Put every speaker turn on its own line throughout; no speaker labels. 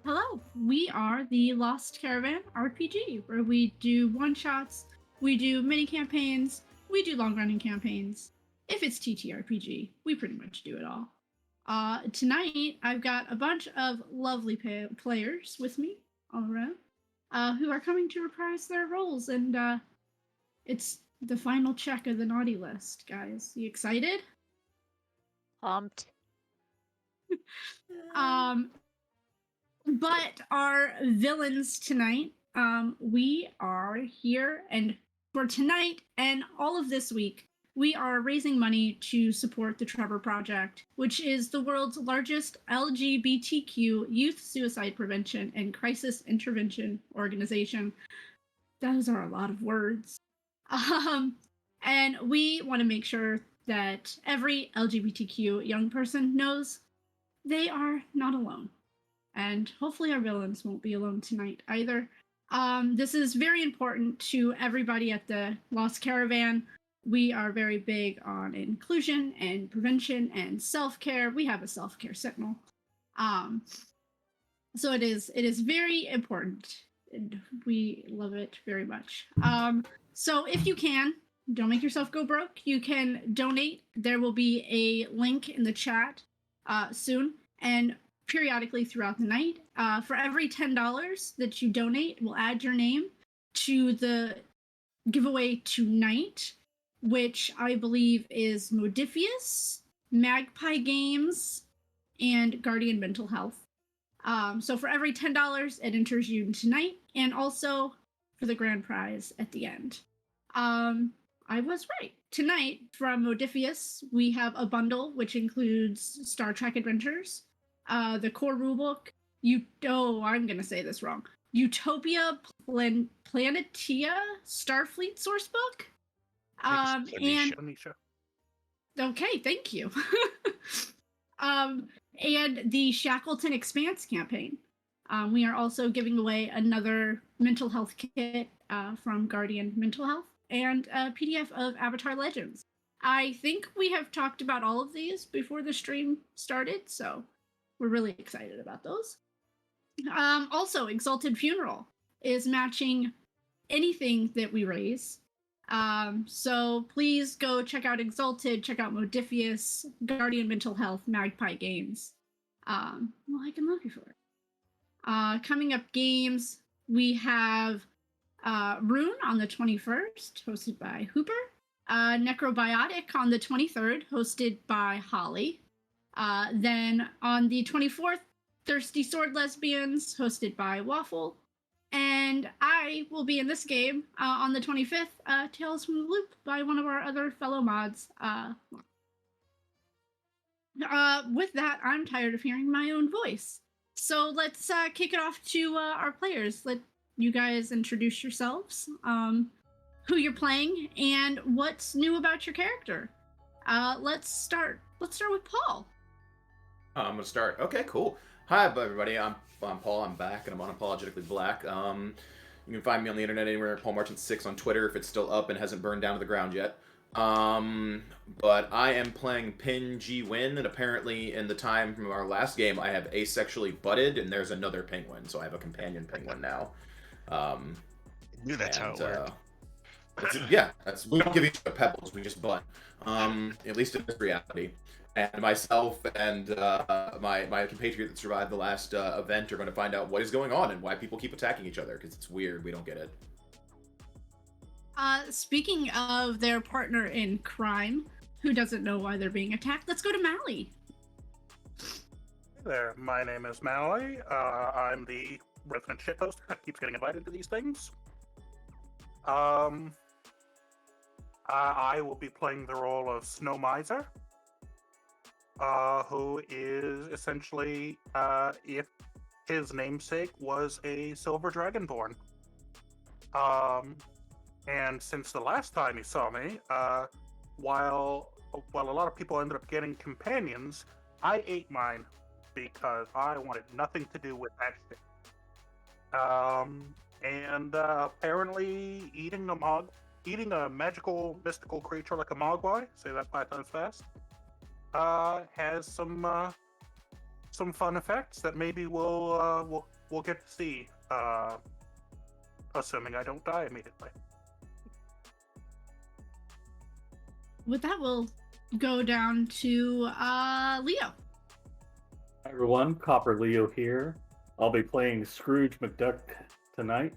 Hello, we are the Lost Caravan RPG, where we do one shots, we do mini campaigns, we do long running campaigns. If it's TTRPG, we pretty much do it all. Tonight, I've got a bunch of lovely players with me all around who are coming to reprise their roles, and it's the final check of the naughty list, guys. You excited?
Pumped.
Um, but our villains tonight, we are here, and for tonight and all of this week, we are raising money to support the Trevor Project, which is the world's largest LGBTQ youth suicide prevention and crisis intervention organization. Those are a lot of words. Um, and we want to make sure that every LGBTQ young person knows they are not alone, and hopefully our villains won't be alone tonight either. This is very important to everybody at the Lost Caravan. We are very big on inclusion and prevention and self-care. We have a self-care sentinel. Um, so it is very important, and we love it very much. So if you can, don't make yourself go broke. You can donate. There will be a link in the chat soon, and periodically throughout the night. For every $10 that you donate, we'll add your name to the giveaway tonight, which I believe is Modifius, Magpie Games, and Guardian Mental Health. So for every $10, it enters you tonight, and also for the grand prize at the end. I was right. Tonight, from Modifius, we have a bundle which includes Star Trek Adventures, the core rulebook, I'm going to say this wrong, Utopia Planetia Starfleet Sourcebook. Okay, thank you. And the Shackleton Expanse campaign. We are also giving away another mental health kit from Guardian Mental Health and a PDF of Avatar Legends. I think we have talked about all of these before the stream started, so we're really excited about those. Also, Exalted Funeral is matching anything that we raise. So please go check out Exalted, check out Modifius, Guardian Mental Health, Magpie Games. Well, I can love you for it. Coming up games, we have Rune on the 21st, hosted by Hooper. Necrobiotic on the 23rd, hosted by Holly. Then on the 24th, Thirsty Sword Lesbians, hosted by Waffle. And I will be in this game on the 25th, Tales from the Loop, by one of our other fellow mods. With that, I'm tired of hearing my own voice. So let's kick it off to our players. Let you guys introduce yourselves, who you're playing, and what's new about your character. Let's start with Paul.
I'm gonna start. Okay, cool. Hi, everybody. I'm Paul. I'm back, and I'm unapologetically black. You can find me on the internet anywhere. Paul Marchant 6 on Twitter if it's still up and hasn't burned down to the ground yet. But I am playing Pin G Win, and apparently in the time from our last game, I have asexually butted, and there's another penguin, so I have a companion penguin now.
I knew that's how it worked.
Yeah, we don't give each other pebbles, we just butt. At least in this reality. And myself and my compatriot that survived the last event are going to find out what is going on and why people keep attacking each other, because it's weird. We don't get it.
Speaking of their partner in crime, who doesn't know why they're being attacked, let's go to Mally.
Hey there, my name is Mally. I'm the resident shitposter that keeps getting invited to these things. I will be playing the role of Snow Miser, who is essentially, if his namesake was a silver dragonborn. And since the last time he saw me, while a lot of people ended up getting companions, I ate mine because I wanted nothing to do with that shit. And apparently eating a magical, mystical creature like a mogwai, say that 5 times fast, has some fun effects that maybe will we'll get to see, assuming I don't die immediately.
With that, we'll go down to Leo.
Hi everyone, Copper Leo here. I'll be playing Scrooge McDuck tonight.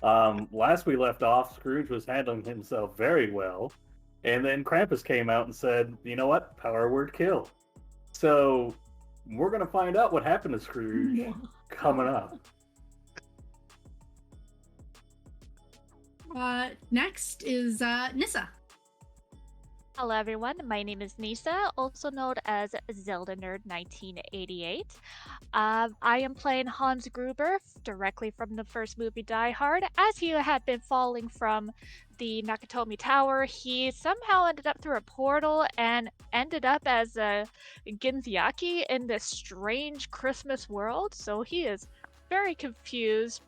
Last we left off, Scrooge was handling himself very well, and then Krampus came out and said, "You know what? Power word kill." So we're gonna find out what happened to Scrooge coming up.
Next is Nissa.
Hello everyone, my name is Nisa, also known as Zelda Nerd 1988. I am playing Hans Gruber directly from the first movie Die Hard. As he had been falling from the Nakatomi Tower, he somehow ended up through a portal and ended up as a Ginziaki in this strange Christmas world. So he is very confused,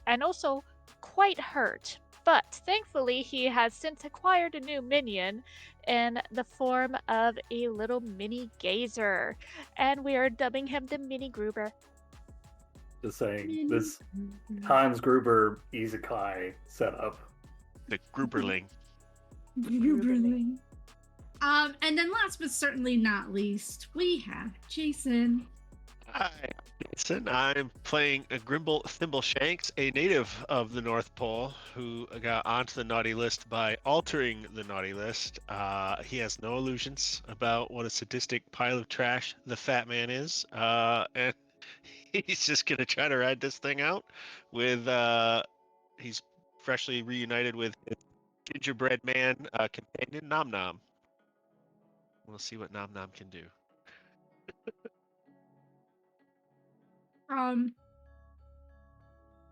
and also quite hurt. But thankfully, he has since acquired a new minion in the form of a little mini gazer, and we are dubbing him the Mini Gruber.
Just saying, this Hans Gruber Isekai setup.
The Gruberling.
Gruberling. And then last but certainly not least, we have Jason.
Hi, Jason. I'm playing a Grimble Thimbleshanks, a native of the North Pole, who got onto the naughty list by altering the naughty list. He has no illusions about what a sadistic pile of trash the fat man is, and he's just gonna try to ride this thing out with. He's freshly reunited with his gingerbread man companion Nom Nom. We'll see what Nom Nom can do.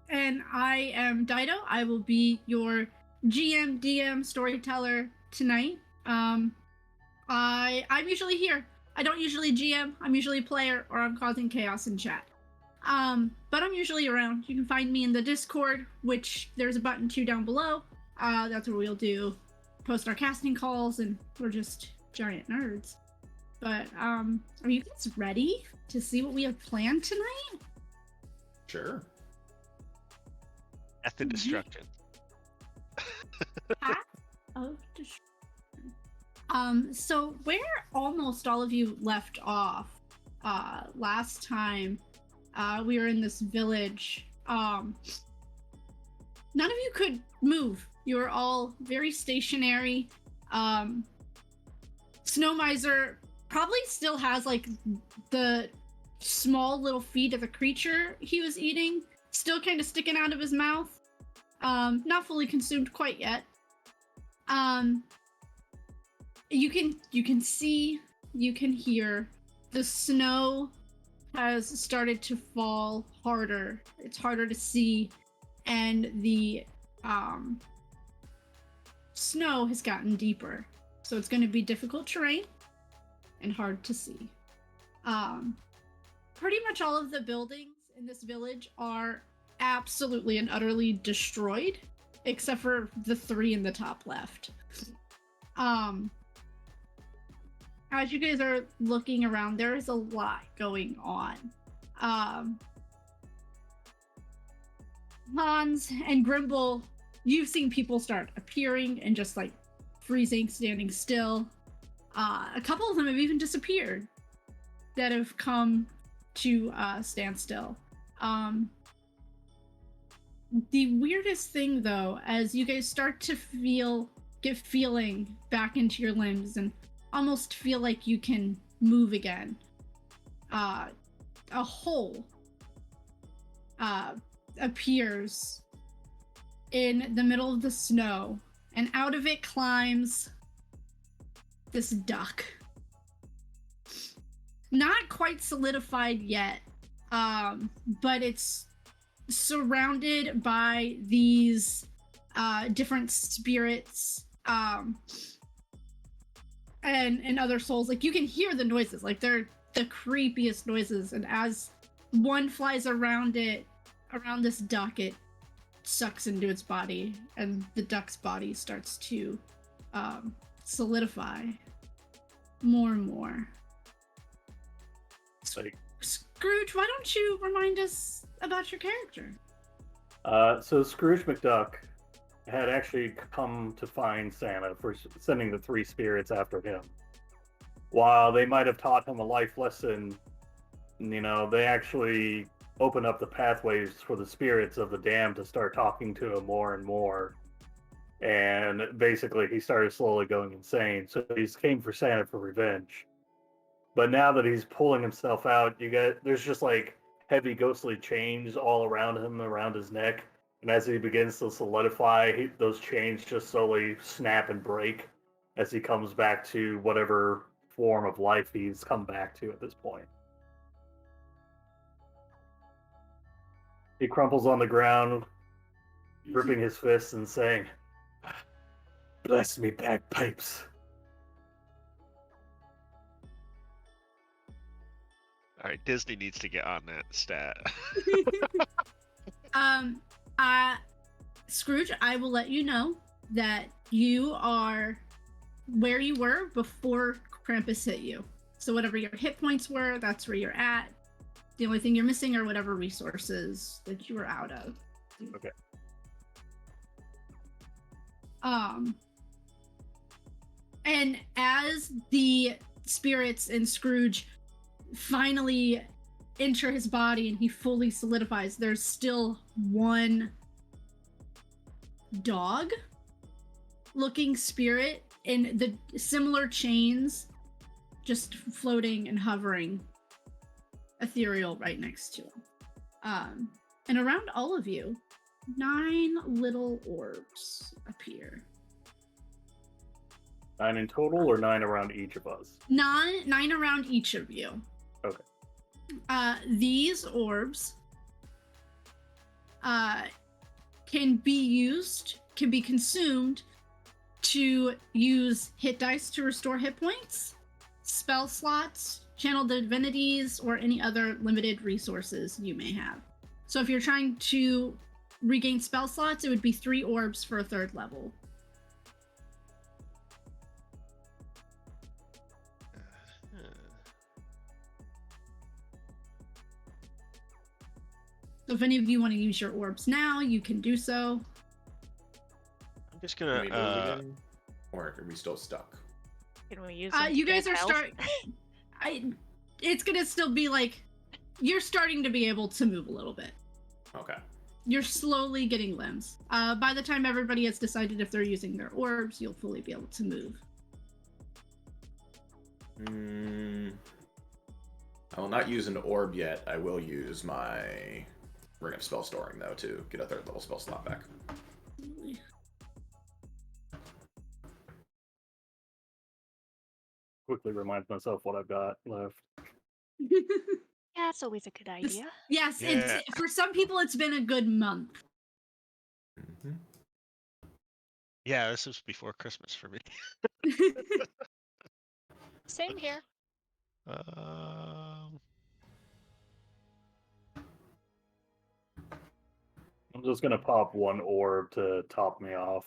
And I am Dido. I will be your GM, DM, storyteller tonight. I'm usually here. I don't usually GM. I'm usually a player, or I'm causing chaos in chat. But I'm usually around. You can find me in the Discord, which there's a button to down below. That's where we'll post our casting calls, and we're just giant nerds. But are you guys ready to see what we have planned tonight?
Sure.
Death and destruction.
Path of Destruction. So where almost all of you left off last time, we were in this village. None of you could move. You were all very stationary. Snow Miser probably still has like the small little feet of the creature he was eating still kind of sticking out of his mouth. Not fully consumed quite yet. You can see, you can hear the snow has started to fall harder. It's harder to see, and the snow has gotten deeper. So it's going to be difficult terrain and hard to see. Pretty much all of the buildings in this village are absolutely and utterly destroyed, except for the 3 in the top left. As you guys are looking around, there is a lot going on. Hans and Grimble, you've seen people start appearing and just like freezing, standing still. A couple of them have even disappeared that have come to stand still. The weirdest thing, though, as you guys start to get feeling back into your limbs and almost feel like you can move again, a hole appears in the middle of the snow, and out of it climbs this duck. Not quite solidified yet, but it's surrounded by these different spirits and other souls. Like, you can hear the noises, like they're the creepiest noises, and as one flies around this duck, it sucks into its body, and the duck's body starts to solidify more and more.
It's like
Scrooge, why don't you remind us about your character?
So Scrooge McDuck had actually come to find Santa for sending the three spirits after him. While they might have taught him a life lesson, they actually opened up the pathways for the spirits of the damned to start talking to him more and more. And basically, he started slowly going insane. So he came for Santa for revenge. But now that he's pulling himself out, there's just like heavy ghostly chains all around him, around his neck. And as he begins to solidify, those chains just slowly snap and break as he comes back to whatever form of life he's come back to at this point. He crumples on the ground, gripping his fists and saying, "Bless me, bagpipes."
All right, Disney needs to get on that stat.
Scrooge, I will let you know that you are where you were before Krampus hit you. So whatever your hit points were, that's where you're at. The only thing you're missing are whatever resources that you were out of.
Okay.
And as the spirits in Scrooge finally enter his body and he fully solidifies, there's still one dog looking spirit in the similar chains just floating and hovering ethereal right next to him. And around all of you, 9 little orbs appear.
9 in total, or 9 around each of us?
9 around each of you.
Okay.
These orbs can be consumed to use hit dice to restore hit points, spell slots, channel divinities, or any other limited resources you may have. So if you're trying to regain spell slots, it would be 3 orbs for a 3rd level. So if any of you want to use your orbs now, you can do so.
I'm just
Can we move
gonna.
again? Or are we still stuck?
Can we use them to
You guys
gain
are
health?
it's gonna still be like you're starting to be able to move a little bit.
Okay.
You're slowly getting limbs. By the time everybody has decided if they're using their orbs, you'll fully be able to move.
I will not use an orb yet. I will use my Ring of Spell Storing, though, to get a 3rd level spell slot back.
Quickly reminds myself what I've got left.
Yeah, it's always a good idea.
Yes,
Yeah.
it's for some people it's been a good month.
Mm-hmm.
Yeah, this was before Christmas for me.
Same here.
I'm just gonna pop 1 orb to top me off.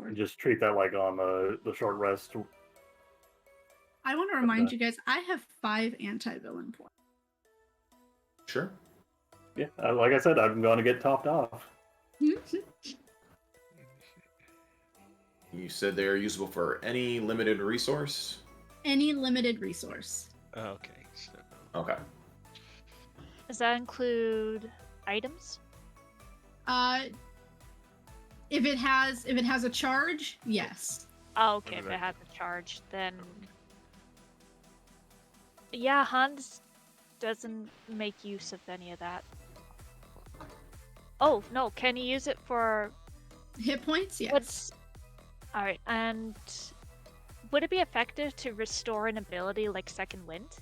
And just treat that like on the short rest.
I want to remind you guys, I have 5 anti-villain points.
Sure.
Yeah, like I said, I'm going to get topped off.
You said they're usable for any limited resource?
Any limited resource.
Okay. So,
Okay.
Does that include items?
If it has a charge, yes.
Oh, okay. If
Okay.
it has a charge, then yeah, Hans doesn't make use of any of that. Oh no, can he use it for
Hit points, yes.
what's? All right, and would it be effective to restore an ability like Second Wind?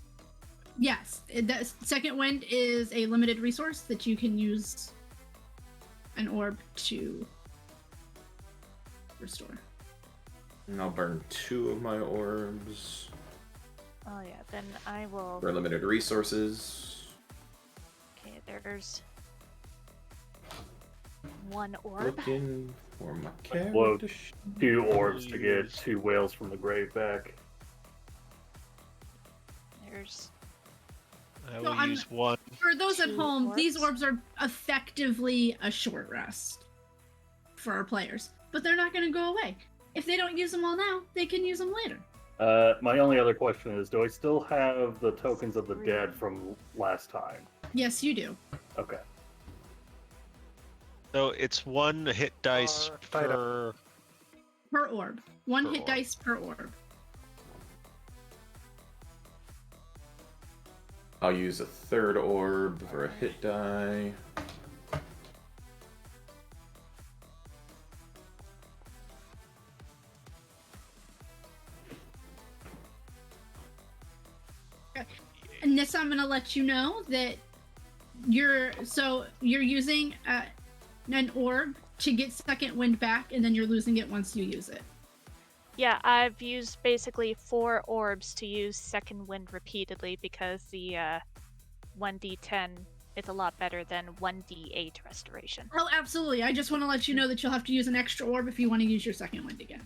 Yes, the Second Wind is a limited resource that you can use an orb to restore.
And I'll burn 2 of my orbs
Oh yeah, then I will.
for limited resources.
Okay, there's 1 orb.
Looking for my
Whoa.
character.
2 orbs to get 2 whales from the grave back.
daggers.
I
So
will
I'm-
use one.
For those at
2
home, these
orbs?
orbs are effectively a short rest for our players, but they're not going to go away. If they don't use them all now, they can use them later.
My only other question is, do I still have the tokens of the dead from last time?
Yes, you do.
Okay.
So it's 1 hit dice per.
Per orb. One
Per
hit
orb.
dice per orb.
I'll use a third orb for a hit die.
And Nissa, I'm going to let you know that you're using an orb to get second wind back, and then you're losing it once you use it.
Yeah, I've used basically 4 orbs to use second wind repeatedly because the 1d10 is a lot better than 1d8 restoration.
Oh, absolutely. I just want to let you know that you'll have to use an extra orb if you want to use your second wind again.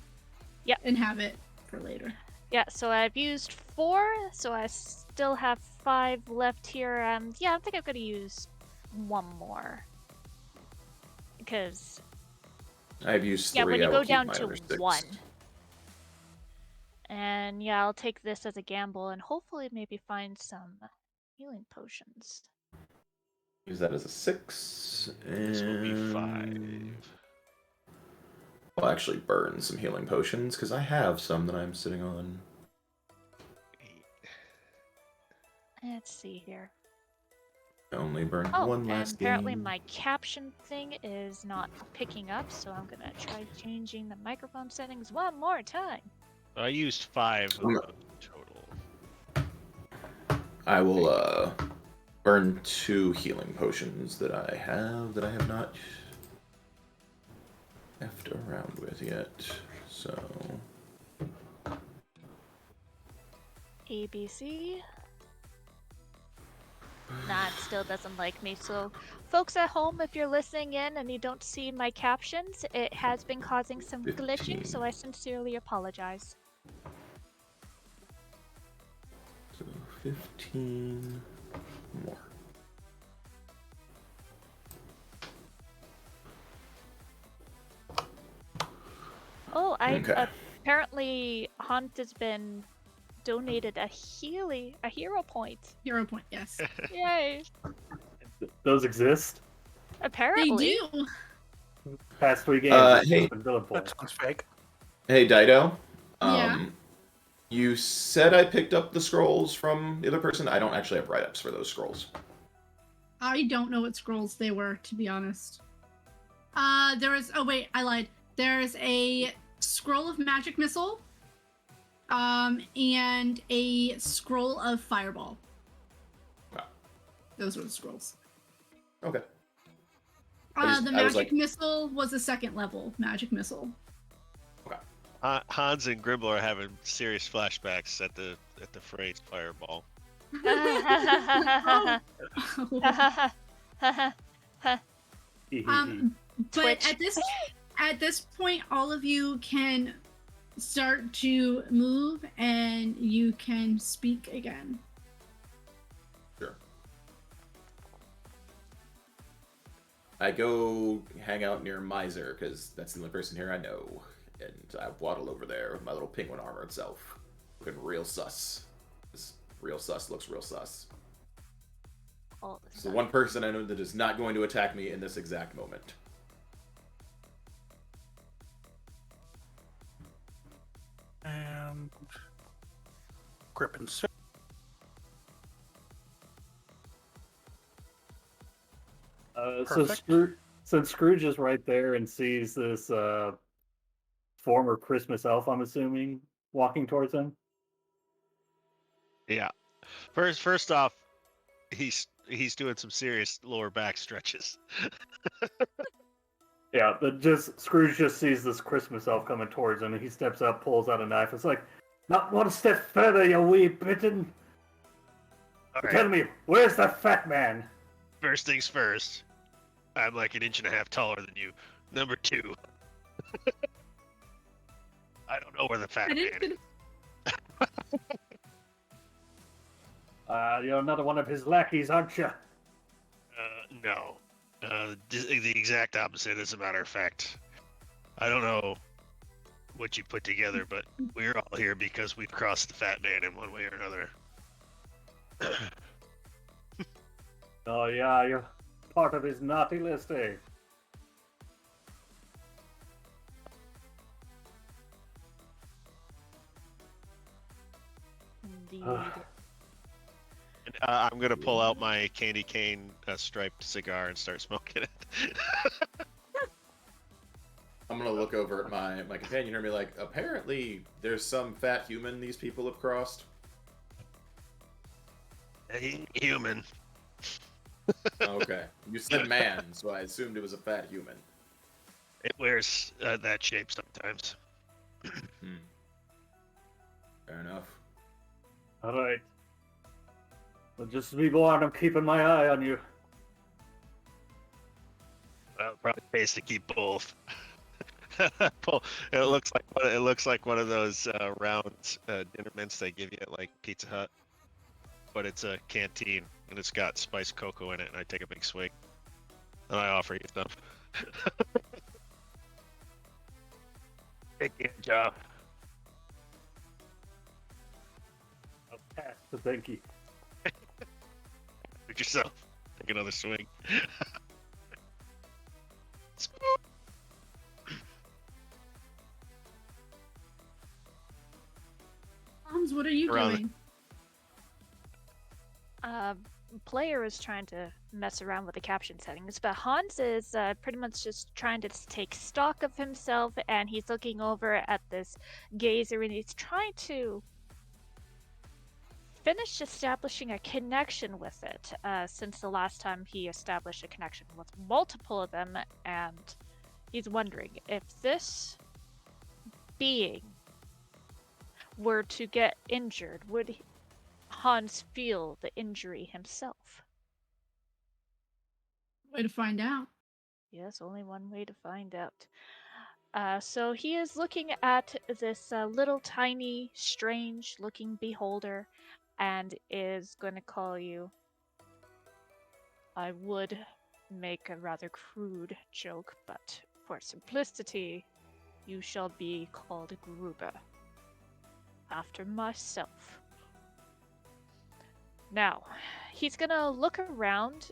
Yep.
And have it for later.
Yeah, so I've used 4, so I still have 5 left here. Yeah, I think I'm gonna use 1 more. Because,
I've used 3.
yeah, when
I
you
will
go
keep
down
my
to
other 6.
1. And yeah, I'll take this as a gamble and hopefully maybe find some healing potions.
Use that as a 6. And
This will be 5.
I'll actually burn some healing potions because I have some that I'm sitting on.
8.
Let's see here.
I only burned
Oh,
one
and
last
apparently
game.
my caption thing is not picking up, so I'm gonna try changing the microphone settings one more time.
I used 5 of the total.
I will burn 2 healing potions that I have not effed around with yet. So
ABC. Nah, it still doesn't like me. So, folks at home, if you're listening in and you don't see my captions, it has been causing some
15.
glitching, so I sincerely apologize.
So 15 more.
Oh,
Okay.
apparently Hunt has been donated a hero point.
Hero point, yes.
Yay!
Those exist.
They
Apparently.
do.
Past 3 games, it's
Hey.
just been villain
That
points.
sounds fake.
Hey Dido.
Yeah.
You said I picked up the scrolls from the other person. I don't actually have write-ups for those scrolls.
I don't know what scrolls they were, to be honest. There was. Oh wait, I lied. There's a scroll of magic missile, and a scroll of fireball.
Wow.
Those were the scrolls.
Okay.
The
I was
magic
like-
missile was a second level magic missile.
Hans and Grimble are having serious flashbacks at the phrase fireball.
Oh. But
Twitch.
at this point, all of you can start to move and you can speak again.
Sure. I go hang out near Miser because that's the only person here I know, and I waddle over there with my little penguin armor itself, looking real sus. This real sus looks real sus.
All the
It's the
stuff.
one person I know that is not going to attack me in this exact moment.
And grip and sit.
So
Perfect.
since Scrooge is right there and sees this former Christmas elf, I'm assuming, walking towards him.
Yeah. First off, he's doing some serious lower back stretches.
Yeah, but Scrooge just sees this Christmas elf coming towards him, and he steps up, pulls out a knife. It's like, not one step further, you wee bittern.
All
Tell
right.
me, where's the fat man?
First things first. I'm like an inch and a half taller than you. Number 2. I don't know where the fat
I
man
didn't.
is.
You're another one of his lackeys, aren't you?
No. The exact opposite, as a matter of fact. I don't know what you put together, but we're all here because we've crossed the fat man in one way or another.
Oh, yeah, you're part of his naughty list, eh?
Indeed.
And, I'm gonna pull out my candy cane striped cigar and start smoking it.
I'm gonna look over at my companion and be like, apparently there's some fat human these people have crossed.
Hey, human.
Okay. You said man, so I assumed it was a fat human.
It wears that shape sometimes.
Fair enough.
All right. Well, just be warned, I'm keeping my eye on you.
Well, probably pays to keep both. It looks like one of those round dinner mints they give you at like Pizza Hut, but it's a canteen and it's got spiced cocoa in it. And I take a big swig, and I offer you some. Take your job.
I'll pass the binky.
Look yourself. Take another swing.
Hans, what are you
Around-
doing?
Player is trying to mess around with the caption settings, but Hans is pretty much just trying to take stock of himself, and he's looking over at this gazer, and he's trying to finish establishing a connection with it, since the last time he established a connection with multiple of them, and he's wondering if this being were to get injured, would Hans feel the injury himself?
Way to find out.
Yes, only one way to find out. So he is looking at this little tiny, strange looking beholder and is going to call you. I would make a rather crude joke, but for simplicity, you shall be called Gruber, after myself. Now, he's gonna look around.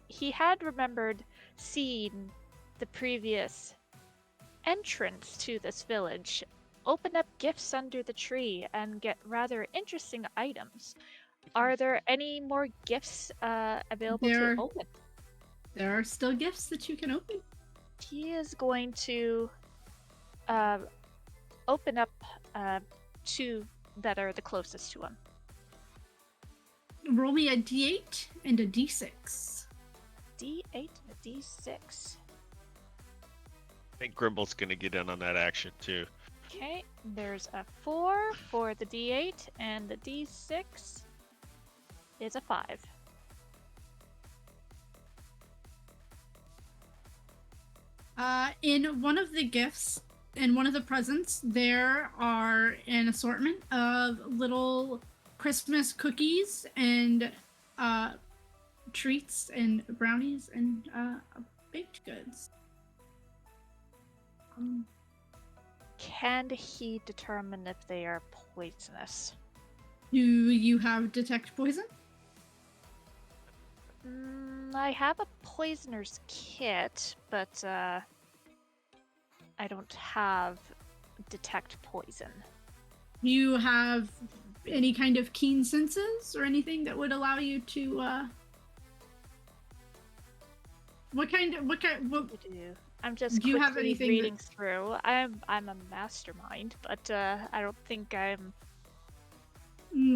He had remembered seeing the previous entrance to this village open up gifts under the tree and get rather interesting items. Are there any more gifts available to open?
There are still gifts that you can open.
He is going to open up two that are the closest to him.
Roll me a d8 and a d6.
D8 and a D6.
I think Grimble's gonna get in on that action too.
Okay, there's a 4 for the D8, and the D6 is a 5.
In one of the gifts, in one of the presents, there are an assortment of little Christmas cookies and treats and brownies and baked goods.
Can he determine if they are poisonous?
Do you have detect poison?
I have a poisoner's kit, but I don't have detect poison.
You have any kind of keen senses or anything that would allow you to what
I'm just
do you have
quickly
anything
reading through. I'm a mastermind, but I don't think I'm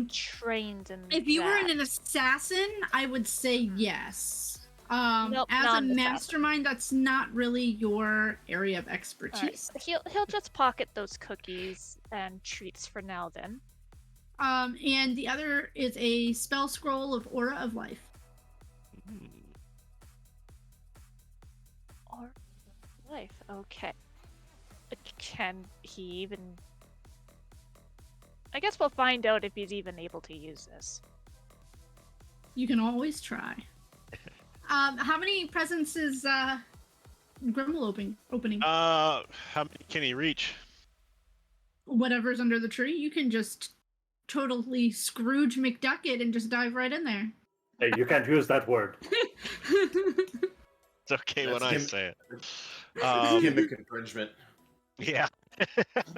trained in
if you were
that.
an assassin, I would say yes.
Nope,
as
not
a
an assassin.
mastermind, that's not really your area of
Alright,
expertise.
he'll just pocket those cookies and treats for now then.
And the other is a spell scroll of Aura of Life.
Or life, okay. Can he even... I guess we'll find out if he's even able to use this.
You can always try. How many presents is Grimble opening?
How many can he reach?
Whatever's under the tree, you can just totally Scrooge McDuck it and just dive right in there.
Hey, you can't use that word.
It's okay
That's
when I
him.
say it.
It's gimmick infringement.
Yeah. Yeah,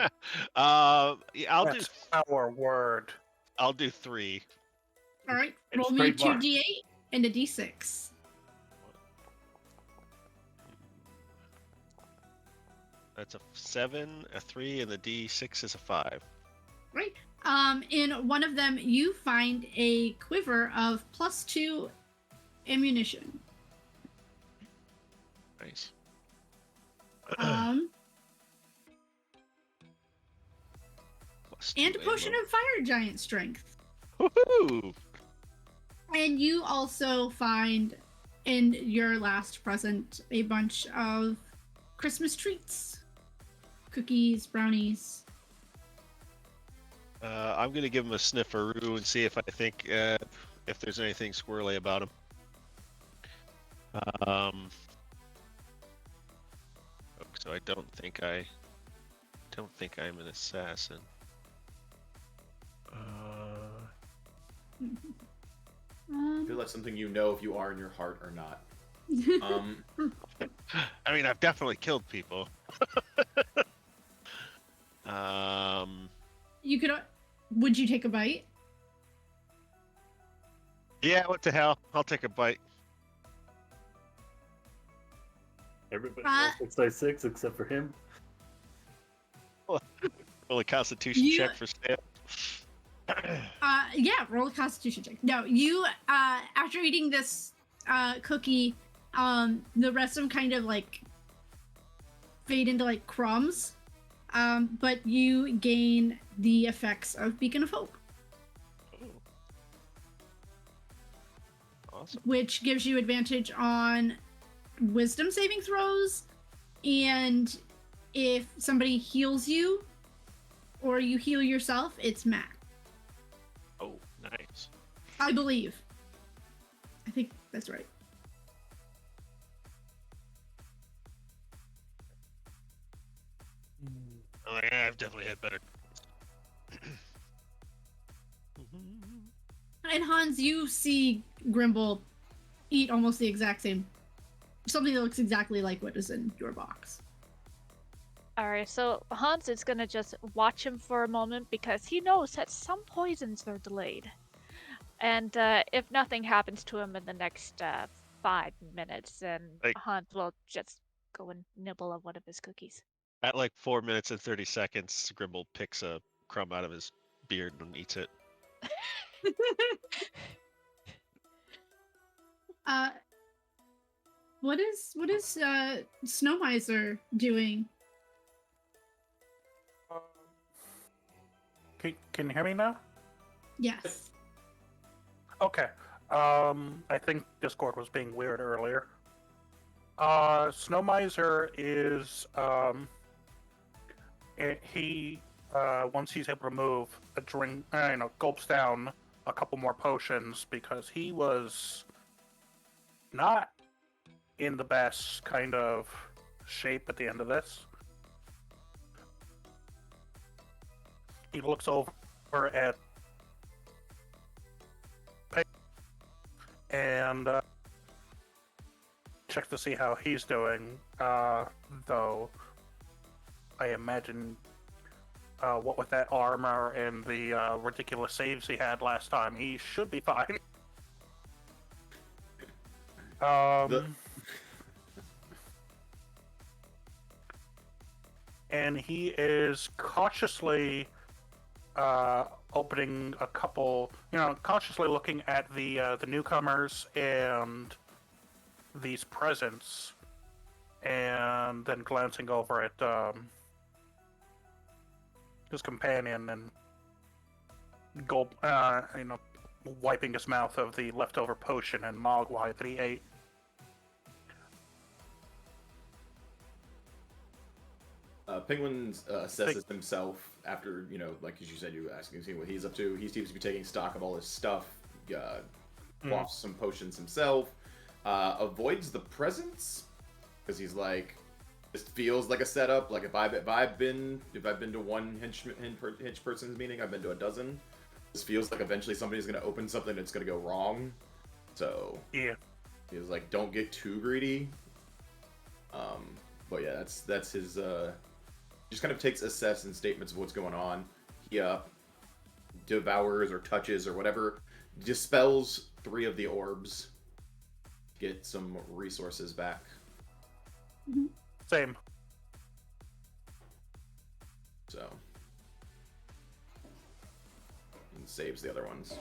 That's our word.
I'll do 3.
All right,
It's
roll me a
trademark.
2d8 and a d6.
That's a 7, a 3, and the D6 is a 5.
Right. In one of them, you find a quiver of +2 ammunition.
Nice.
Um,
Plus
and a
2
potion
ammo.
of fire giant strength.
Woohoo!
And you also find in your last present a bunch of Christmas treats. Cookies, brownies.
I'm gonna give him a snifferoo and see if I think if there's anything squirrely about him. So I don't think I'm an assassin.
I feel that's something you know if you are in your heart or not.
I mean, I've definitely killed people.
You could. Would you take a bite?
Yeah, what the hell? I'll take a bite.
Everybody else would say 6 except for him.
Roll a Constitution check for Sam.
Yeah, roll a Constitution check. No, you after eating this cookie, the rest of them kind of like fade into like crumbs. But you gain the effects of Beacon of Hope,
Awesome.
which gives you advantage on wisdom saving throws, and if somebody heals you or you heal yourself, it's max.
Oh, nice.
I believe. I think that's right.
Oh, yeah, I've definitely had better.
And Hans, you see Grimble eat almost the exact same, something that looks exactly like what is in your box.
Alright, so Hans is gonna just watch him for a moment because he knows that some poisons are delayed. And if nothing happens to him in the next 5 minutes, then
Like-
Hans will just go and nibble on one of his cookies.
At like 4 minutes and 30 seconds, Grimble picks a crumb out of his beard and eats it.
What is Snow Miser doing?
Can you hear me now?
Yes.
Okay. I think Discord was being weird earlier. Snow Miser is he once he's able to move, a drink, gulps down a couple more potions because he was not in the best kind of shape at the end of this. He looks over at and checks to see how he's doing. Though I imagine what with that armor and the ridiculous saves he had last time, he should be fine. And he is cautiously opening a couple, cautiously looking at the newcomers and these presents, and then glancing over at his companion and wiping his mouth of the leftover potion and mogwai that he ate.
Penguin assesses himself after, like as you said, you were asking, seeing what he's up to. He seems to be taking stock of all his stuff, quaffs some potions himself, avoids the presence because he's like, this feels like a setup. Like if I've been to one hench person's meeting, I've been to a dozen. This feels like eventually somebody's gonna open something that's gonna go wrong. So
Yeah.
he was like, don't get too greedy. But yeah, that's his. Just kind of takes assess and statements of what's going on. He devours or touches or whatever, dispels 3 of the orbs, get some resources back.
Same.
So, and saves the other ones.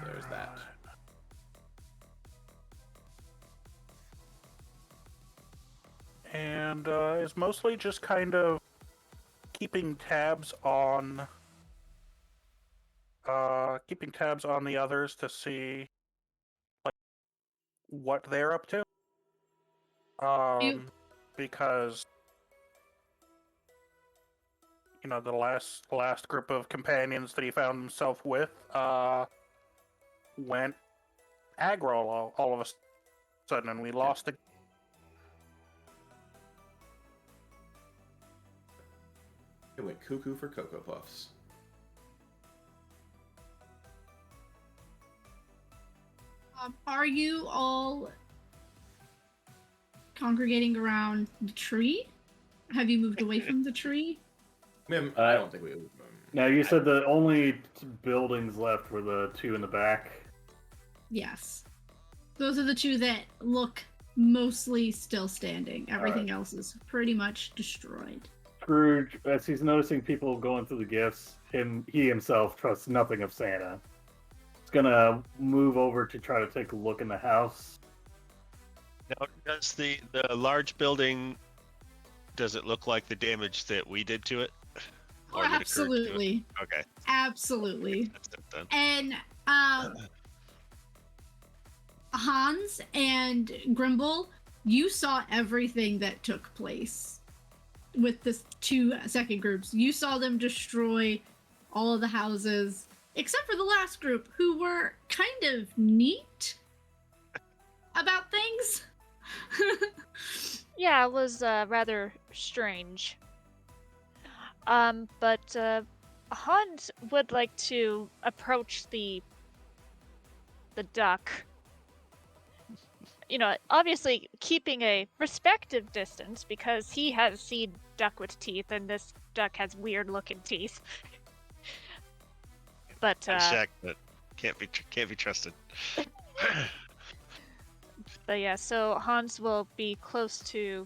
There's that.
And is mostly just kind of keeping tabs on the others to see like what they're up to. Because the last group of companions that he found himself with went aggro all of a sudden, and we lost the.
It went cuckoo for Cocoa Puffs.
Are you all congregating around the tree? Have you moved away from the tree?
I don't think we.
Now, you said the only buildings left were the 2 in the back.
Yes. Those are the 2 that look mostly still standing. Everything
Alright.
else is pretty much destroyed.
Scrooge, as he's noticing people going through the gifts, he himself trusts nothing of Santa. He's gonna move over to try to take a look in the house.
Now, does the large building, does it look like the damage that we did to it?
Oh,
Or that occurred to it?
absolutely.
Okay.
Absolutely.
That's it then.
And Hans and Grimble, you saw everything that took place with the 2 second groups. You saw them destroy all of the houses, except for the last group, who were kind of neat about things.
Yeah, it was rather strange. But Hans would like to approach the duck. Obviously keeping a respective distance because he has seen duck with teeth, and this duck has weird looking teeth. But
Check, but can't be trusted.
But yeah, so Hans will be close to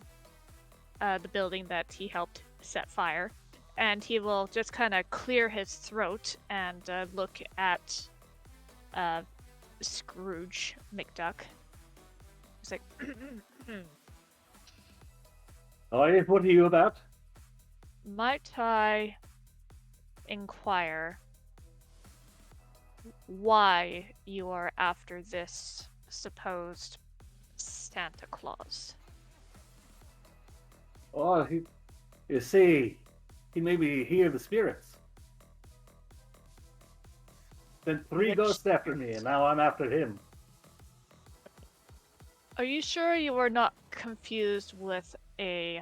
the building that he helped set fire, and he will just kind of clear his throat and look at Scrooge McDuck. He's like,
Oh, what are you about?
might I inquire why you are after this supposed Santa Claus?
Oh, you see, he may be hear the spirits. Then 3
Which-
ghosts after me, and now I'm after him.
Are you sure you were not confused with a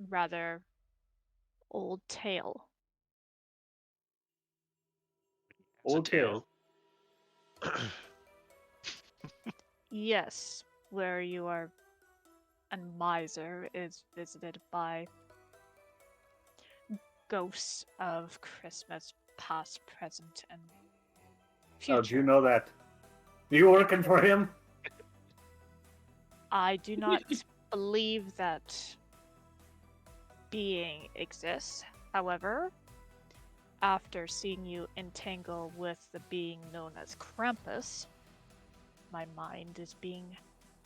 rather old tale?
It's a
Old tale.
Yes, where you are and miser is visited by ghosts of Christmas past, present, and future.
Oh, do you know that? You working for him?
I do not believe that being exists. However, after seeing you entangle with the being known as Krampus, my mind is being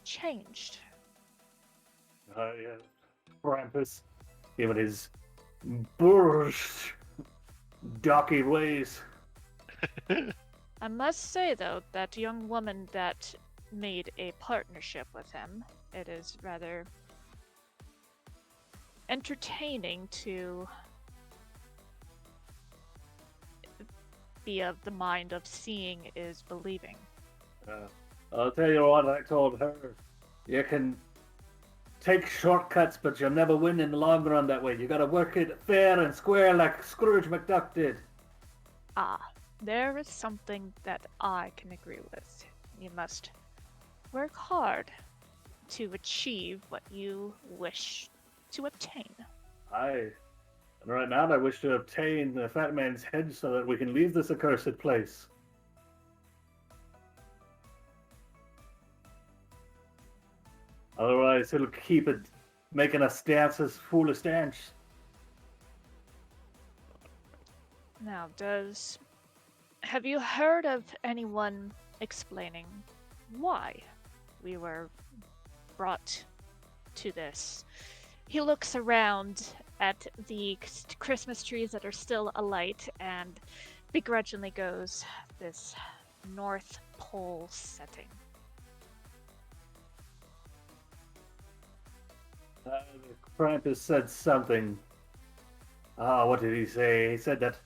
changed.
Yeah. Krampus. Him and his boorish, docky ways.
I must say, though, that young woman that made a partnership with him, it is rather entertaining to be of the mind of seeing is believing.
I'll tell you what I told her. You can take shortcuts, but you'll never win in the long run that way. You gotta work it fair and square like Scrooge McDuck did.
Ah, there is something that I can agree with. You must work hard to achieve what you wish to obtain.
And right now I wish to obtain the fat man's head so that we can leave this accursed place. Otherwise, he'll keep it making us dance as foolish dance.
Now, have you heard of anyone explaining why we were brought to this? He looks around at the Christmas trees that are still alight and begrudgingly goes, this North Pole setting.
Krampus said something. What did he say? He said that.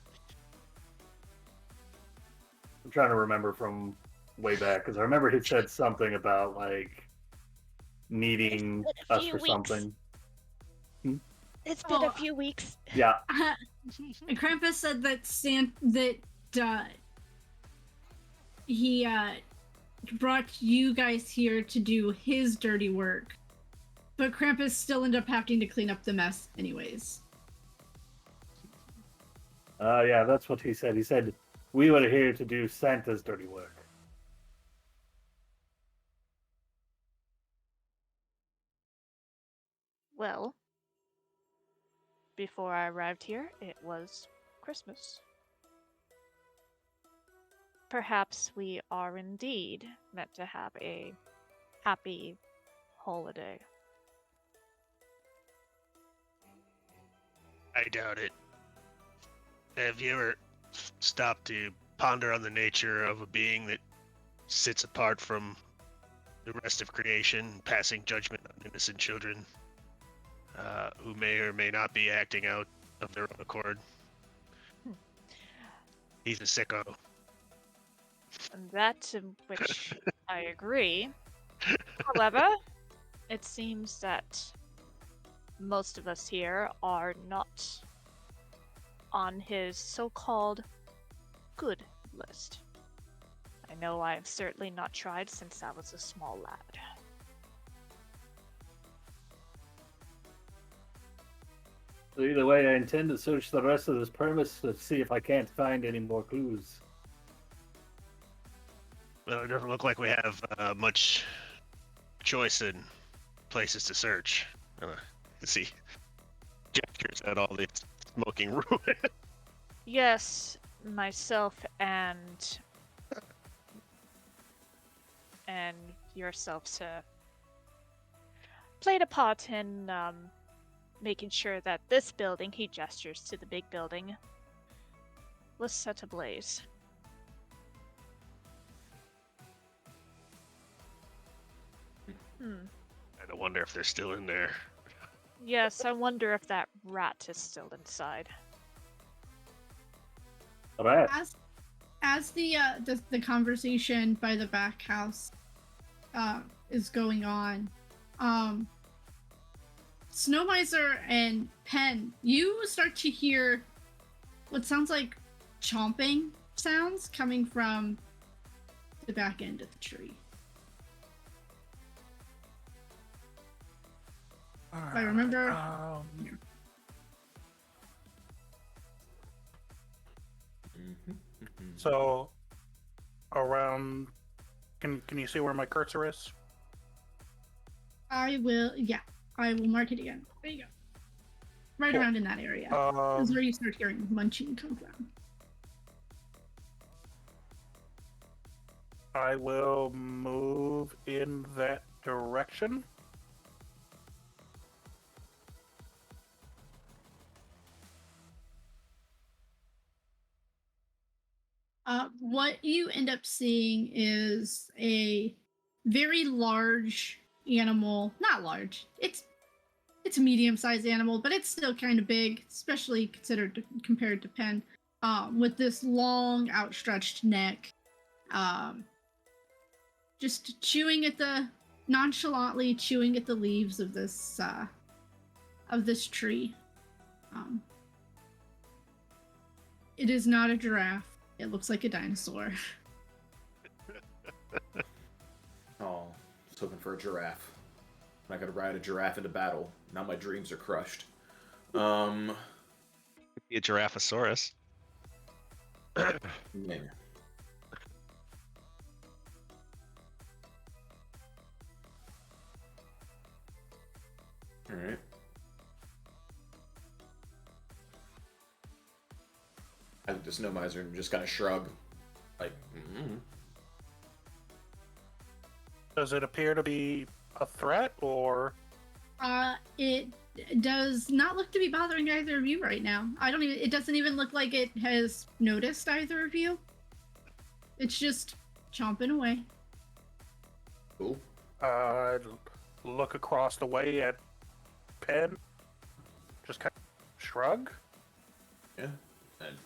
I'm trying to remember from way back because I remember he said something about like needing us for something.
It's been a few weeks.
Yeah.
Krampus said that he brought you guys here to do his dirty work, but Krampus still ended up having to clean up the mess anyways.
Yeah, that's what he said. He said we were here to do Santa's dirty work.
Well, before I arrived here, it was Christmas. Perhaps we are indeed meant to have a happy holiday.
I doubt it. Have you ever stopped to ponder on the nature of a being that sits apart from the rest of creation, passing judgment on innocent children who may or may not be acting out of their own accord? He's a sicko.
And that in which I agree. However, it seems that most of us here are not on his so-called good list. I know I have certainly not tried since I was a small lad.
So either way, I intend to search the rest of this premise to see if I can't find any more clues.
Well, it doesn't look like we have much choice in places to search. You see gestures at all the smoking ruin.
Yes, myself and yourself, sir, played a part in making sure that this building, he gestures to the big building, was set ablaze.
I wonder if they're still in there.
Yes, I wonder if that rat is still inside.
All right.
As the conversation by the back house is going on, Snow Miser and Pen, you start to hear what sounds like chomping sounds coming from the back end of the tree. I remember.
So, around, can you see where my cursor is?
I will mark it again. There you go. Right
Cool.
around in that area. This is where you start hearing munching come from.
I will move in that direction.
What you end up seeing is a very large animal. Not large. It's a medium-sized animal, but it's still kind of big, especially compared to Pen. with this long outstretched neck, just nonchalantly chewing at the leaves of this tree. It is not a giraffe. It looks like a dinosaur.
Oh, just hoping for a giraffe. I'm not gonna ride a giraffe into battle. Now my dreams are crushed.
Be a Giraffosaurus.
Yeah. All right. I look to Snow Miser and just kind of shrug, like,
Does it appear to be a threat, or
It does not look to be bothering either of you right now. It doesn't even look like it has noticed either of you. It's just chomping away.
cool.
look across the way at Pen? Just kind of shrug?
Yeah, and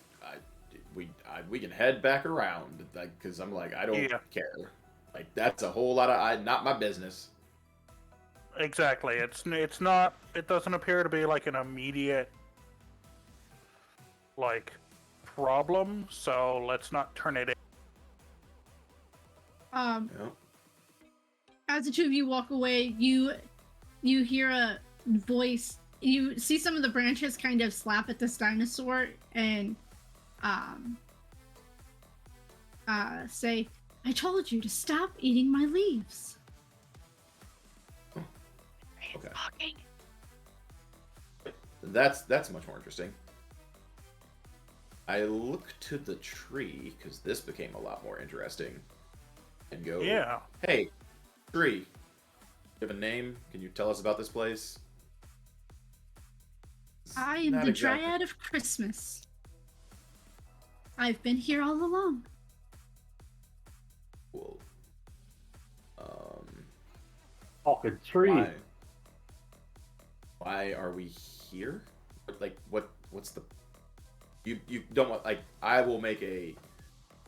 we can head back around, like, because I'm like, I don't care. Like, that's a whole lot of not my business.
Exactly. It's not. It doesn't appear to be like an immediate problem. So let's not turn it in.
Yeah.
As the two of you walk away, you hear a voice. You see some of the branches kind of slap at this dinosaur and say, "I told you to stop eating my leaves."
Okay.
Talking.
That's much more interesting. I look to the tree because this became a lot more interesting, and go,
Yeah.
Hey, tree, you have a name? Can you tell us about this place? It's
I am
not
the
exactly-
Dryad of Christmas. I've been here all along.
Cool.
Talking tree.
Why are we here? What's the... You don't want... Like, I will make a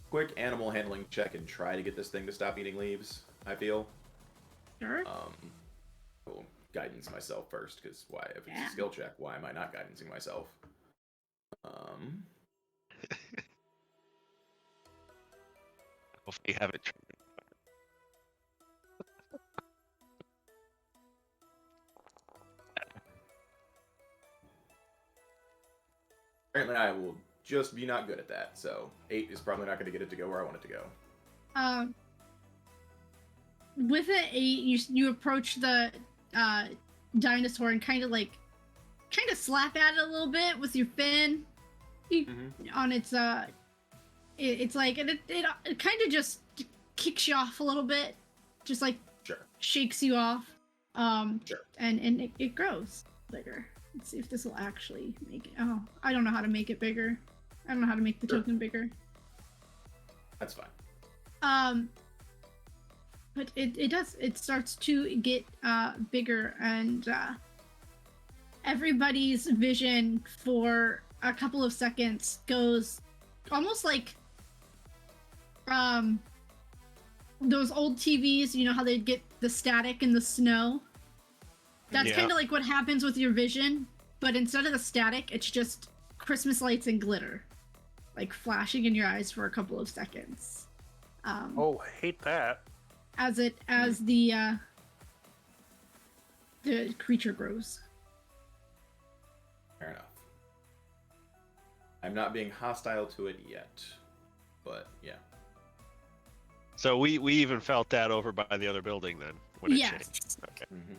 quick animal handling check and try to get this thing to stop eating leaves, I feel.
Sure.
Well, guidance myself first, because why? If it's
Yeah.
a skill check, why am I not guidancing myself?
Hopefully you have it.
Apparently I will just be not good at that, so 8 is probably not going to get it to go where I want it to go.
With an 8, you approach the dinosaur and kind of slap at it a little bit with your fin on its it's like and it kind of just kicks you off a little bit, just like
Sure.
shakes you off,
Sure.
and it grows bigger. Let's see if this will actually make it. Oh, I don't know how to make it bigger. I don't know how to make the
Sure.
token bigger.
That's fine.
But it does. It starts to get bigger, and everybody's vision for a couple of seconds goes almost like those old TVs. You know how they'd get the static in the snow. That's
Yeah.
kind of like what happens with your vision, but instead of the static, it's just Christmas lights and glitter, like flashing in your eyes for a couple of seconds.
Oh, I hate that.
As the creature grows.
Fair enough. I'm not being hostile to it yet, but yeah.
So we even felt that over by the other building then when it
Yes.
changed. Okay.
Mm-hmm.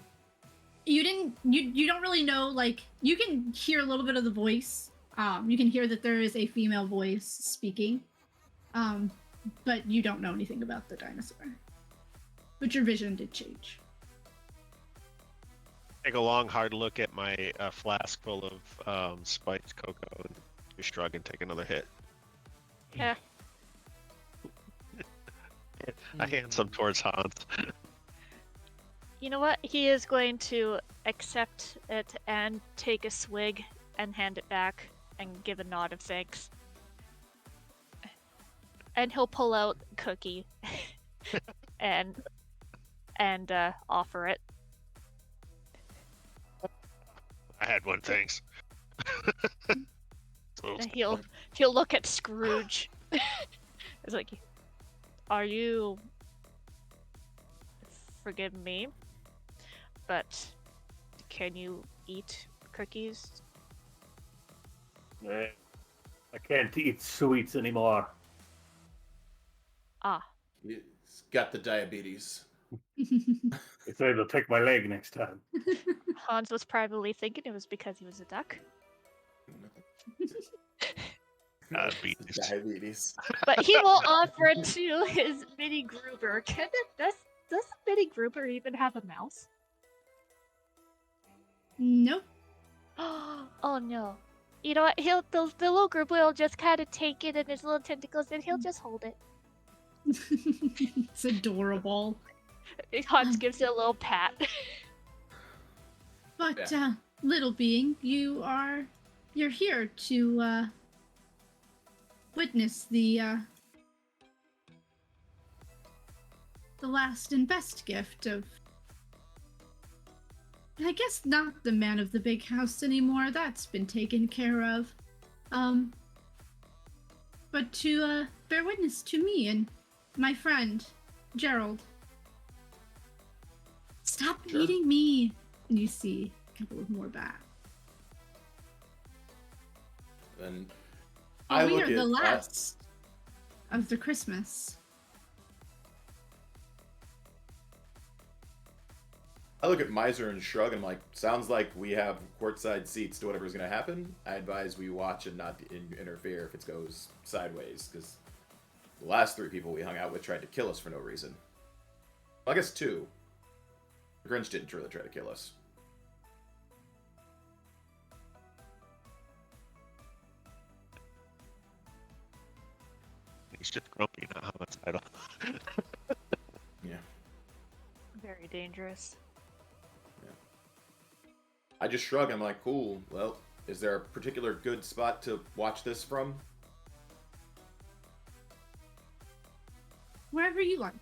You don't really know, like, you can hear a little bit of the voice. You can hear that there is a female voice speaking. But you don't know anything about the dinosaur. But your vision did change.
Take a long, hard look at my flask full of spiked cocoa and you shrug and take another hit.
Yeah.
I hand some towards Hans.
You know what? He is going to accept it and take a swig and hand it back and give a nod of thanks. and he'll pull out cookie and offer it.
I had one, thanks. So,
And he'll look at Scrooge. It's like, are you? Forgive me, but can you eat cookies?
Eh, I can't eat sweets anymore.
Ah,
He's got the diabetes.
They say they'll take my leg next time.
Hans was probably thinking it was because he was a duck.
Diabetes.
Diabetes.
But he will offer it to his Mini Gruber. Does the Mini Gruber even have a mouse?
Nope.
Oh no. You know what? The little Gruber will just kind of take it in his little tentacles and he'll just hold it.
It's adorable.
Hans gives it a little pat.
But
Yeah.
little being, you're here to witness the last and best gift of, I guess, not the man of the big house anymore. That's been taken care of. But to bear witness to me and my friend Gerald. Stop
Sure.
eating me. And you see a couple of more bats.
Then
Well,
I
we
look
are the
at
last of the Christmas.
I look at Miser and shrug, and I'm like, sounds like we have courtside seats to whatever's going to happen. I advise we watch and not interfere if it goes sideways, because the last 3 people we hung out with tried to kill us for no reason. Well, I guess 2. The Grinch didn't really try to kill us.
He's just grumpy, not homicidal.
Yeah.
Very dangerous.
I just shrug. I'm like, cool. Well, is there a particular good spot to watch this from?
Wherever you like.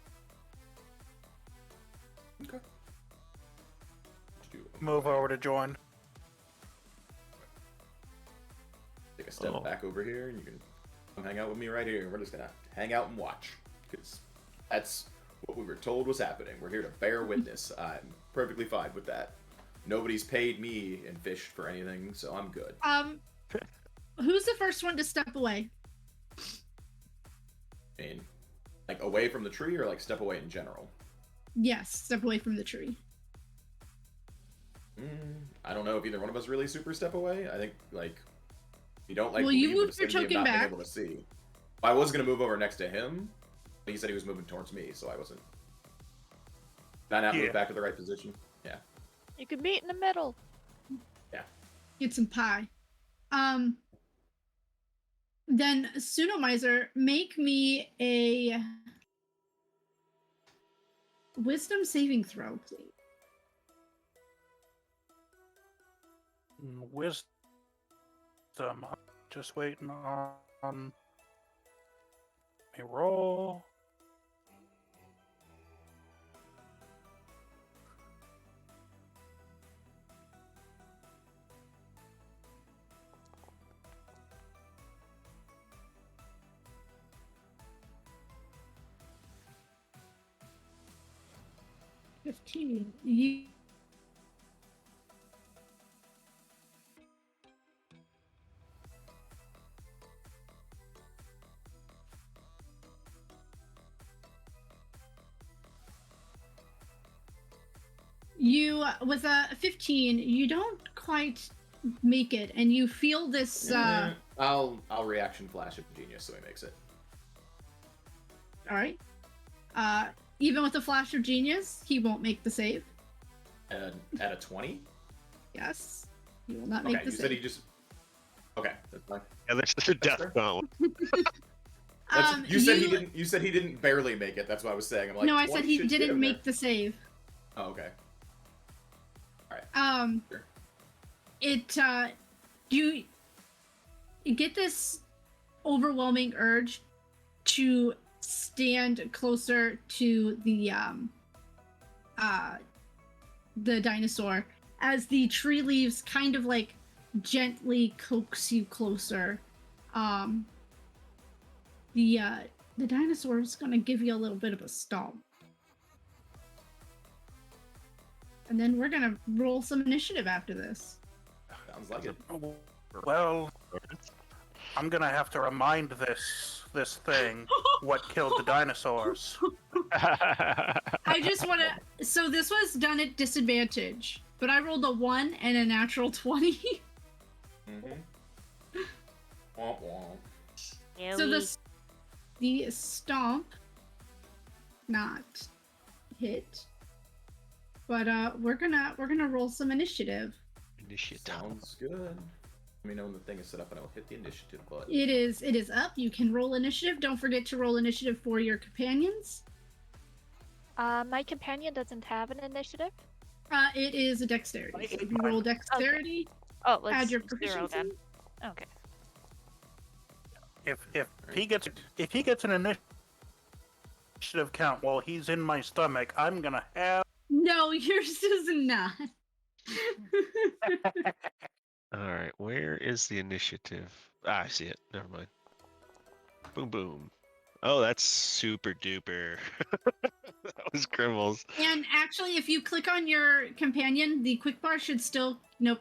Okay.
Move over to join.
Take a step
Oh.
back over here, and you can come hang out with me right here. We're just gonna hang out and watch, because that's what we were told was happening. We're here to bear witness. I'm perfectly fine with that. Nobody's paid me and fished for anything, so I'm good.
Who's the first one to step away?
I mean, like away from the tree, or like step away in general.
Yes, step away from the tree.
I don't know if either one of us really super step away. I think like you don't like.
Well, you
believe the
moved your
vicinity of
token
not being
back.
able to see. I was gonna move over next to him, but he said he was moving towards me, so I wasn't. Did I not
Yeah.
move back to the right position? Yeah.
You could meet in the middle.
Get some pie. Then Sunomizer, make me a wisdom saving throw, please.
Wisdom. Just waiting on a roll.
$15. You, with a 15, you don't quite make it, and you feel this.
I'll reaction flash at genius so he makes it.
All right. Even with a flash of genius, he won't make the save.
At a 20?
Yes, he will not make
Okay,
the
you
save.
said he just. Okay, that's fine.
Yeah, there's a death
fair.
gauntlet.
You said he didn't. You said he didn't barely make it. That's what I was saying. I'm like,
no, I
20
said he
should get
didn't
him
make
there.
the save.
Oh, okay. Sure.
It you get this overwhelming urge to stand closer to the dinosaur as the tree leaves kind of like gently coax you closer. The dinosaur is gonna give you a little bit of a stomp. And then we're gonna roll some initiative after this.
Sounds like it.
Well, I'm gonna have to remind this thing what killed the dinosaurs.
I just want to. So this was done at disadvantage, but I rolled a 1 and a natural 20.
Mm-hmm. Womp womp.
So the stomp not hit, but we're gonna roll some initiative.
Initiative.
Sounds good. Let me know when the thing is set up and I'll hit the initiative button.
It is up. You can roll initiative. Don't forget to roll initiative for your companions.
My companion doesn't have an initiative.
It is a dexterity. So if you roll dexterity,
Oh, let's
add your
0
proficiency.
then. Okay.
If he gets an initiative count while he's in my stomach, I'm gonna have.
No, yours is not.
All right, where is the initiative? Ah, I see it. Never mind. Boom, boom. Oh, that's super duper. That was Grimbles.
And actually, if you click on your companion, the quick bar should still. Nope.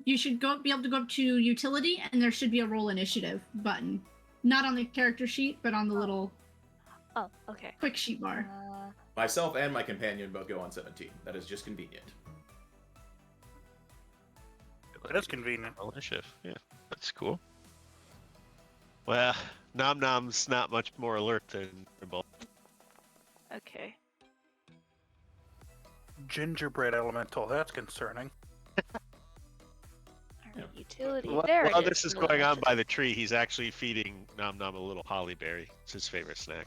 You should be able to go up to utility, and there should be a roll initiative button, not on the character sheet, but on the little
Oh, okay.
quick sheet bar.
Myself and my companion both go on 17. That is just convenient.
That's convenient.
Initiative. Yeah, that's cool. Well, Nom Nom's not much more alert than Grimble.
Okay.
Gingerbread elemental. That's concerning.
Alright, utility.
While
There it is.
this is going on by the tree, he's actually feeding Nom Nom a little holly berry. It's his favorite snack.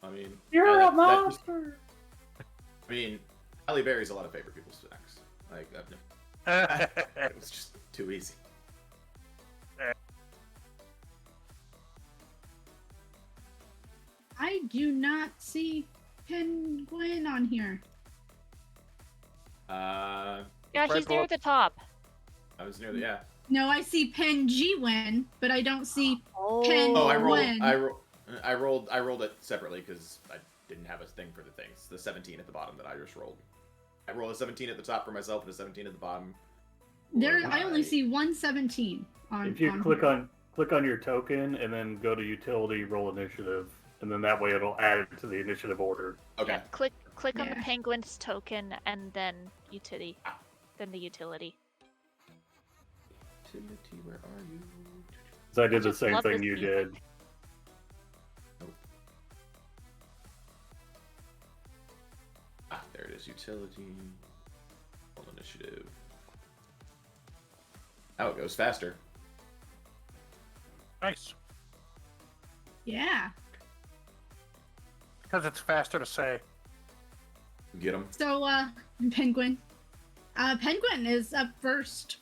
I mean,
You're
yeah,
a monster.
I mean, Halle Berry's a lot of favorite people's snacks. Like, it was just too easy.
I do not see Penguin on here.
Uh,
Yeah,
Right
he's near
below-
the top.
I was near the
No, I see Penguin, but I don't see Pen.
Oh,
When?
I rolled it separately because I didn't have a thing for the things. The 17 at the bottom that I just rolled. I rolled a 17 at the top for myself and a 17 at the bottom.
There, I only see 117 on.
If you
on
click
here.
on your token and then go to utility, roll initiative, and then that way it'll add it to the initiative order.
Okay.
Yeah, click on the
Yeah.
penguin's token and then utility. Then the utility.
Utility, where are you?
So I did the
just
same
love
thing
this
you
music.
did.
Ah, there it is. Utility. Roll initiative. Oh, it goes faster.
Nice.
Yeah.
Because it's faster to say.
Get him.
So, Penguin. Penguin is up first.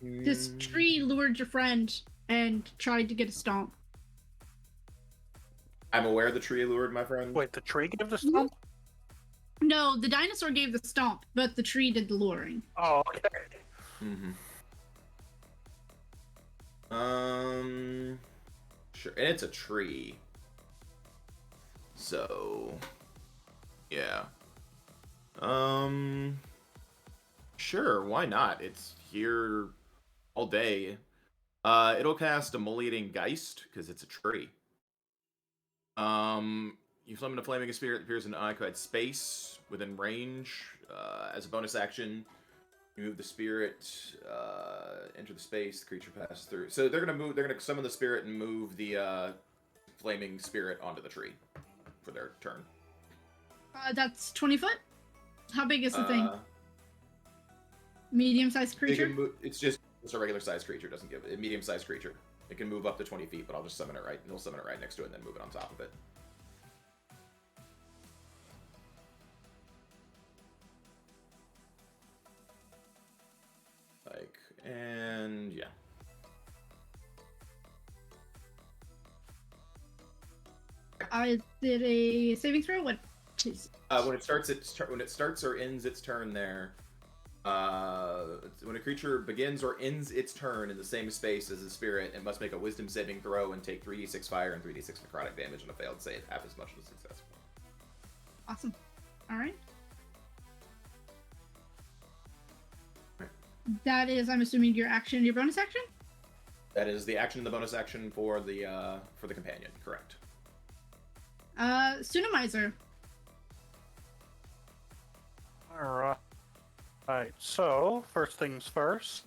This tree lured your friend and tried to get a stomp.
I'm aware the tree lured my friend.
Wait, the tree gave the stomp?
No, the dinosaur gave the stomp, but the tree did the luring.
Oh, okay.
Mm-hmm. Sure, and it's a tree. So, yeah. Sure, why not? It's here all day. It'll cast Emoliating Geist because it's a tree. You summon a flaming spirit that appears in an unoccupied space within range. As a bonus action, you move the spirit, enter the space, the creature passes through. So they're gonna summon the spirit and move the flaming spirit onto the tree for their turn.
That's 20 foot? How big is the thing?
Uh,
Medium-sized creature?
It's just a regular sized creature. Doesn't give it a medium sized creature. It can move up to 20 feet, but I'll just summon it right. They'll summon it right next to it and then move it on top of it. And yeah.
I did a saving throw. What?
When it starts or ends its turn there, when a creature begins or ends its turn in the same space as a spirit, it must make a Wisdom saving throw and take 3d6 fire and 3d6 necrotic damage on a failed save, half as much as a successful.
Awesome. All right. That is, I'm assuming, your action and your bonus action?
That is the action and the bonus action for the companion, correct.
Sunamizer.
Alright, so, first things first.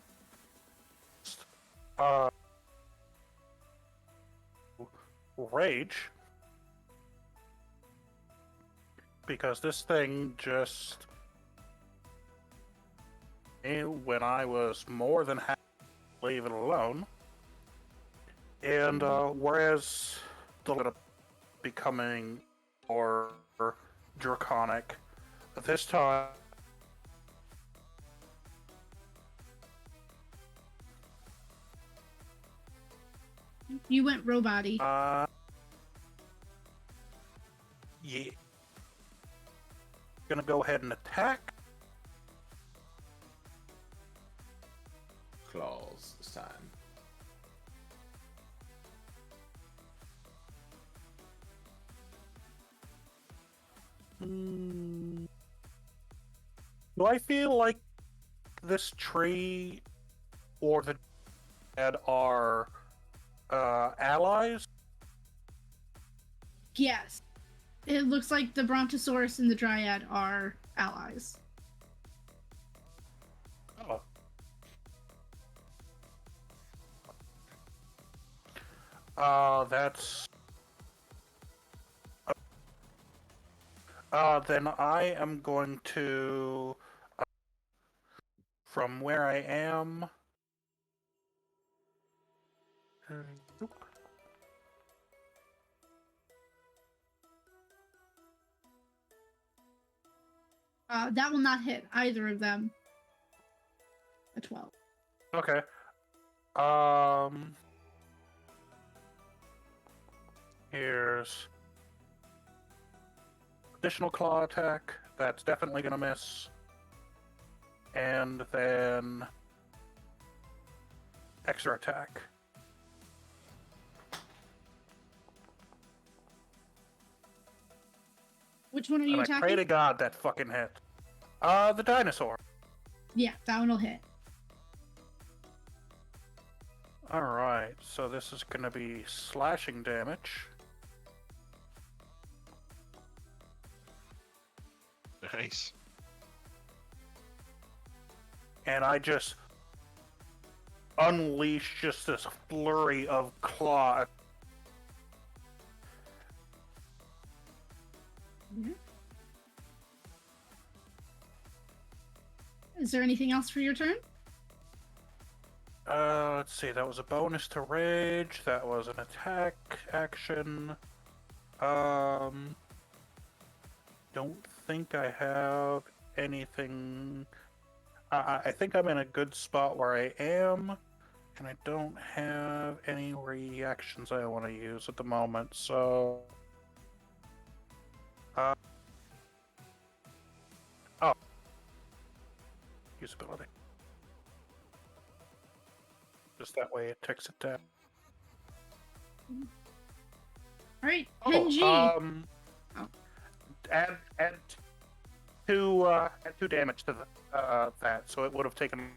Rage. Because this thing just... when I was more than happy to leave it alone. And whereas the becoming more draconic, this time
You went robot-y.
yeah. Gonna go ahead and attack.
Claws this time.
Do I feel like this tree or the dead are allies?
Yes. It looks like the Brontosaurus and the Dryad are allies.
That's... then I am going to... from where I am...
That will not hit either of them. A 12.
Okay. Here's additional claw attack. That's definitely gonna miss. And then extra attack.
Which one are you
And I
attacking?
pray to God that fucking hit. The dinosaur.
Yeah, that one will hit.
Alright, so this is gonna be slashing damage.
Nice.
And I just unleash just this flurry of claw.
Mm-hmm. Is there anything else for your turn?
Let's see, that was a bonus to rage, that was an attack action. Don't think I have anything. I think I'm in a good spot where I am, and I don't have any reactions I want to use at the moment, so... oh. Usability. Just that way it takes it down.
Alright, Penji.
Add two damage to that, so it would have taken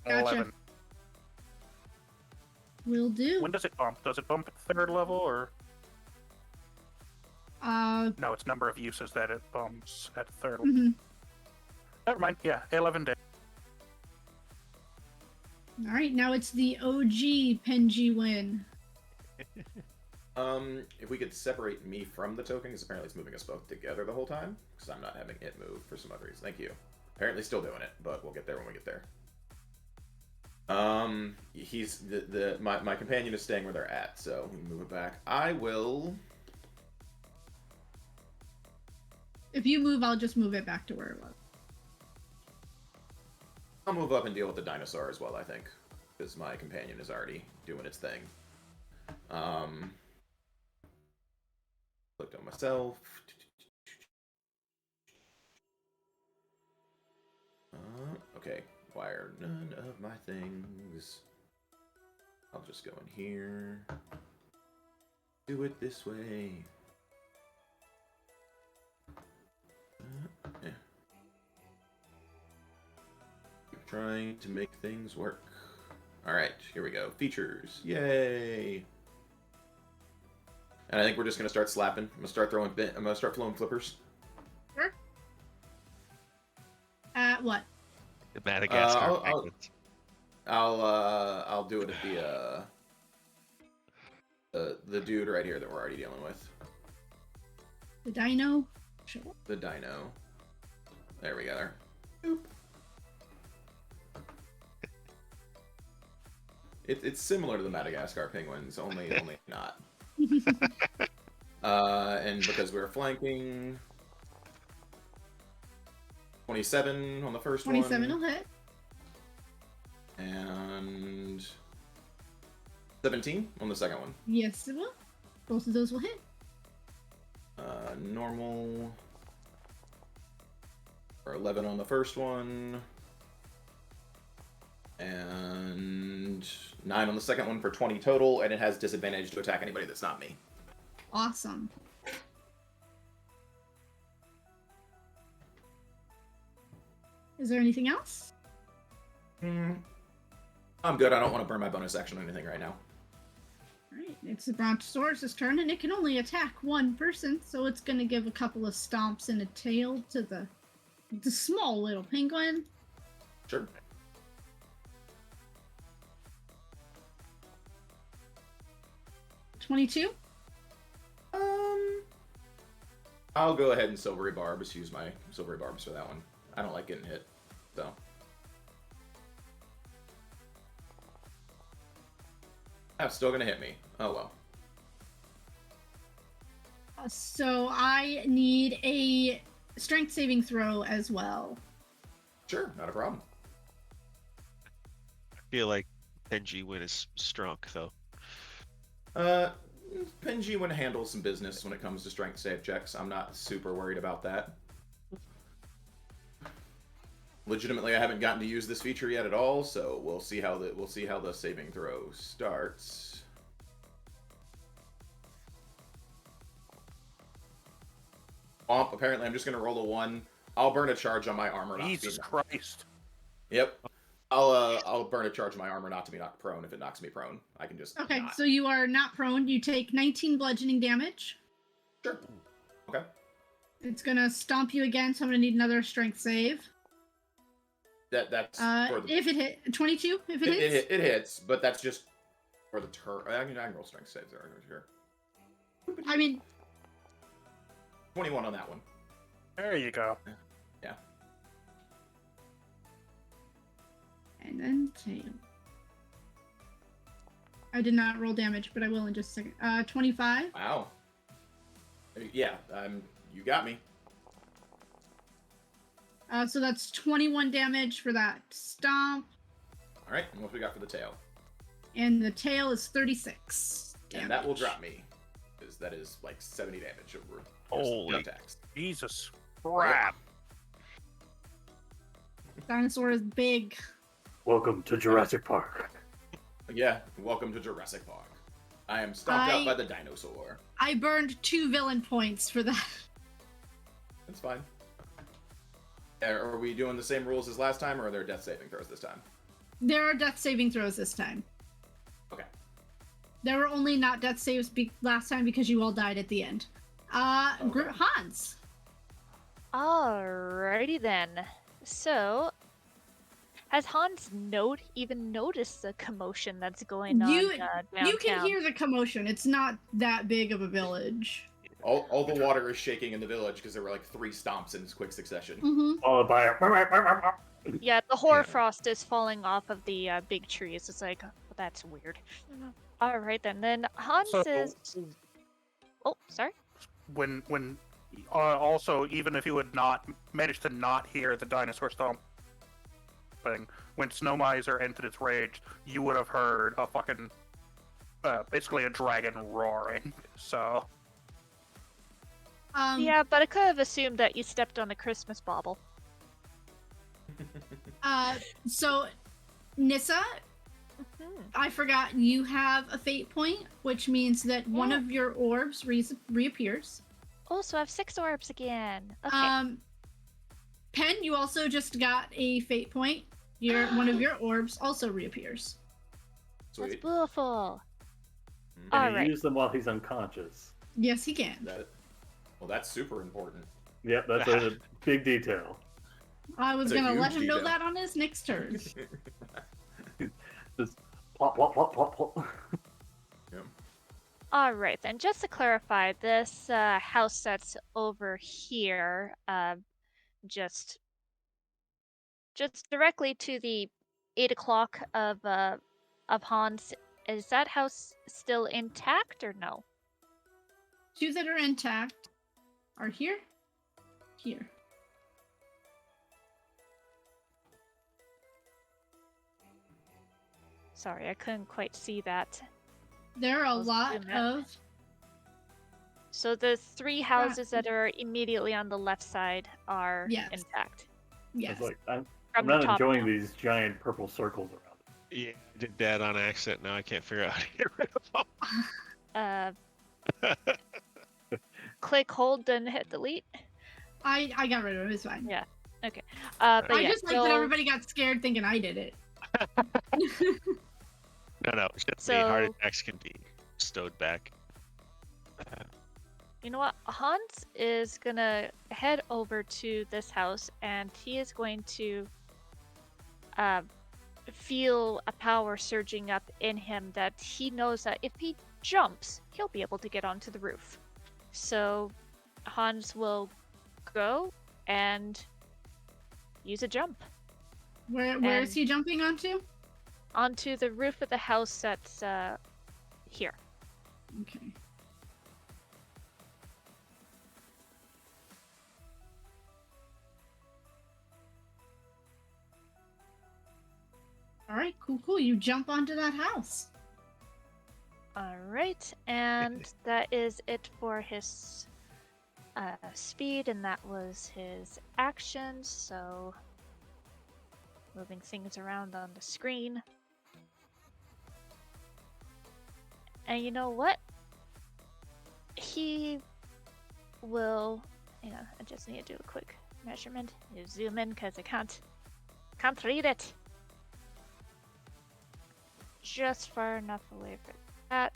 Gotcha.
11.
Will do.
When does it bump? Does it bump at 3rd level, or...? No, it's number of uses that it bumps at 3rd level.
Mm-hmm.
Never mind, yeah, 11 damage.
Alright, now it's the OG Penji win.
If we could separate me from the token, because apparently it's moving us both together the whole time, because I'm not having it move for some other reason. Thank you. Apparently still doing it, but we'll get there when we get there. He's my companion is staying where they're at, so we move it back. I will.
If you move, I'll just move it back to where it was.
I'll move up and deal with the dinosaur as well, I think, because my companion is already doing its thing. myself. Okay, why are none of my things? I'll just go in here. Do it this way. Yeah. Trying to make things work. Alright, here we go. Features. Yay! And I think we're just gonna start slapping. I'm gonna start flowing flippers.
Sure. What?
The Madagascar
I'll
penguins.
I'll do it at the dude right here that we're already dealing with.
The dino? Sure.
The dino. There we go. There. Boop. It's similar to the Madagascar penguins, only not. And because we're flanking, 27 on the first
27
one.
will hit.
And 17 on the second one.
Yes, it will. Both of those will hit.
Normal. Or 11 on the first one. And 9 on the second one for 20 total, and it has disadvantage to attack anybody that's not me.
Awesome. Is there anything else?
I'm good. I don't want to burn my bonus action on anything right now.
Alright, it's the Brontosaurus' turn, and it can only attack one person, so it's going to give a couple of stomps and a tail to the small little penguin.
Sure.
$22.
I'll go ahead and Silvery Barbs. Use my Silvery Barbs for that one. I don't like getting hit, so. That's still gonna hit me. Oh well.
So I need a strength saving throw as well.
Sure, not a problem.
I feel like Benji win is strong though.
Penji would handle some business when it comes to strength save checks. I'm not super worried about that. Legitimately, I haven't gotten to use this feature yet at all, so we'll see how the saving throw starts. Apparently, I'm just gonna roll a 1. I'll burn a charge on my armor.
Jesus Christ.
Yep. I'll burn a charge on my armor not to be knocked prone. If it knocks me prone, I can just
Okay,
not.
so you are not prone. You take 19 bludgeoning damage.
Sure. Okay.
It's gonna stomp you again, so I'm gonna need another strength save.
That's for the,
if it hit 22, if it hits.
it hits, but that's just for the turn. I can roll strength saves there. Sure.
I mean,
21 on that one.
There you go.
Yeah.
and then tail. I did not roll damage, but I will in just a second. 25.
Wow. Yeah, you got me.
So that's 21 damage for that stomp.
All right, and what we got for the tail?
And the tail is 36 damage.
And that will drop me, because that is like 70 damage over
Holy
attacks.
Jesus crap.
Dinosaur is big.
Welcome to Jurassic Park.
Yeah, welcome to Jurassic Park. I am stomped out by the dinosaur.
I burned 2 villain points for that.
That's fine. Are we doing the same rules as last time, or are there death saving throws this time?
There are death saving throws this time.
Okay.
There were only not death saves last time because you all died at the end.
Okay.
Hans.
Alrighty then. So, has Hans even noticed the commotion that's going on downtown?
You can hear the commotion. It's not that big of a village.
All the water is shaking in the village because there were like 3 stomps in quick succession.
Mm-hmm.
Followed by a...
Yeah, the hoarfrost is falling off of the big trees. It's like, oh, that's weird. Alright then. Then Hans
So-
is... Oh, sorry?
When also, even if you had not managed to not hear the dinosaur stomping, when Snow Miser entered its rage, you would have heard a fucking, basically a dragon roaring. So,
Yeah, but I could have assumed that you stepped on a Christmas bauble.
So Nissa, I forgot you have a fate point, which means that one
Yeah.
of your orbs reappears.
Oh, so I have 6 orbs again. Okay.
Pen, you also just got a fate point. One of your orbs also reappears.
That's
Sweet.
beautiful.
Mhm.
Can
All
he
right.
use them while he's unconscious?
Yes, he can.
Well, that's super important.
Yep, that's a big detail.
I was
That's a
gonna let
huge
him know
detail.
that on his next turn.
Just plop, plop, plop, plop, plop.
All right, then. Just to clarify, this house that's over here, just directly to the 8 o'clock of Hans. Is that house still intact or no?
2 that are intact are here.
Sorry, I couldn't quite see that.
There are a
I'll
lot
zoom in.
of.
So the 3 houses that are immediately on the left side are
Yes.
intact.
Yes.
It's like, I'm
From
not
the top
enjoying
down.
these giant purple circles around.
Yeah, I did that on accident. Now I can't figure out how to get rid of them.
Click, hold, then hit delete.
I got rid of it. It's fine.
Yeah. Okay. But
I
yeah,
just like that everybody got scared thinking I did it.
No, it's just
So-
me. Heart attacks can be stowed back.
You know what? Hans is gonna head over to this house and he is going to feel a power surging up in him that he knows that if he jumps, he'll be able to get onto the roof. So Hans will go and use a jump
Where is he jumping onto?
onto the roof of the house that's here.
Okay. All right, cool. You jump onto that house.
All right, and that is it for his speed, and that was his action. So, moving things around on the screen. And you know what? He will. I just need to do a quick measurement. You zoom in because I can't read it. Just far enough away for that.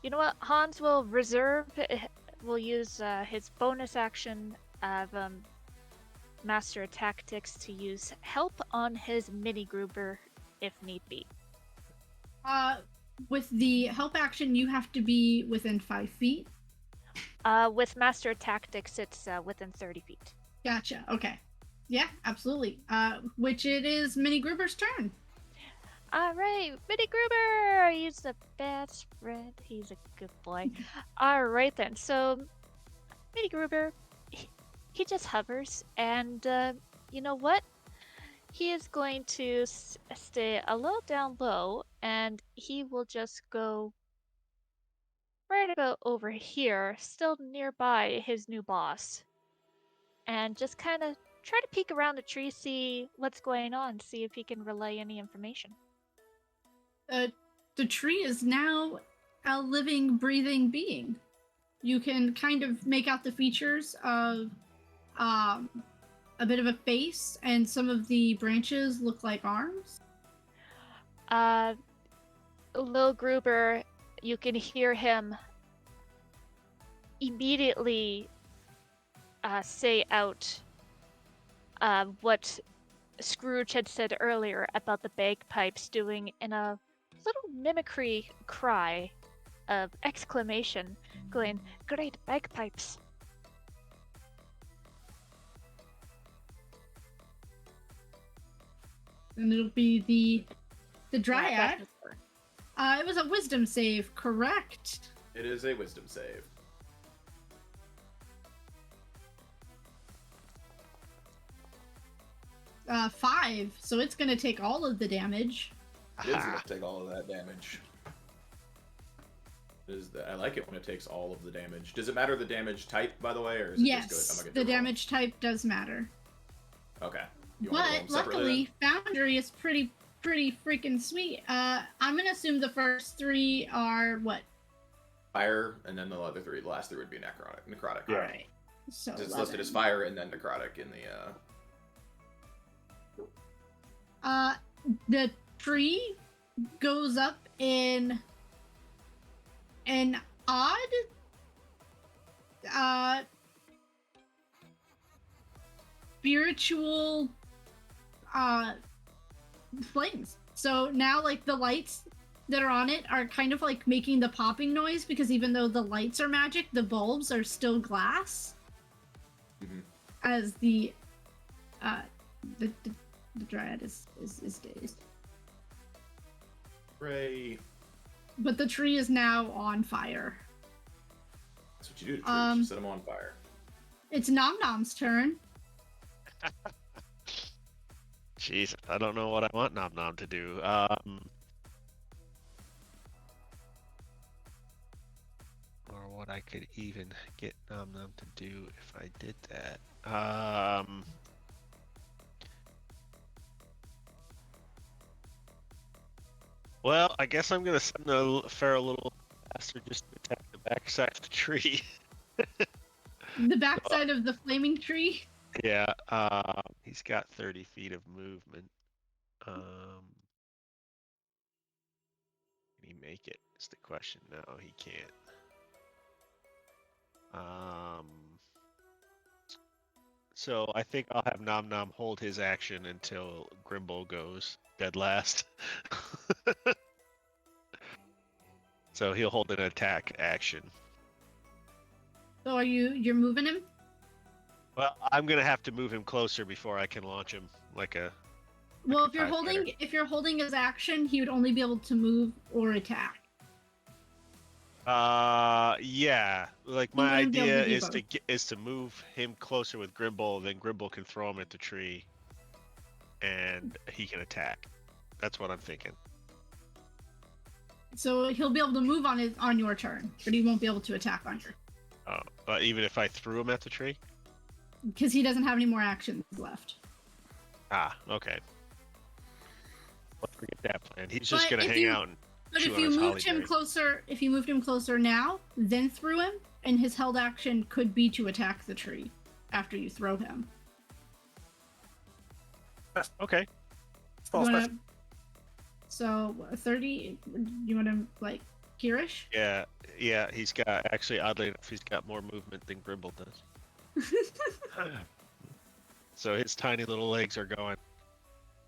You know what? Hans will will use his bonus action of Master Tactics to use help on his mini Gruber if need be.
With the help action, you have to be within 5 feet.
With Master Tactics, it's within 30 feet.
Gotcha. Okay. Yeah, absolutely. Which it is Mini Gruber's turn.
All right, Mini Gruber! He's the best friend. He's a good boy. All right then. So, Mini Gruber, he just hovers, and you know what? He is going to stay a little down low, and he will just go right about over here, still nearby his new boss, and just kind of try to peek around the tree, see what's going on, see if he can relay any information.
The tree is now a living, breathing being. You can kind of make out the features of a bit of a face, and some of the branches look like arms.
Lil Gruber, you can hear him immediately say out what Scrooge had said earlier about the bagpipes doing in a little mimicry cry of exclamation, going, "Great bagpipes!"
And it'll be the dryad. It was a wisdom save, correct?
It is a wisdom save.
Uh, 5, so it's gonna take all of the damage.
It is going to take all of that damage. Is that I like it when it takes all of the damage. Does it matter the damage type, by the way, or is it just good?
Yes,
I'm gonna
the
get to roll.
damage type does matter.
Okay. You want me to roll
But
them separately then?
luckily, Foundry is pretty freaking sweet. I'm gonna assume the first 3 are what?
Fire, and then the other 3, the last 3 would be necrotic.
Yeah.
All right. So
It's listed as
11.
fire and then necrotic in the.
The tree goes up in an odd spiritual flames. So now like the lights that are on it are kind of like making the popping noise, because even though the lights are magic, the bulbs are still glass.
Mhm.
As the dryad is dazed.
Hooray!
But the tree is now on fire.
That's what you do to trees. You set them on fire.
It's Nom Nom's turn.
Jeez, I don't know what I want Nom Nom to do. Or what I could even get Nom Nom to do if I did that. Well, I guess I'm gonna send the feral little bastard just to attack the backside of the tree.
The backside of the flaming tree.
Yeah, he's got 30 feet of movement. Can he make it? Is the question. No, he can't. So I think I'll have Nom Nom hold his action until Grimble goes dead last. So he'll hold an attack action.
So you're moving him?
Well, I'm gonna have to move him closer before I can launch him like a.
Well,
a TIE
if you're holding his action, he would only be able to move or attack.
Yeah. Like
He
my
wouldn't be able to
idea
do both.
is to move him closer with Grimble, then Grimble can throw him at the tree, and he can attack. That's what I'm thinking.
So he'll be able to move on your turn, but he won't be able to attack on your.
Oh, but even if I threw him at the tree?
Because he doesn't have any more actions left.
Ah, okay. Let's forget that plan. He's just
But
gonna hang out and
But
chew
if
on
you
his
moved
holly
him
berry.
closer, if you moved him closer now, then threw him, and his held action could be to attack the tree after you throw him.
Okay.
Spell
You wanna-
special.
So 30. You want to like Kirish?
Yeah, he's got, actually, oddly enough, he's got more movement than Grimble does. So his tiny little legs are going.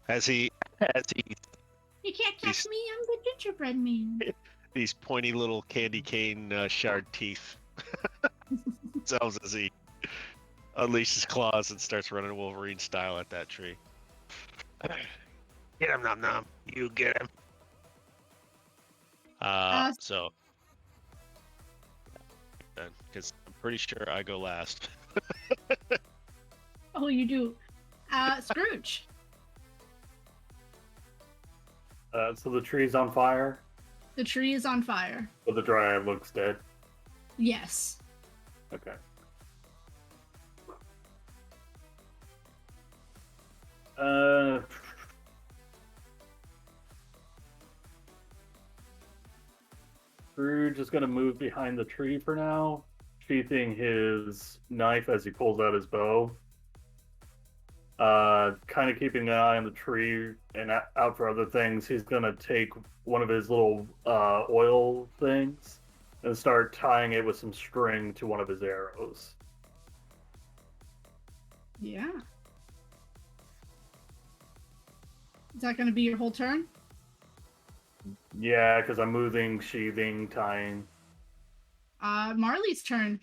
As he
You can't catch
He's-
me. I'm the gingerbread man.
these pointy little candy cane shard teeth themselves as he unleashes claws and starts running Wolverine style at that tree. Get him, Nom Nom. You get him. So then, because I'm pretty sure I go last.
Oh, you do. Scrooge.
So the tree's on fire,
The tree is on fire.
but the dryad looks dead.
Yes.
Okay. Scrooge is going to move behind the tree for now, sheathing his knife as he pulls out his bow. Kind of keeping an eye on the tree and out for other things. He's going to take one of his little oil things and start tying it with some string to one of his arrows.
Yeah. Is that going to be your whole turn?
Yeah, because I'm moving, sheathing, tying.
Marley's turn.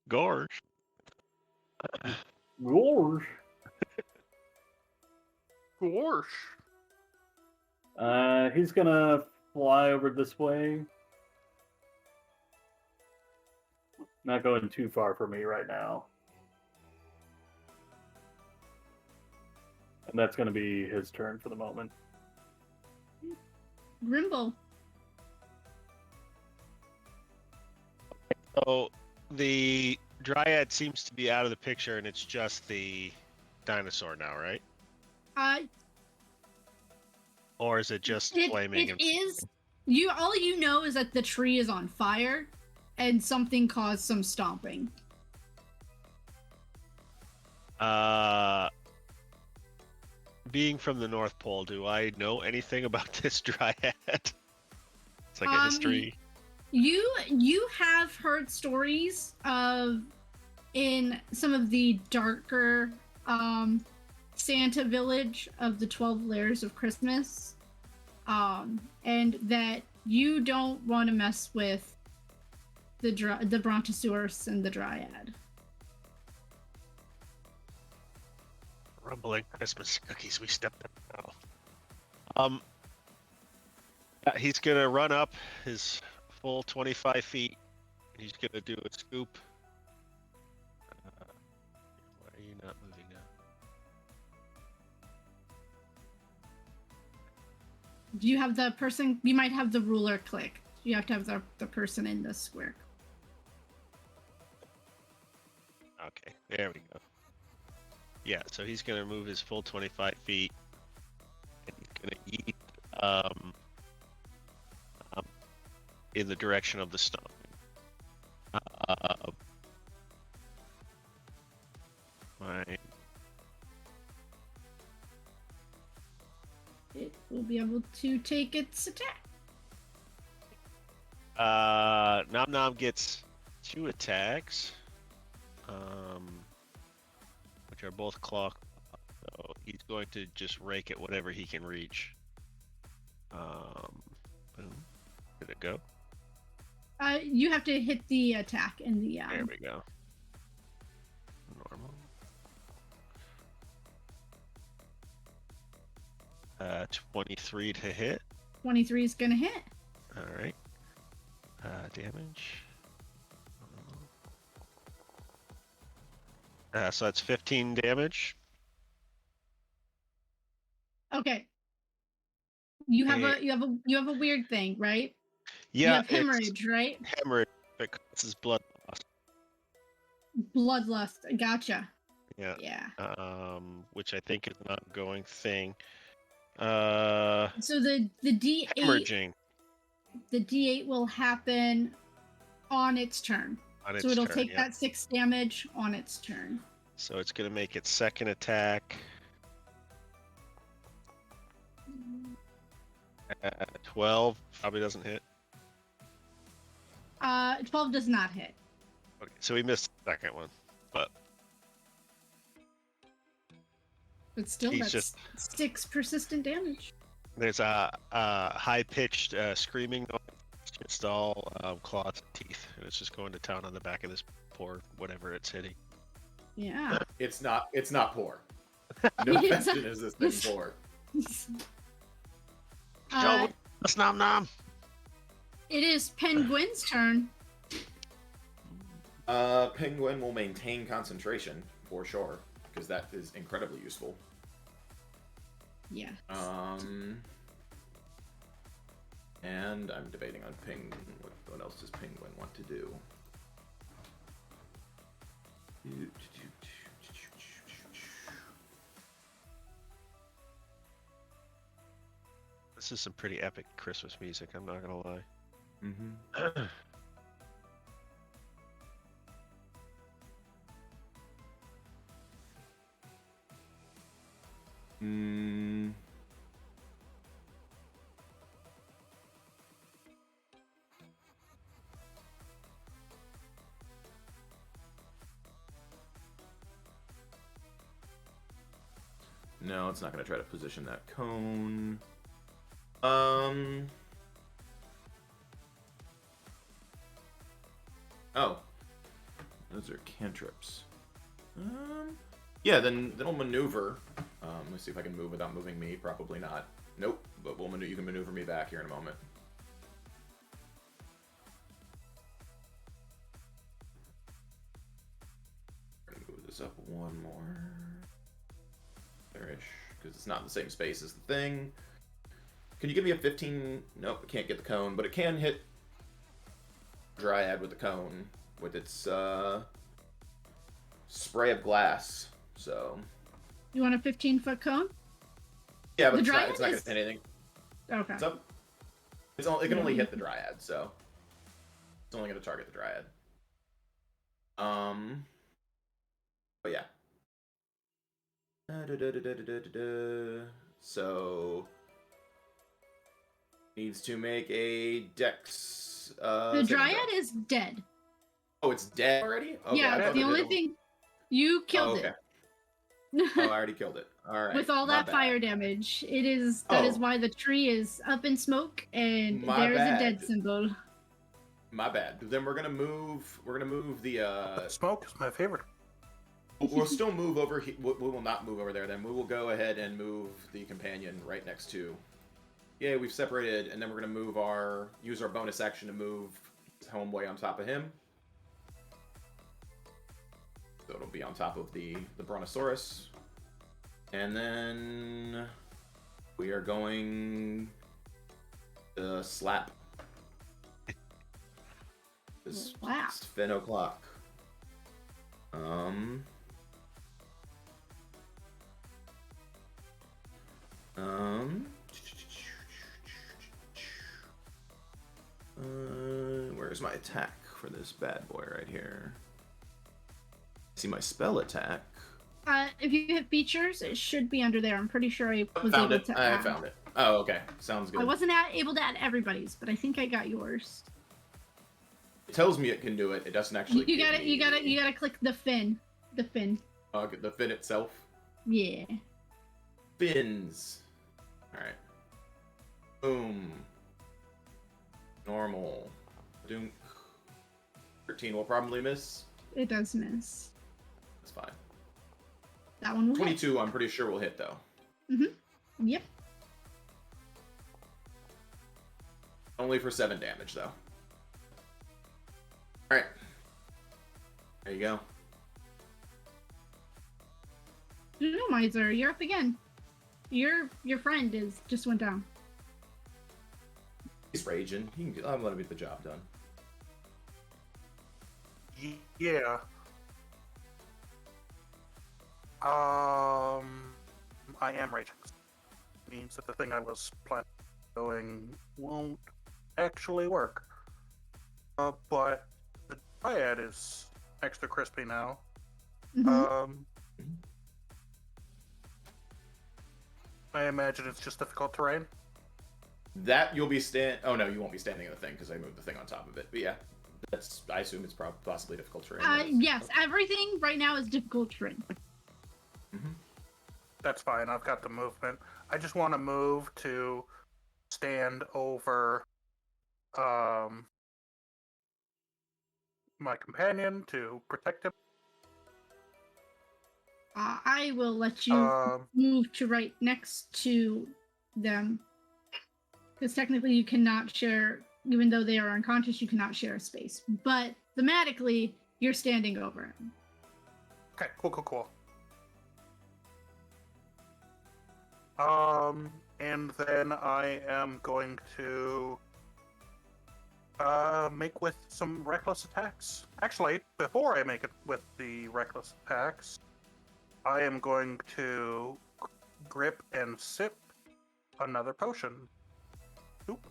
Gorge.
Gorge.
Gorsh.
He's gonna fly over this way. Not going too far for me right now. And that's gonna be his turn for the moment.
Grimble.
So the dryad seems to be out of the picture, and it's just the dinosaur now, right?
Uh,
Or is it just flaming?
it is. You all you know is that the tree is on fire, and something caused some stomping.
Being from the North Pole, do I know anything about this dryad? It's like a history.
You have heard stories of in some of the darker Santa village of the 12 layers of Christmas, and that you don't want to mess with the Brontosaurus and the Dryad.
Rumbling Christmas cookies, we stepped up now. He's gonna run up his full 25 feet. He's gonna do a scoop. Why are you not moving now?
Do you have the person? You might have the ruler click. You have to have the person in the square.
Okay, there we go. Yeah, so he's gonna move his full 25 feet, and he's gonna eat in the direction of the stone. Right.
It will be able to take its attack.
Nom Nom gets 2 attacks, which are both claw. So he's going to just rake at whatever he can reach. Boom. Did it go?
You have to hit the attack in the.
There we go. Normal. 23 to hit.
23 is gonna hit.
All right. Damage. So that's 15 damage.
Okay. You have a weird thing, right?
Yeah,
You have hemorrhage, right?
Hemorrhage that causes blood loss.
Bloodlust. Gotcha.
Yeah.
Yeah.
Which I think is an ongoing thing.
So the D8
Hemorrhaging
the D8 will happen on its turn.
on its
So it'll
turn,
take
yeah.
that 6 damage on its turn.
So it's gonna make its second attack. 12 probably doesn't hit.
12 does not hit.
Okay, so we missed the second one, but
But still,
He's
that's 6 persistent damage.
there's a high-pitched screaming noise. It's just all claws and teeth, and it's just going to town on the back of this poor whatever it's hitting.
Yeah.
It's not poor. No question is this thing poor.
That's Nom Nom.
It is Penguin's turn.
Penguin will maintain concentration for sure, because that is incredibly useful.
Yeah.
And I'm debating on what else does Penguin want to do?
This is some pretty epic Christmas music, I'm not gonna lie.
Mm-hmm. No, it's not going to try to position that cone. Oh. Those are cantrips. Yeah, then it'll maneuver. Let's see if I can move without moving me. Probably not. Nope. But you can maneuver me back here in a moment. We're gonna move this up one more. There-ish. Because it's not in the same space as the thing. Can you give me a 15? Nope, it can't get the cone, but it can hit Dryad with the cone with its spray of glass. So.
You want a 15-foot cone?
Yeah, but
The
it's not
Dryad
gonna
is-
hit anything.
Okay.
So, it can only hit the Dryad, so it's only gonna target the Dryad. But yeah. So needs to make a Dex.
The
saving
Dryad
throw.
is dead.
Oh, it's dead already. Okay, I
Yeah,
thought
the
it
only
hit
thing you killed
okay.
it.
Oh, I already killed it. All right.
With all
my
that
bad.
fire damage. That is why the tree is up in smoke and
My
there is a
bad.
dead symbol.
My bad. Then we're gonna move. We're gonna move the.
Smoke is my favorite.
We'll still move over. We will not move over there. Then we will go ahead and move the companion right next to. Yeah, we've separated, and then we're gonna use our bonus action to move Homeboy on top of him. So it'll be on top of the Brontosaurus, and then we are going to slap this
Wow.
Finn o'clock. Where's my attack for this bad boy right here? See my spell attack.
If you hit features, it should be under there. I'm pretty sure I was
Found
able
it.
to
I
add.
found it. Oh, okay. Sounds good.
I wasn't able to add everybody's, but I think I got yours.
It tells me it can do it. It doesn't actually.
You gotta click the fin. The fin.
The fin itself.
Yeah.
Fins. All right. Boom. Normal. Dunk. 13 will probably miss.
It does miss.
That's fine.
That one will
22, I'm pretty sure will hit though.
hit. Yep.
Only for 7 damage though. All right. There you go.
No, Miser, you're up again. Your friend just went down.
He's raging. I'm gonna get the job done.
Yeah. I am raging. Means that the thing I was planning on doing won't actually work. But the Dryad is extra crispy now.
Mhm.
I imagine it's just difficult terrain.
That you'll be Oh no, you won't be standing in the thing because I moved the thing on top of it. But yeah, I assume it's possibly difficult terrain.
Yes, everything right now is difficult terrain.
Mm-hmm.
That's fine. I've got the movement. I just want to move to stand over my companion to protect him.
I will let you move to right next to them. Because technically you cannot share, even though they are unconscious, you cannot share a space. But thematically, you're standing over him.
Okay, cool. And then I am going to make with some reckless attacks. Actually, before I make it with the reckless attacks, I am going to grip and sip another potion. Oop.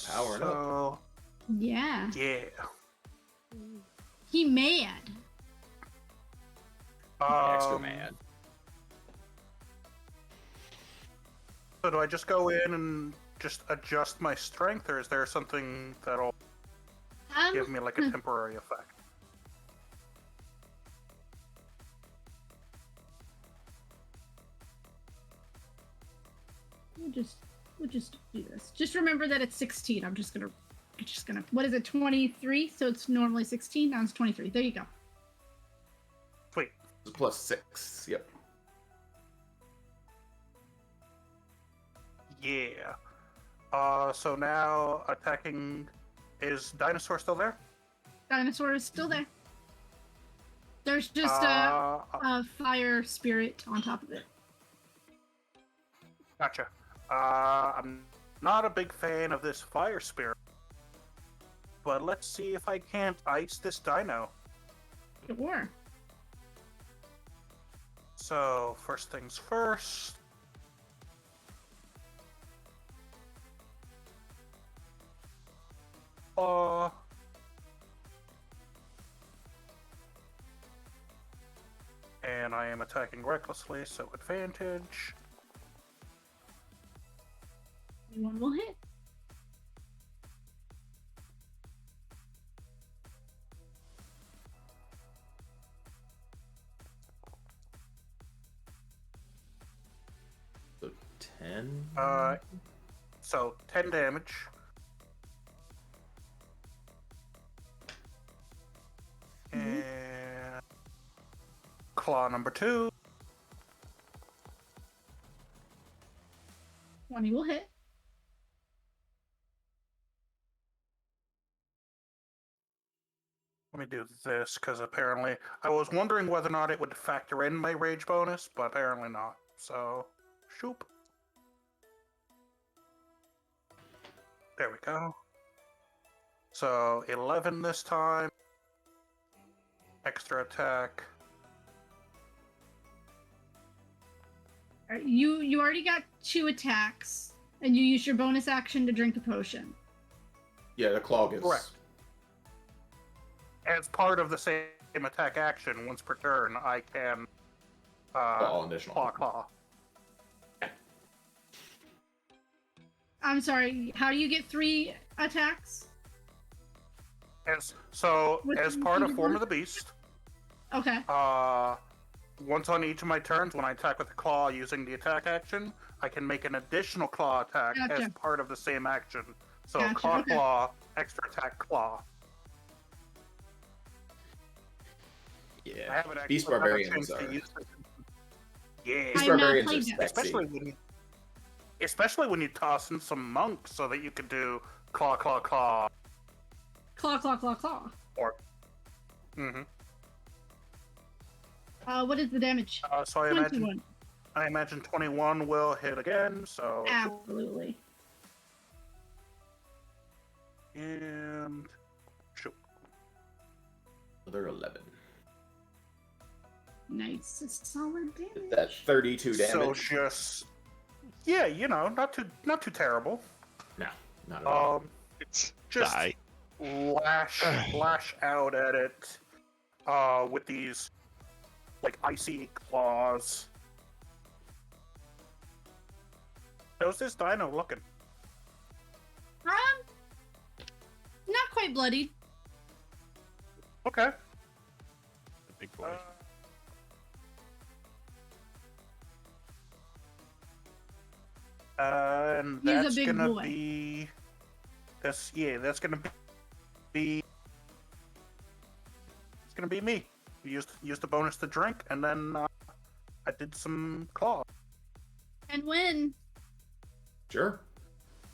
Powering up.
Yeah.
Yeah.
He mad.
Extra mad.
So do I just go in and just adjust my strength, or is there something that'll give me like a temporary effect?
We'll just do this. Just remember that it's 16. I'm just gonna what is it, 23? So it's normally 16, now it's 23. There you go.
Sweet.
Plus 6. Yep.
Yeah. So now attacking, is Dinosaur still there?
Dinosaur is still there. There's just a fire spirit on top of it.
Gotcha. I'm not a big fan of this fire spirit, but let's see if I can't ice this dino.
Sure.
So, first things first. And I am attacking recklessly, so advantage.
One will hit.
So 10.
So 10 damage. And claw number 2.
20 will hit.
Let me do this, because apparently I was wondering whether or not it would factor in my rage bonus, but apparently not. So, shoop. There we go. So, 11 this time. Extra attack.
Alright, you already got 2 attacks, and you used your bonus action to drink a potion.
Yeah, the claw gives.
Correct. As part of the same attack action, once per turn, I can
Claw additional.
claw.
I'm sorry, how do you get 3 attacks?
As
What's
part
your
of Form
bonus?
of the Beast,
Okay.
once on each of my turns, when I attack with a claw using the attack action, I can make an additional claw attack as
Gotcha.
part of the same action. So
Gotcha,
claw,
okay.
claw, extra attack, claw. I
Yeah.
haven't actually
Beast
had a
Barbarians
chance to
are.
use it. Yeah,
Beast
I've not
Barbarians
played
are
that.
sexy.
especially when you toss in some monks so that you can do claw, claw, claw.
Claw, claw, claw, claw.
Or, mm-hmm.
What is the damage?
So I
21.
imagine 21 will hit again. So
Absolutely.
and shoot.
Another 11.
Nice. It's solid damage.
That's 32
So
damage.
just not too terrible.
No, not at all.
It's
Just
die.
lash out at it with these like icy claws. How's this dino looking?
Not quite bloodied.
Okay.
The big boy.
And
He's a
that's
big
gonna
boy.
be that's gonna be it's gonna be me. Used the bonus to drink, and then I did some claw.
And when
Sure.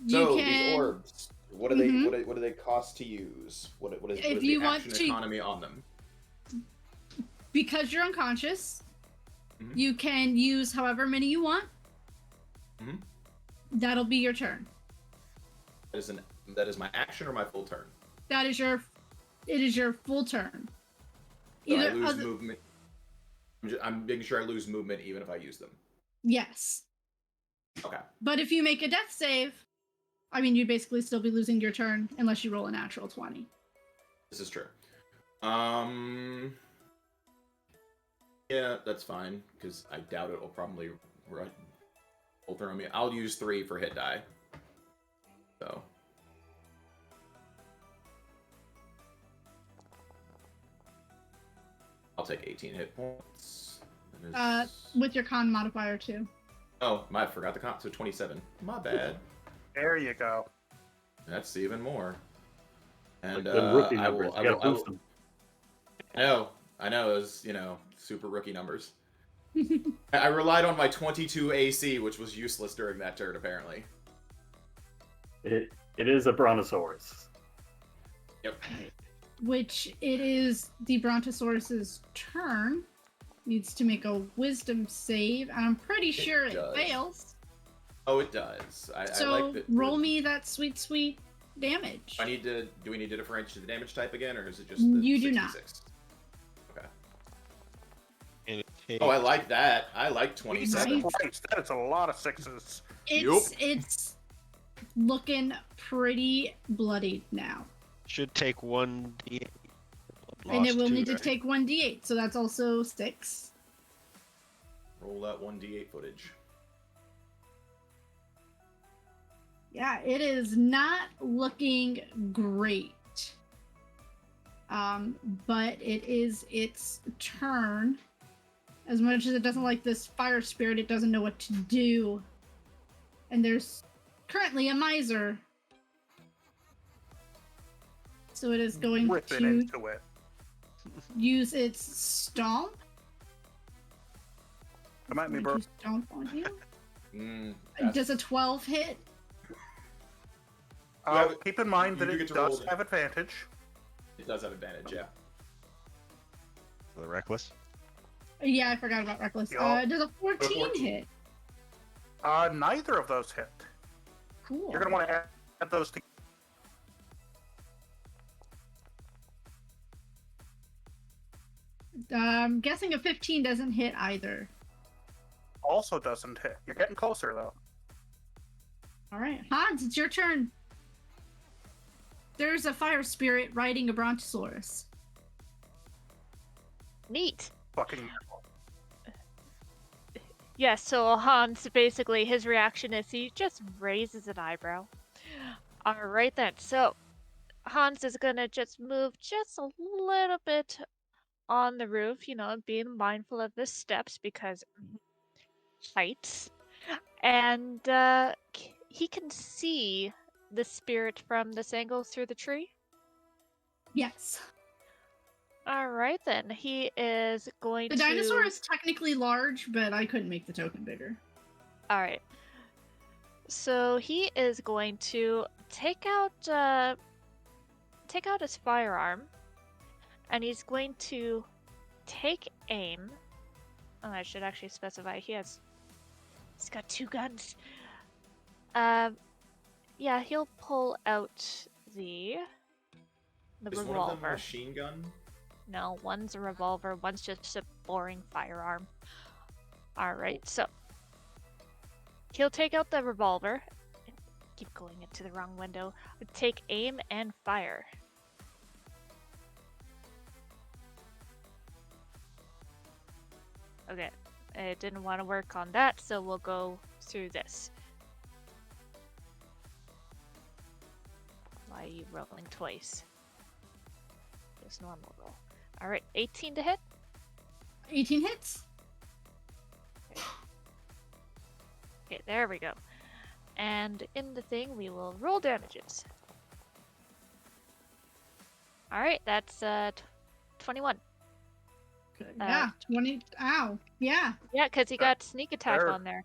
you
So
can,
these orbs, what do
Mhm.
they what do they cost to use? What is
If
the
you want
action
to-
economy on them?
because you're unconscious,
Mhm.
you can use however many you want.
Mhm.
That'll be your turn.
That is my action or my full turn.
It is your full turn.
So I
Either
lose
other-
movement. I'm making sure I lose movement even if I use them.
Yes.
Okay.
But if you make a death save, I mean, you'd basically still be losing your turn unless you roll a natural 20.
This is true. Yeah, that's fine because I doubt it will probably full turn on me. I'll use 3 for hit die. So. I'll take 18 hit points. That is-
With your con modifier too.
Oh, I forgot the comp. So 27. My bad.
There you go.
That's even more. And
Like the rookie
I
numbers.
will. I
You gotta
will.
boost them.
I know. It was super rookie numbers. I relied on my 22 AC, which was useless during that turn apparently.
It is a brontosaurus.
Yep.
which it is the Brontosaurus's turn. Needs to make a wisdom save. I'm pretty sure it
does.
fails.
Oh, it does. I
So
like that.
roll me that sweet, sweet damage.
Do we need to differentiate the damage type again, or is it just the
You do not.
66? Okay.
And it
Oh, I
takes-
like that. I like 27.
Nice.
Christ, that is a lot of sixes.
It's looking pretty bloodied now.
should take 1d8.
And it will
Lost two,
need to
right?
take 1d8, so that's also 6.
Roll that 1d8 footage.
Yeah, it is not looking great. But it is its turn. As much as it doesn't like this fire spirit, it doesn't know what to do. And there's currently a miser. So it is going
Ripping
to
into it.
use its stomp.
Come at me,
Going
bro.
to stomp on you.
That's-
Does a 12 hit?
Keep in mind
you
that
do
it
get to roll
does
it.
have advantage.
It does have advantage, yeah.
The reckless.
Yeah, I forgot about Reckless.
Yup.
Does a 14
14.
hit?
Neither of those hit.
Cool.
You're gonna want to add those together.
I'm guessing a 15 doesn't hit either.
Also doesn't hit. You're getting closer though.
All right, Hans, it's your turn. There's a fire spirit riding a Brontosaurus.
Neat.
Fucking.
Yeah, so Hans, basically, his reaction is he just raises an eyebrow. Alright then, so Hans is gonna just move just a little bit on the roof, you know, being mindful of his steps because heights. And he can see the spirit from this angle through the tree.
Yes.
Alright then, he is going
The
to...
dinosaur is technically large, but I couldn't make the token bigger.
Alright. So he is going to take out his firearm, and he's going to take aim. Oh, I should actually specify he's got 2 guns. Yeah, he'll pull out the
Is one of them a
revolver.
machine gun?
No, one's a revolver, one's just a boring firearm. Alright, so he'll take out the revolver. Keep going into the wrong window. Take aim and fire. Okay, it didn't want to work on that, so we'll go through this. Why are you rolling twice? Just normal roll. Alright, 18 to hit.
18 hits.
Okay, there we go. And in the thing, we will roll damages. Alright, that's 21.
Good. Yeah, 20. Ow. Yeah.
Yeah, because he got sneak attack
There.
on there.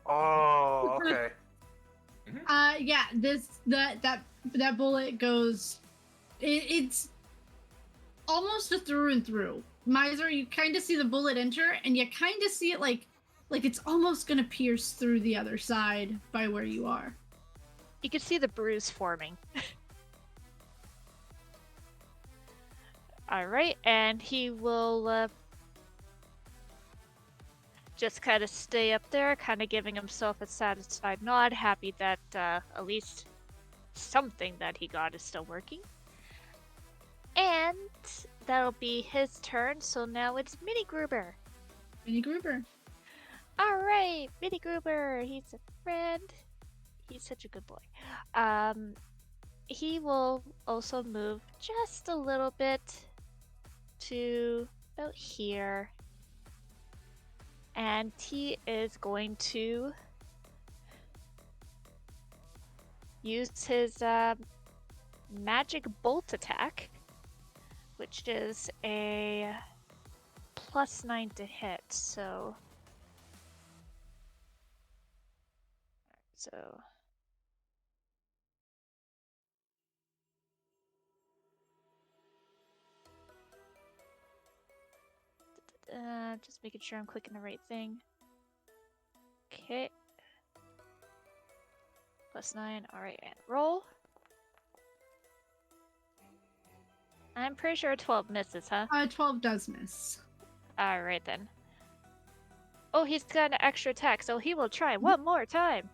Oh, okay.
Yeah. That bullet goes. It's almost a through and through. Miser, you kind of see the bullet enter, and you kind of see it like it's almost gonna pierce through the other side by where you are.
You can see the bruise forming. Alright, and he will just kind of stay up there, kind of giving himself a satisfied nod, happy that at least something that he got is still working. And that'll be his turn, so now it's Mini Gruber.
Mini Gruber.
Alright, Mini Gruber, he's a friend. He's such a good boy. He will also move just a little bit to about here. And he is going to use his magic bolt attack, which is a +9 to hit, so Just making sure I'm clicking the right thing. Okay. +9. Alright, and roll. I'm pretty sure 12 misses, huh?
12 does miss.
Alright then. Oh, he's got an extra attack, so he will try one more time.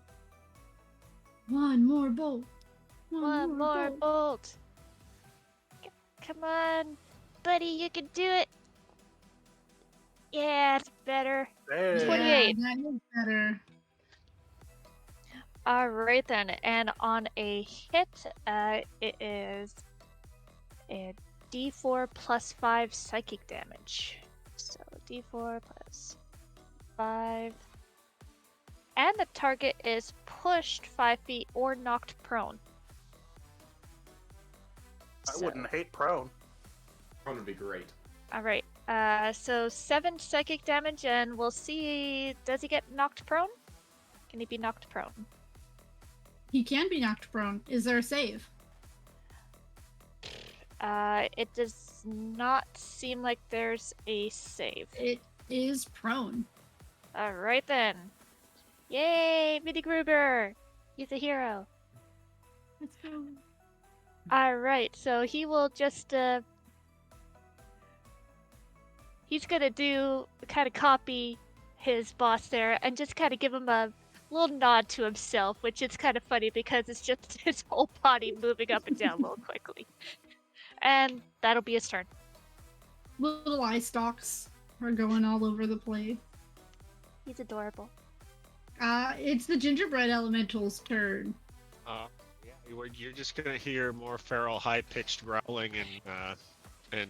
One more bolt.
One more bolt. Come on, buddy, you can do it. Yeah, it's better.
Hey.
28.
Yeah, that is better.
Alright then, and on a hit, it is a d4 plus 5 psychic damage. So d4 plus 5. And the target is pushed 5 feet or knocked prone.
I wouldn't hate prone.
Prone would be great.
Alright, so 7 psychic damage, and we'll see. Does he get knocked prone? Can he be knocked prone?
He can be knocked prone. Is there a save?
It does not seem like there's a save.
It is prone.
Alright then. Yay, Mini Gruber! He's a hero.
Let's go.
Alright, so he will just, he's gonna kind of copy his boss there and just kind of give him a little nod to himself, which is kind of funny because it's just his whole body moving up and down a little quickly. And that'll be his turn.
Little eye stalks are going all over the place.
He's adorable.
It's the gingerbread elemental's turn.
Yeah, you're just gonna hear more feral, high-pitched growling and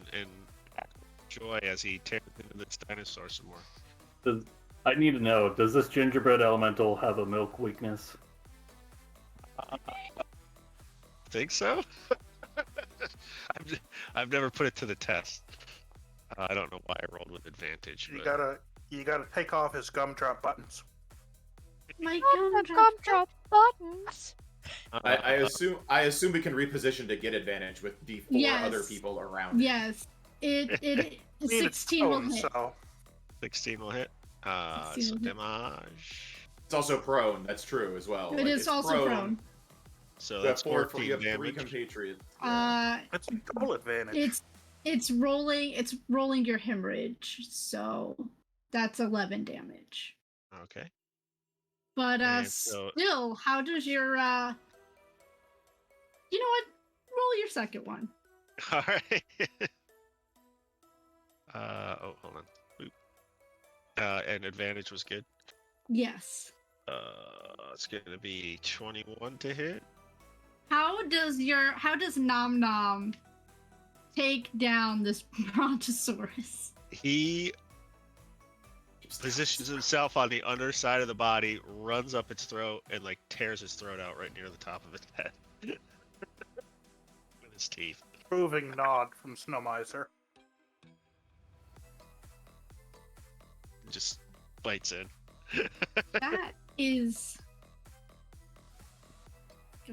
joy as he tears into this dinosaur some more.
I need to know, does this gingerbread elemental have a milk weakness?
Think so? I've never put it to the test. I don't know why I rolled with advantage.
You
But...
gotta take off his gumdrop buttons.
My
Gumdrop buttons.
I assume we can reposition to get advantage with D4
Yes.
other people around.
Yes. It
I mean, it's
16 will
prone,
hit.
so
16 will hit.
16
So
will hit.
damage.
It's also prone. That's true as well.
It is
it's
also prone.
So
You have
that's
four.
14
You have 3
damage.
compatriots. Yeah.
it's double advantage.
It's rolling your hemorrhage, so that's 11 damage.
Okay.
But
And so-
still, how does your you know what? Roll your second one.
All right. Oh, hold on. Oop. And advantage was good.
Yes.
It's gonna be 21 to hit.
How does Nom Nom take down this brontosaurus?
He positions himself on the underside of the body, runs up its throat, and like tears his throat out right near the top of its head with his teeth.
Proving nod from Snowmiser.
Just bites in.
That is.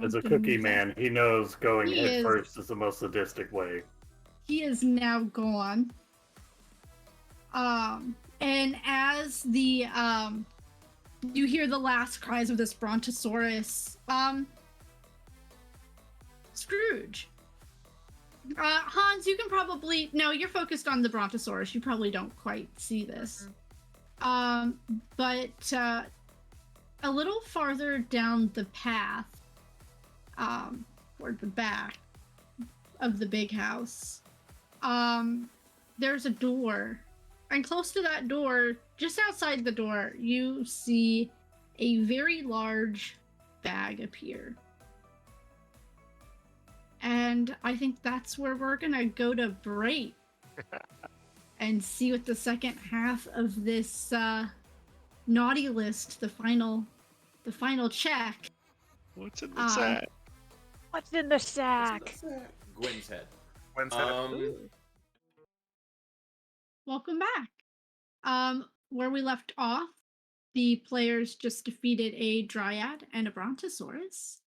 As a cookie man, he knows going
He
head
is.
first is the most sadistic way.
He is now gone. And as the you hear the last cries of this brontosaurus, Scrooge. Hans, you can probably you're focused on the brontosaurus. You probably don't quite see this. But a little farther down the path, toward the back of the big house, there's a door. And close to that door, just outside the door, you see a very large bag appear. And I think that's where we're gonna go to break and see what the second half of this naughty list, the final check.
What's in the sack?
What's in the sack?
Gwen's head.
Wednesday.
Welcome back. Where we left off, the players just defeated a dryad and a brontosaurus.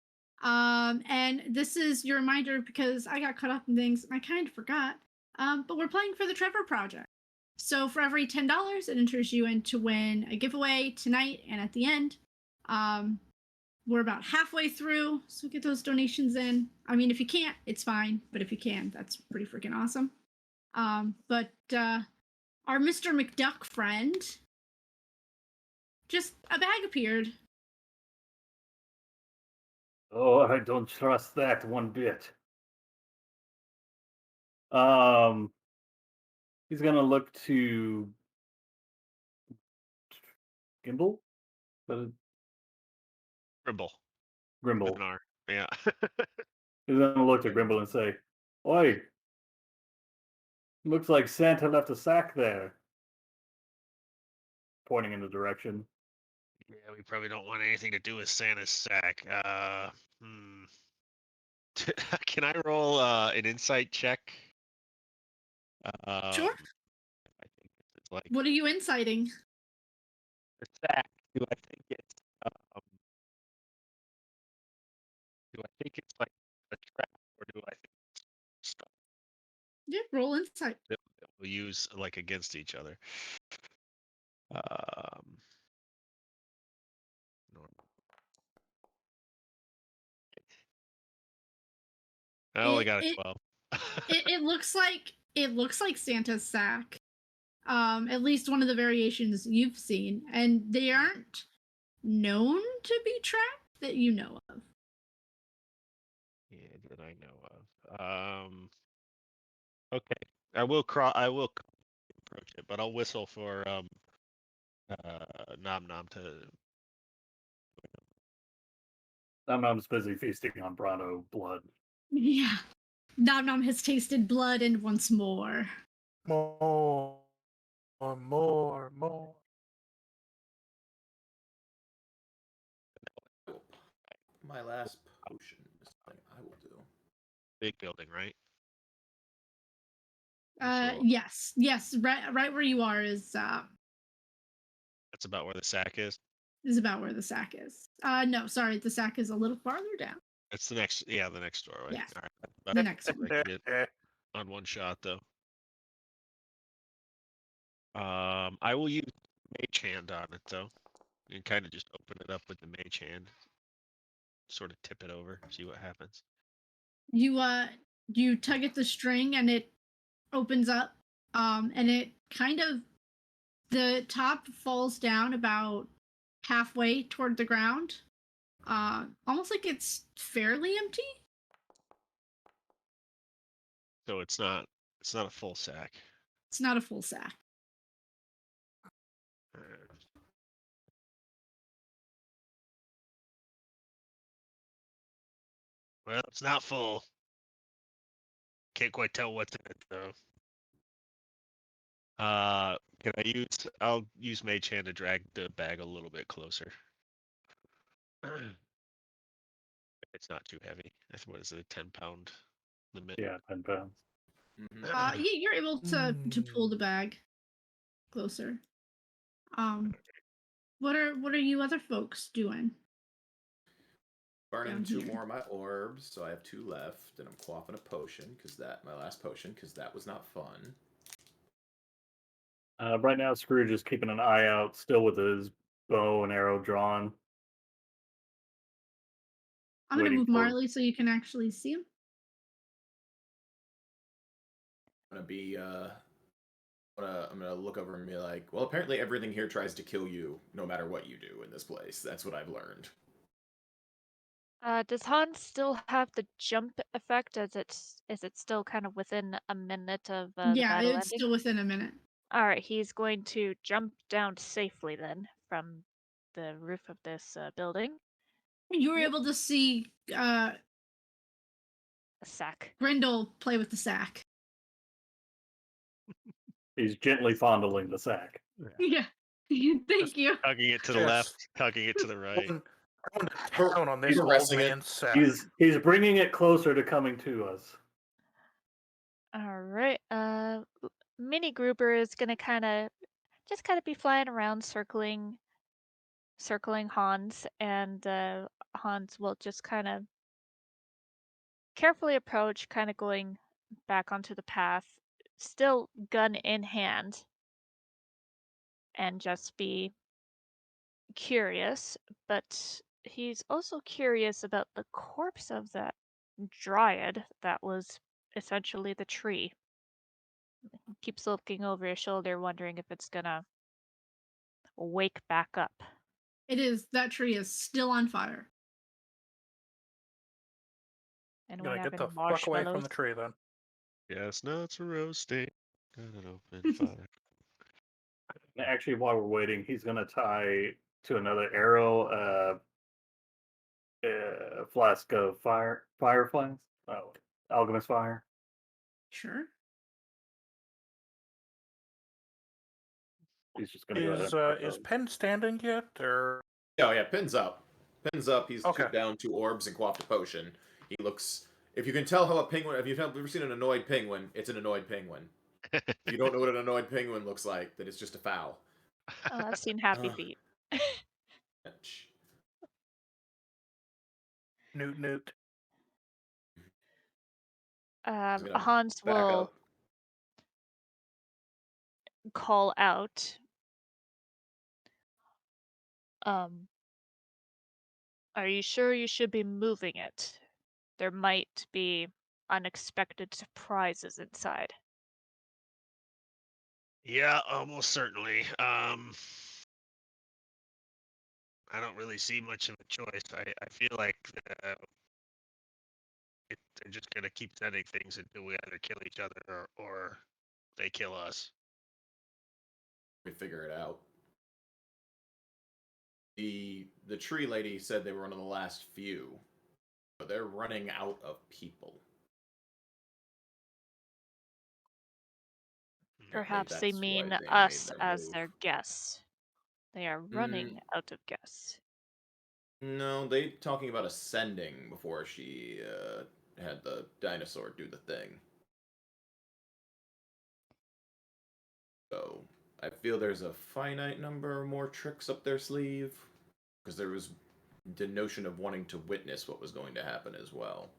And this is your reminder because I got caught up in things and I kind of forgot. But we're playing for the Trevor Project. So for every $10, it enters you in to win a giveaway tonight and at the end. Um, we're about halfway through, so get those donations in. I mean, if you can't, it's fine, but if you can, that's pretty freaking awesome. But our Mr. McDuck friend, just a bag appeared.
Oh, I don't trust that one bit. Um, he's gonna look to Gimbal, but
Grimble with
Grimble.
an R. Yeah.
He's gonna look to Grimble and say, "Oi, looks like Santa left a sack there." Pointing in the direction.
Yeah, we probably don't want anything to do with Santa's sack. Can I roll an insight check?
Sure.
I think it's like
What are you inciting?
the sack. Do I think it's um, do I think it's like a trap, or do I think it's stuff
Yeah, roll insight.
that we'll use like against each other? Normal. I only got a 12.
It looks like Santa's sack. At least one of the variations you've seen, and they aren't known to be trapped that you know of.
Yeah, that I know of. Okay. I will approach it, but I'll whistle for Nom Nom to.
Nam's busy feasting on Brano blood.
Yeah. Nom Nom has tasted blood and wants more.
More, more.
My last potion is something I will do.
Big building, right? So
Yes. Right where you are
that's about where the sack
is about where the sack is. No, sorry, the sack is a little farther down.
It's the next, yeah, the next doorway.
Yes.
All right.
The
About
next one.
I can get on one shot though. I will use Mage Hand on it though, and kind of just open it up with the Mage Hand. Sort of tip it over, see what happens.
You tug at the string and it opens up. And it kind of the top falls down about halfway toward the ground. Almost like it's fairly empty.
So it's not a full sack.
It's not a full sack.
Well, it's not full. Can't quite tell what's in it though. Can I use? I'll use Mage Hand to drag the bag a little bit closer. It's not too heavy. What is it? A 10-pound limit?
Yeah, 10 pounds.
Mm-hmm.
You're able to pull the bag closer. What are you other folks doing?
Burning
Down
2
here.
more of my orbs, so I have 2 left, and I'm quaffing a potion because my last potion, because that was not fun.
Right now, Scrooge is keeping an eye out, still with his bow and arrow drawn.
I'm gonna
Waiting
move
for-
Marley so you can actually see him.
I'm gonna be I'm gonna look over and be like, well, apparently everything here tries to kill you, no matter what you do in this place. That's what I've learned.
Does Hans still have the jump effect as is it still kind of within a minute of the
Yeah,
battle
it's
ending?
still within a minute.
All right, he's going to jump down safely then from the roof of this building.
You were able to see
A sack.
Grindel play with the sack.
He's gently fondling the sack.
Yeah. Thank you.
Tugging it to the
Yes.
left, tugging it to the right.
Going to town on this
He's
old
arresting it.
man's sack.
He's bringing it closer to coming to us.
All right. Mini Grouper is gonna kind of be flying around, circling Hans, and Hans will just kind of carefully approach, kind of going back onto the path, still gun in hand. and just be curious, but he's also curious about the corpse of that dryad that was essentially the tree. Keeps looking over his shoulder, wondering if it's gonna wake back up.
It is. That tree is still on fire.
Anyone
Gonna
have
get the
any
fuck away from
marshmallows?
the tree then.
Yes, nuts are roasting. Got an open fire.
Actually, while we're waiting, he's gonna tie to another arrow flask of fire flask. Oh, alchemist fire.
Sure.
He's just gonna go ahead
Is
and put
is
those.
Penn standing yet, or
Oh yeah, pins up. Pins up. He's
Okay.
down 2 orbs and quaffed a potion. He looks. If you can tell how a penguin, if you've ever seen an annoyed penguin, it's an annoyed penguin. If you don't know what an annoyed penguin looks like, then it's just a foul.
Oh, I've seen Happy
Ugh.
Feet.
Newt Newt?
He's gonna
Hans
back
will
up.
call out. Are you sure you should be moving it? There might be unexpected surprises inside.
Yeah, almost certainly. I don't really see much of a choice. I feel like they're just gonna keep sending things until we either kill each other or they kill us.
We figure it out. The tree lady said they were one of the last few, but they're running out of people. Apparently
Perhaps they
that's why
mean
they made
us
their
as
move.
their guests. They are running out of guests.
No, they talking about ascending before she had the dinosaur do the thing. So I feel there's a finite number of more tricks up their sleeve, because there was the notion of wanting to witness what was going to happen as well.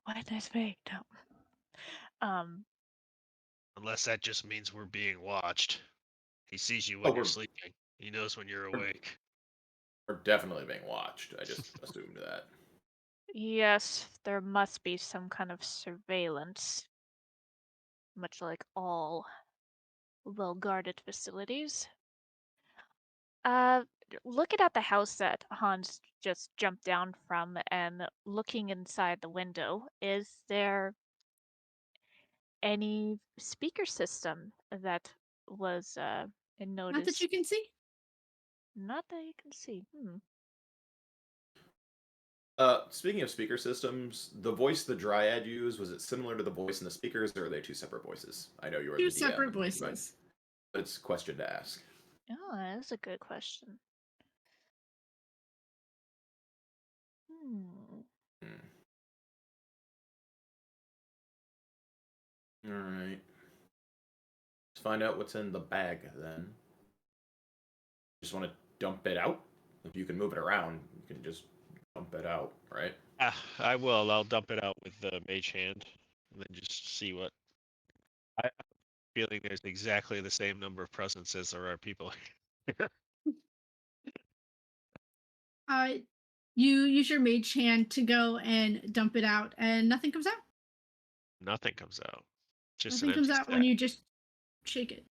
Witness me. No.
Unless that just means we're being watched. He sees you
Oh,
when you're sleeping. He knows when you're awake.
we're definitely being watched. I just assumed that.
Yes, there must be some kind of surveillance, much like all well-guarded facilities. Uh, Looking at the house that Hans just jumped down from and looking inside the window, is there any speaker system that was
Not that
noticed?
you can see.
Not that you can see.
Speaking of speaker systems, the voice the Dryad used, was it similar to the voice in the speakers, or are they two separate voices? I know you are
Two
the DM.
separate
And you might,
voices.
it's a question to ask.
Oh, that is a good question. Hmm.
Alright. Let's find out what's in the bag then. Just want to dump it out? If you can move it around, you can just dump it out, right?
I will. I'll dump it out with the mage hand, and then just see what. I'm feeling there's exactly the same number of presents as there are people.
Uh, you use your mage hand to go and dump it out, and nothing comes out.
Nothing comes out. Just an
Nothing comes
empty
out when
sack.
you just shake it.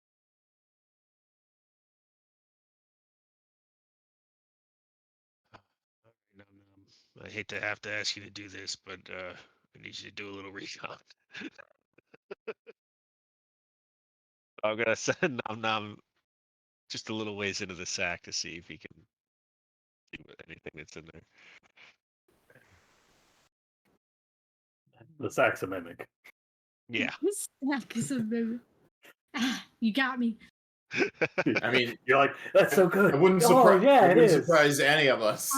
Nom, nom. I hate to have to ask you to do this, but I need you to do a little recon. I'm gonna send Nom Nom just a little ways into the sack to see if he can see anything that's in there.
The sack's a mimic.
Yeah.
This snack is a mimic. Ah, you got me.
I mean,
You're like, that's so good.
it wouldn't,
Oh, yeah,
it
it
wouldn't
is.
surprise any of us.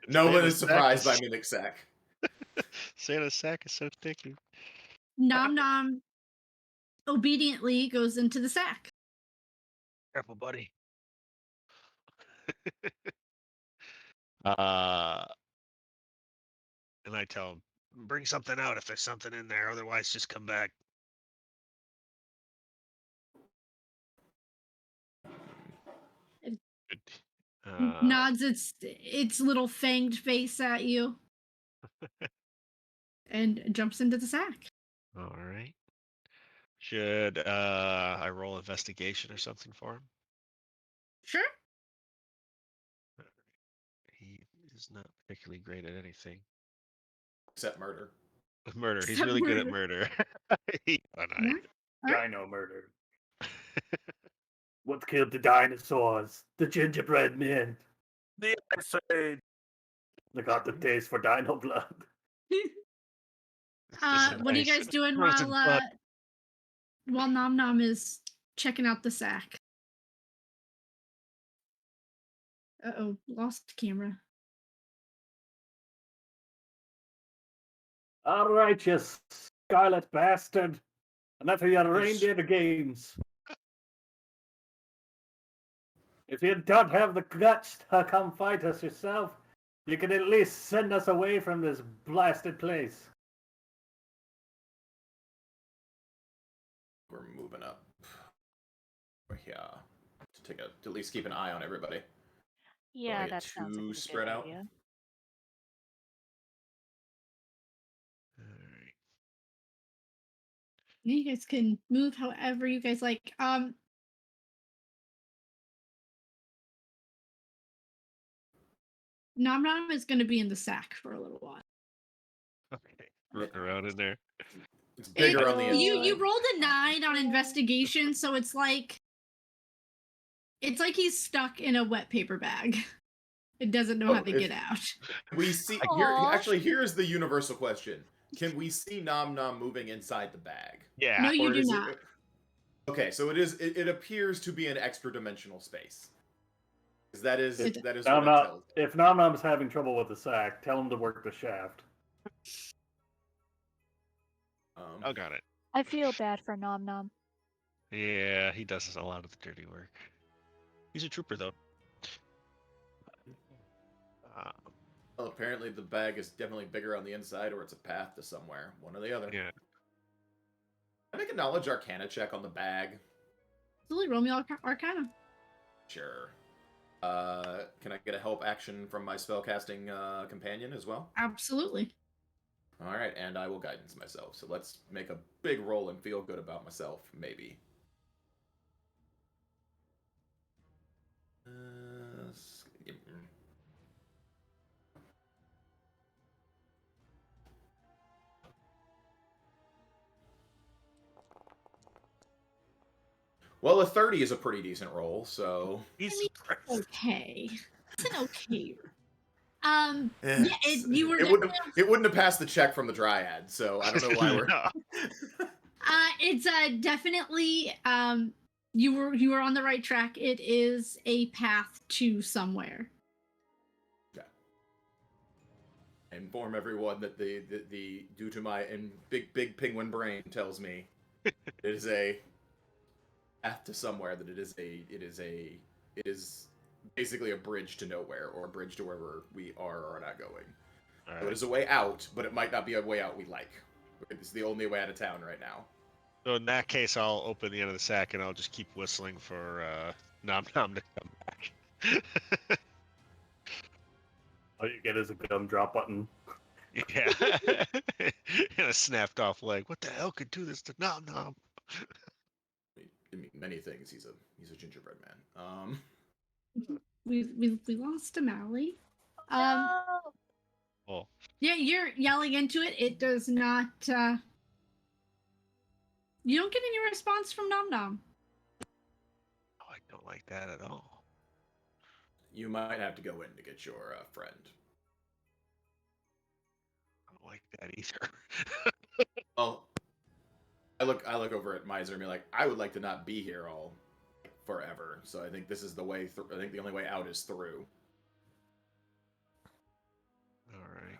No one is surprised by Mimic Sack.
Santa's sack is so sticky.
Nom Nom obediently goes into the sack.
Careful, buddy. uh, and I tell him, bring something out if there's something in there. Otherwise, just come back.
Nods its little fanged face at you and jumps into the sack.
All right. Should I roll investigation or something for him?
Sure.
He is not particularly great at anything.
Except murder.
Murder. He's
Except
really good at
murder.
murder. All
All
right.
right.
Dino murder. What killed the dinosaurs? The gingerbread men.
The Ice Age.
They got the taste for dino blood.
This is
What are you
nice.
guys doing
Frozen blood.
while Nom Nom is checking out the sack? Uh-oh, lost camera.
All right, you scarlet bastard. Enough of your reindeer games. If you don't have the guts to come fight us yourself, you can at least send us away from this blasted place.
We're moving up. Yeah. To at least keep an eye on everybody.
Yeah,
get
that sounds like
too
a
spread
good
out.
idea.
All right.
You guys can move however you guys like. Nom Nom is going to be in the sack for a little while.
Okay. Rooting around in there.
It's bigger on the
You
inside.
rolled a 9 on investigation, so it's like he's stuck in a wet paper bag. It doesn't know how to get out.
We see
Aw.
actually here's the universal question. Can we see Nom Nom moving inside the bag?
Yeah.
No, you
Or
do
is
not.
Okay, so it appears to be an extra dimensional space. That is what it tells.
If Nom Nom's having trouble with the sack, tell him to work the shaft.
I got it.
I feel bad for Nom Nom.
Yeah, he does a lot of the dirty work. He's a trooper, though.
Well, apparently the bag is definitely bigger on the inside, or it's a path to somewhere. One or the other.
Yeah.
Can I make a knowledge arcana check on the bag?
Absolutely, roll me Arcana.
Sure. Can I get a help action from my spellcasting companion as well?
Absolutely.
All right, and I will guidance myself. So let's make a big roll and feel good about myself, maybe. Well, a 30 is a pretty decent roll, so...
Okay. It's an okay.
It wouldn't have passed the check from the Dryad, so I don't know why we're...
It's definitely, you were on the right track. It is a path to somewhere.
Yeah. I inform everyone that the due to my big penguin brain tells me it is a path to somewhere, that it is basically a bridge to nowhere, or a bridge to wherever we are or are not going.
All right.
So it is a way out, but it might not be a way out we like. It's the only way out of town right now.
So in that case, I'll open the end of the sack and I'll just keep whistling for Nom Nom to come back.
All you get is a gumdrop button.
Yeah. And a snapped off leg. What the hell could do this to Nom Nom?
I mean, many things. He's a gingerbread man.
We lost a Mally.
No.
Oh.
Yeah, you're yelling into it. It does not. You don't get any response from Nom Nom.
Oh, I don't like that at all.
You might have to go in to get your friend.
I don't like that either.
Well, I look over at Miser and be like, I would like to not be here all forever. So I think this is the way. I think the only way out is through.
All right.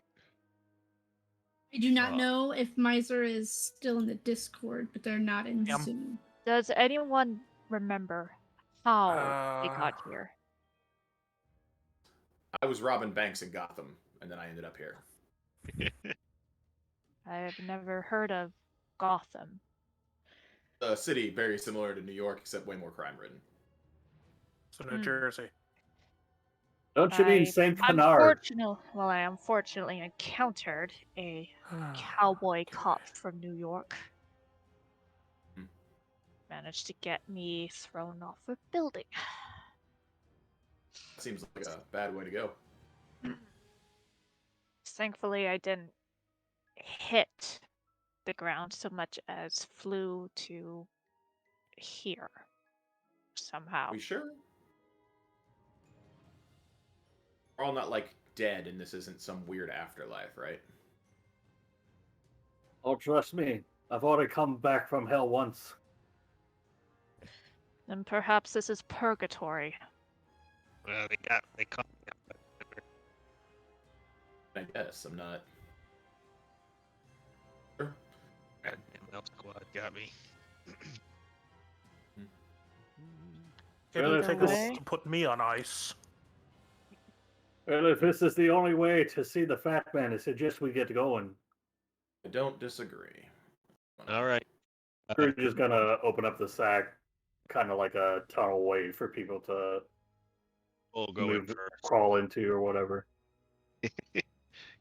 I do not know if Miser is still in the Discord, but they're not in Zoom.
Does anyone remember how they got here?
I was robbing banks in Gotham, and then I ended up here.
I've never heard of Gotham.
A city very similar to New York, except way more crime-ridden.
So New Jersey.
Don't you mean Saint Canard?
I unfortunately encountered a cowboy cop from New York.
Hmm.
Managed to get me thrown off a building.
Seems like a bad way to go.
Thankfully, I didn't hit the ground so much as flew to here somehow.
We sure? We're all not like dead, and this isn't some weird afterlife, right?
Oh, trust me, I've already come back from hell once.
Then perhaps this is purgatory.
Well, they caught me up.
I guess I'm not. Sure.
Goddamn elf squad got me.
Well,
It'll
if
take
this,
us to put me on ice.
well, if this is the only way to see the fat man, I suggest we get going.
I don't disagree.
All right.
Scrooge is gonna open up the sack, kind of like a tunnel way for people to
We'll go in
move,
first.
crawl into, or whatever.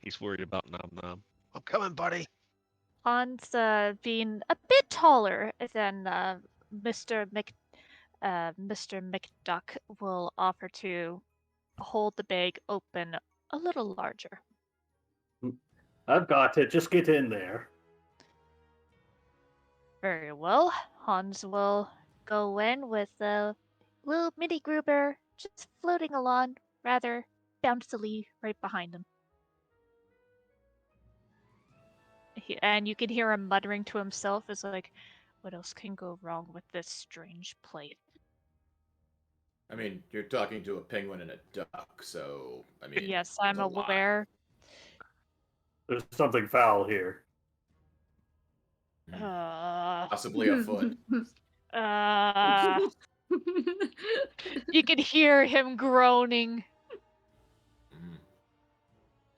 He's worried about Nom Nom. I'm coming, buddy.
Hans, being a bit taller than Mr. McDuck, will offer to hold the bag open a little larger.
I've got it. Just get in there.
Very well. Hans will go in with the little mini Gruber just floating along rather bouncily right behind him. And you can hear him muttering to himself as like, what else can go wrong with this strange plate?
I mean, you're talking to a penguin and a duck, so I mean,
Yes,
there's
I'm
a lot.
aware.
There's something foul here.
Possibly a foot.
You can hear him groaning,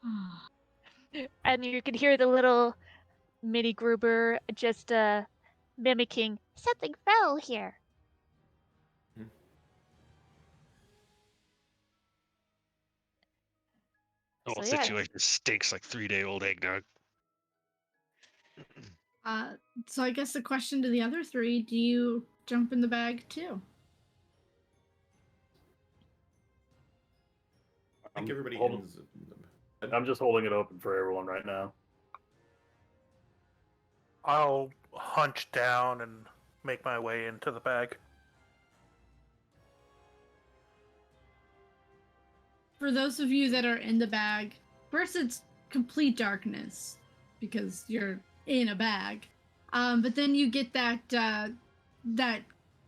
Mm.
and you can hear the little mini Gruber just mimicking something fell here.
The whole
So yeah,
situation stinks like 3-day-old eggnog.
So I guess the question to the other three: do you jump in the bag too?
I think everybody
hold-
ends.
I'm just holding it open for everyone right now.
I'll hunch down and make my way into the bag.
For those of you that are in the bag, first it's complete darkness because you're in a bag. But then you get that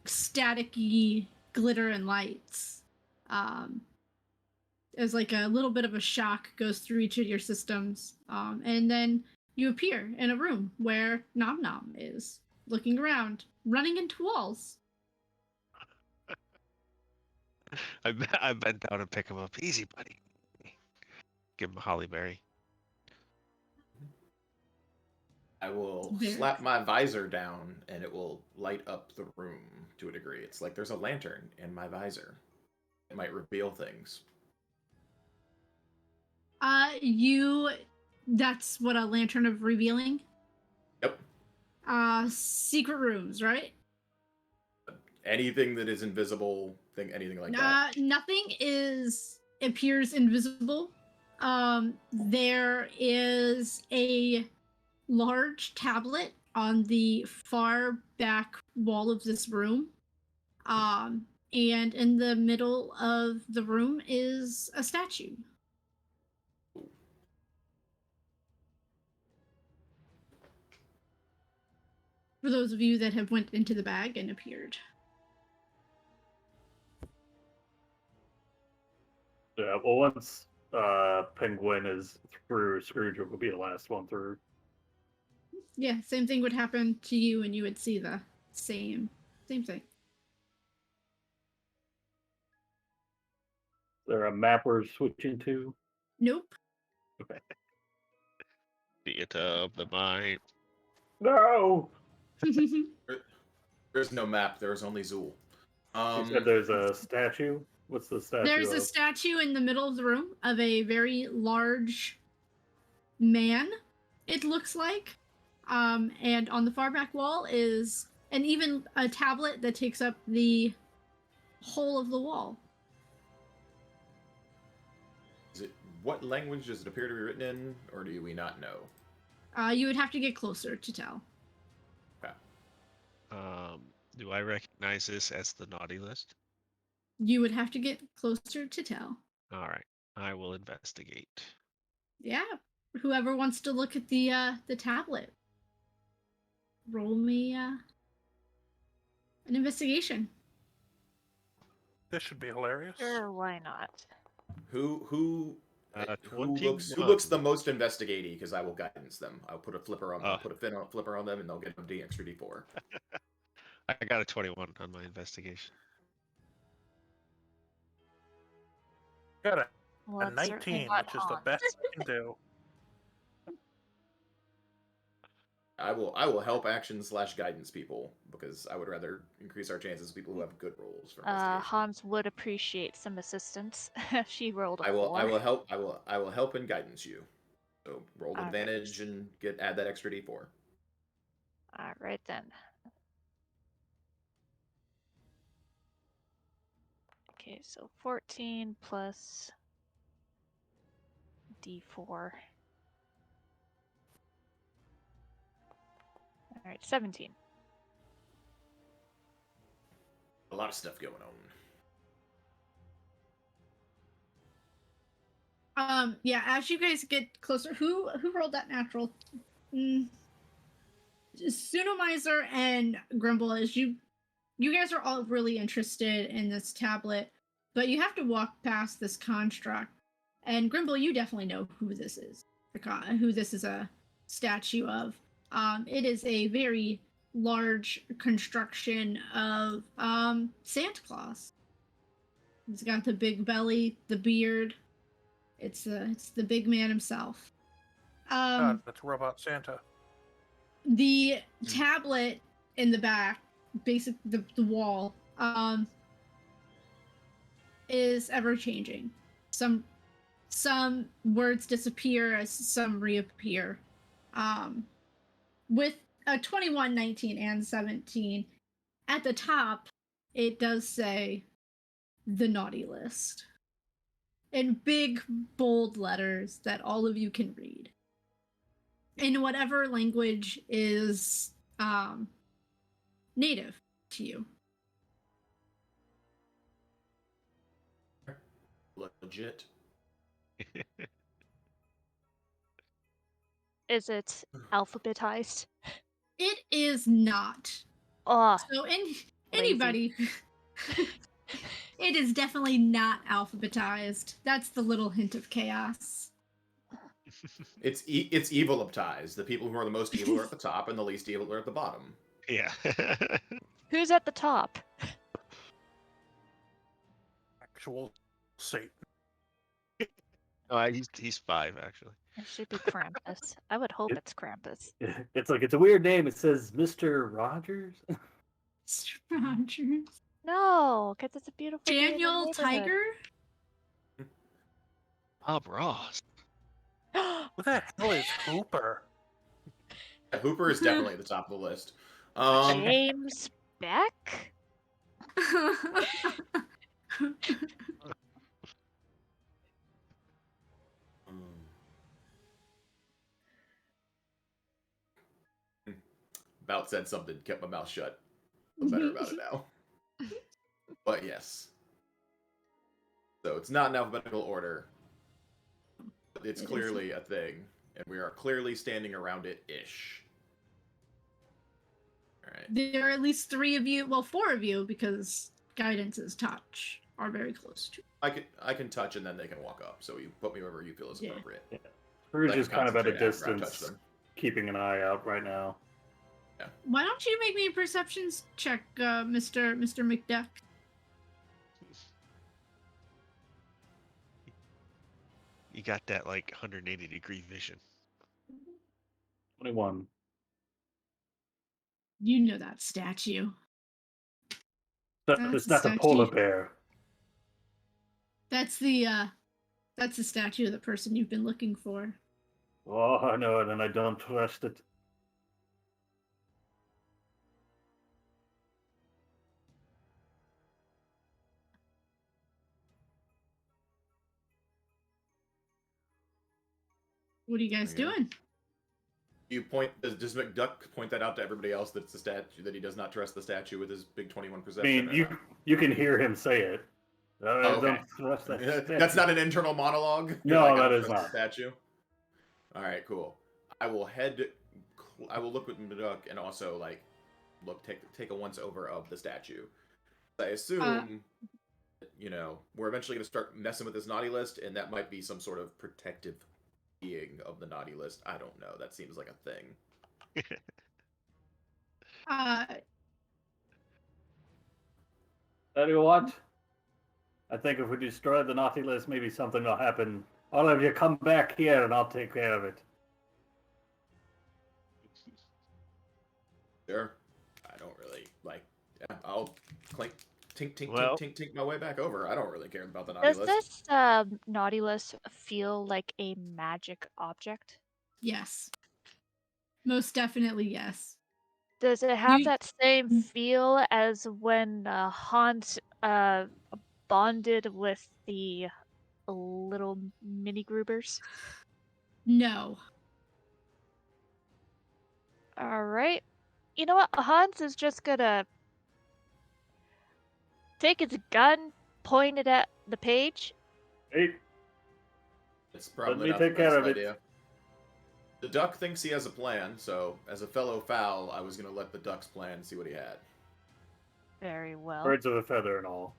staticky glitter and lights. As like a little bit of a shock goes through each of your systems. And then you appear in a room where Nom Nom is, looking around, running into walls.
I bent down and pick him up. Easy, buddy. Give him a holly berry.
I will
There.
slap my visor down, and it will light up the room to a degree. It's like there's a lantern in my visor. It might reveal things.
That's what, a lantern of revealing?
Yep.
Secret rooms, right?
Anything that is invisible, anything like that.
Nothing appears invisible. There is a large tablet on the far back wall of this room. And in the middle of the room is a statue. For those of you that have went into the bag and appeared.
Yeah, well, once Penguin is through, Scrooge will be the last one through.
Yeah, same thing would happen to you, and you would see the same thing.
Is there a map we're switching to?
Nope.
Theater of the mind.
No!
There's no map. There is only Zool.
You said there's a statue? What's the statue
There's
of?
a statue in the middle of the room of a very large man, it looks like. And on the far back wall is even a tablet that takes up the whole of the wall.
What language does it appear to be written in, or do we not know?
You would have to get closer to tell.
Okay.
Do I recognize this as the naughty list?
You would have to get closer to tell.
All right, I will investigate.
Yeah. Whoever wants to look at the tablet, roll me an investigation.
This should be hilarious.
Sure, why not?
Who
21.
looks the most investigating? Because I will guidance them. I'll put a flipper on. I'll put a flipper on them, and they'll get an extra D4.
I got a 21 on my investigation.
Got a
Well, it's certainly
19,
not
which is the
Hans.
best I can do.
I will help action/guidance people because I would rather increase our chances of people who have good rolls for investigation.
Hans would appreciate some assistance. She rolled a
I will
4.
help. I will help and guidance you. So roll with
All right.
advantage and add that extra D4.
All right then. Okay, so 14 plus D4. All right, 17.
A lot of stuff going on.
Yeah, as you guys get closer, who rolled that natural? Sunomizer and Grimble, as you guys are all really interested in this tablet, but you have to walk past this construct. And Grimble, you definitely know who this is, who this is a statue of. It is a very large construction of Santa Claus. He's got the big belly, the beard. It's the big man himself.
That's Robot Santa.
The tablet in the back, the wall, is ever changing. Some words disappear as some reappear. With a 21, 19, and 17, at the top, it does say the naughty list in big, bold letters that all of you can read. In whatever language is native to you.
Legit.
Is it alphabetized?
It is not.
Oh,
So anybody, it is definitely not alphabetized. That's the little hint of chaos.
It's eviloptized. The people who are the most evil are at the top, and the least evil are at the bottom.
Yeah.
who's at the top?
Actual Satan.
No, he's 5 actually.
It should be Krampus. I would hope it's Krampus.
It's like, it's a weird name. It says Mr. Rogers.
Rogers.
No, because it's a beautiful day in the
Daniel
neighborhood.
Tiger.
Bob Ross.
Who the hell is Hooper?
Yeah, Hooper is definitely at the top of the list.
James Beck?
About said something, kept my mouth shut. Feel better about it now. But yes. So it's not in alphabetical order. But it's clearly a thing. And we are clearly standing around it-ish. Alright.
There are at least 3 of you, well, 4 of you, because guidance's touch are very close to.
I can touch and then they can walk up. So you put me wherever you feel is appropriate.
Yeah. Scrooge
Like
is kind of at a
concentrate after I touch
distance,
them.
keeping an eye out right now.
Why don't you make me a perception check, Mr. McDuck?
You got that like 180-degree vision.
21.
You know that statue.
It's not the polar bear.
That's the statue of the person you've been looking for.
Oh, I know it, and I don't trust it.
What are you guys
There you go.
doing?
You point. Does McDuck point that out to everybody else that it's the statue that he does not trust the statue with his big 21
I
perception?
mean,
Or no?
you can hear him say it. I
Oh, okay.
don't trust that
That's
statue.
not an internal monologue.
No,
Like, I
that
don't
is
trust the
not.
statue. All right, cool. I will head. I will look with McDuck and also like take a once over of the statue. I assume, we're eventually going to start messing with this naughty list, and that might be some sort of protective being of the naughty list. I don't know. That seems like a thing.
Tell you what, I think if we destroy the naughty list, maybe something will happen. All of you come back here and I'll take care of it.
Sure. I don't really like. Yeah, I'll clink, tink,
Well-
my way back over. I don't really care about the naughty
Does
list.
this naughty list feel like a magic object?
Yes. Most definitely yes.
Does it have
You-
that same feel as when Hans bonded with the little mini Grubers?
No.
All right. You know what? Hans is just gonna take his gun, point it at the page.
Hey,
It's probably
me
not
take
the
care
best
of it.
idea. The duck thinks he has a plan, so as a fellow fowl, I was gonna let the duck's plan see what he had.
Very well.
birds of a feather and all.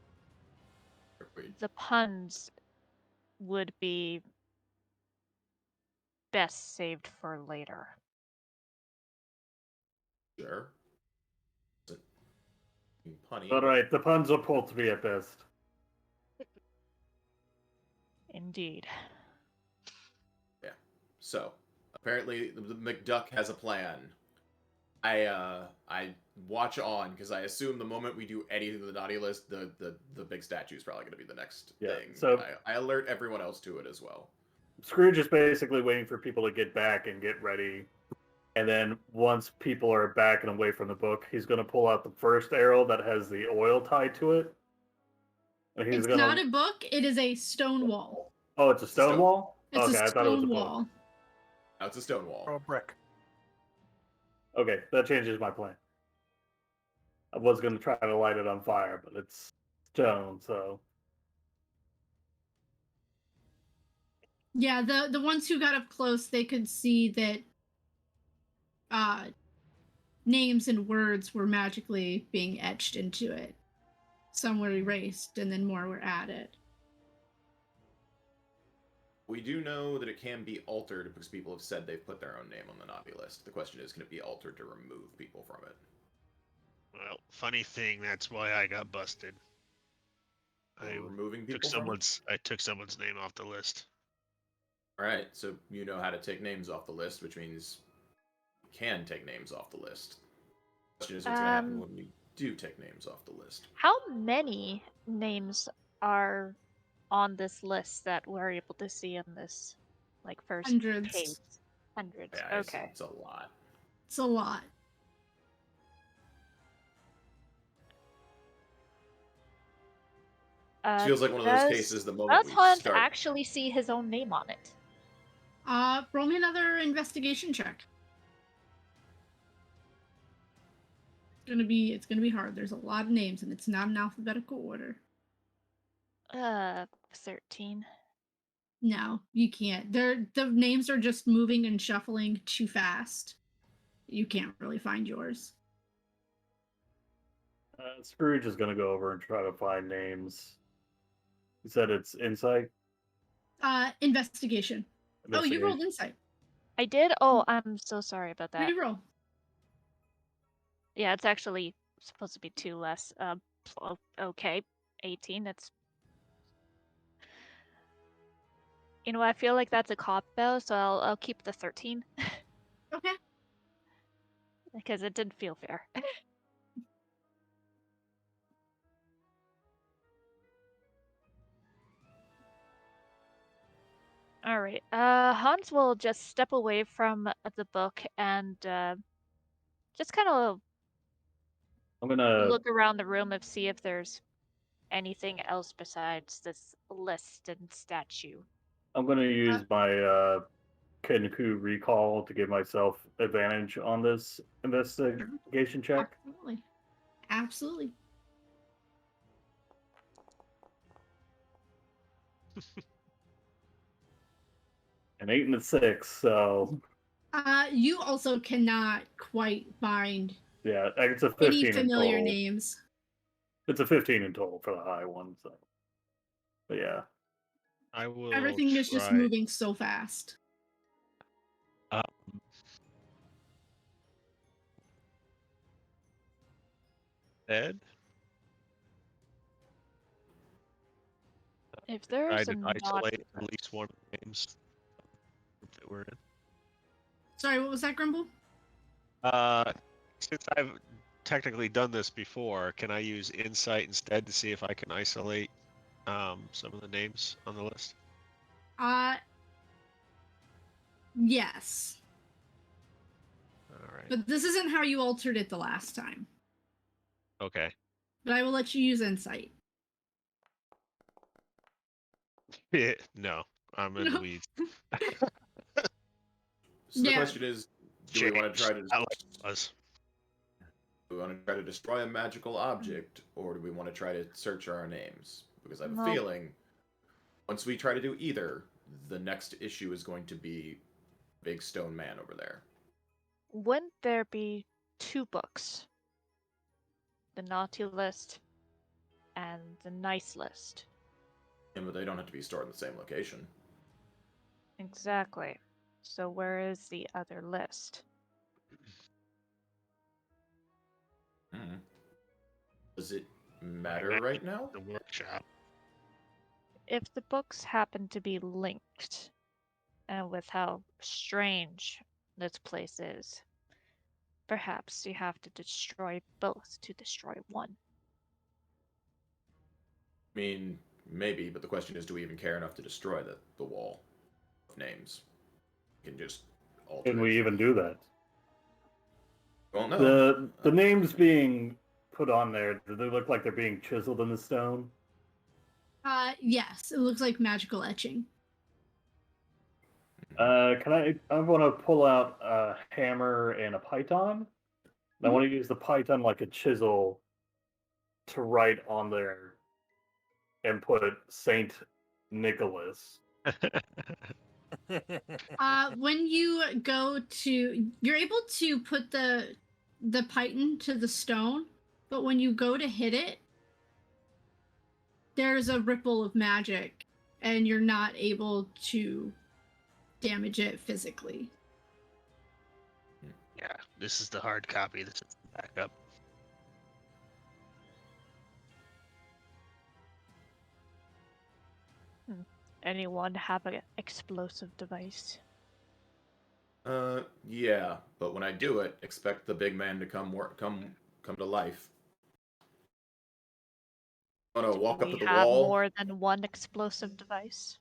The puns would be best saved for later.
Sure. Punny.
All right, the puns are poultry at best.
Indeed.
Yeah. So apparently the McDuck has a plan. I watch on because I assume the moment we do anything to the naughty list, the big statue is probably going to be the next thing.
So
I alert everyone else to it as well.
Scrooge is basically waiting for people to get back and get ready. And then once people are back and away from the book, he's going to pull out the first arrow that has the oil tied to it. And he's
It's
gonna...
not a book, it is a stone wall.
Oh, it's a stone wall?
It's
okay,
a
I thought it was a
stone
book.
wall.
Now it's a stone wall.
Or a brick.
Okay, that changes my plan. I was going to try to light it on fire, but it's stone, so...
Yeah, the ones who got up close, they could see that names and words were magically being etched into it. Some were erased, and then more were added.
We do know that it can be altered because people have said they've put their own name on the naughty list. The question is, can it be altered to remove people from it?
Well, funny thing, that's why I got busted. I
Removing people
took
from it?
I took someone's name off the list.
All right, so you know how to take names off the list, which means you can take names off the list. The question is, what's going to happen when we do take names off the list?
How many names are on this list that we're able to see in this, like, first
Hundreds.
page? Hundreds.
Yeah,
Okay.
it's a lot.
It's a lot.
Feels like one of those cases the moment
Does
we
Hans
start.
actually see his own name on it?
Roll me another investigation check. It's gonna be hard. There's a lot of names, and it's not in alphabetical order.
13.
No, you can't. The names are just moving and shuffling too fast. You can't really find yours.
Scrooge is going to go over and try to find names. You said it's insight?
Investigation. Oh, you rolled insight.
I did? Oh, I'm so sorry about that.
Reroll.
Yeah, it's actually supposed to be 2 less. Okay, 18. That's... You know, I feel like that's a cop-out, so I'll keep the 13.
Okay.
Because it didn't feel fair. All right. Hans will just step away from the book and just kind of
I'm gonna
look around the room and see if there's anything else besides this list and statue.
use my Kenku recall to give myself advantage on this investigation check.
Absolutely. Absolutely.
An 8 and a 6, so
You also cannot quite find
yeah, it's a
any
15 in
familiar
total.
names.
It's a 15 in total for the high one, so but yeah.
I will
Everything is just
try.
moving so fast.
Um, Ed,
If
try
there's a
to isolate
naughty
at least one of the names that we're in.
Sorry, what was that, Grumble?
Since I've technically done this before, can I use insight instead to see if I can isolate some of the names on the list?
Yes.
All right.
But this isn't how you altered it the last time.
Okay.
But I will let you use insight.
No, I'm in the
No.
weeds.
So the
Yeah.
question is, do we want to try to
I like us.
do we want to try to destroy a magical object, or do we want to try to search our names? Because I have a
No.
feeling once we try to do either, the next issue is going to be Big Stone Man over there.
Wouldn't there be two books? The naughty list and the nice list.
And but they don't have to be stored in the same location.
Exactly. So where is the other list?
Hmm. Does it matter right now?
The workshop.
If the books happen to be linked, and with how strange this place is, perhaps you have to destroy both to destroy one.
I mean, maybe, but the question is, do we even care enough to destroy the wall of names? We can just alter
Can
it.
we even do that?
Well, no.
The names being put on there, do they look like they're being chiseled in the stone?
Yes, it looks like magical etching.
I want to pull out a hammer and a python. I want to use the python like a chisel to write on there and put Saint Nicholas.
When you go to, you're able to put the python to the stone, but when you go to hit it, there's a ripple of magic, and you're not able to damage it physically.
Yeah, this is the hard copy. This is the backup.
Anyone have an explosive device?
Yeah, but when I do it, expect the big man to come to life. I'm gonna walk up
We
to the
have
wall.
more than one explosive device.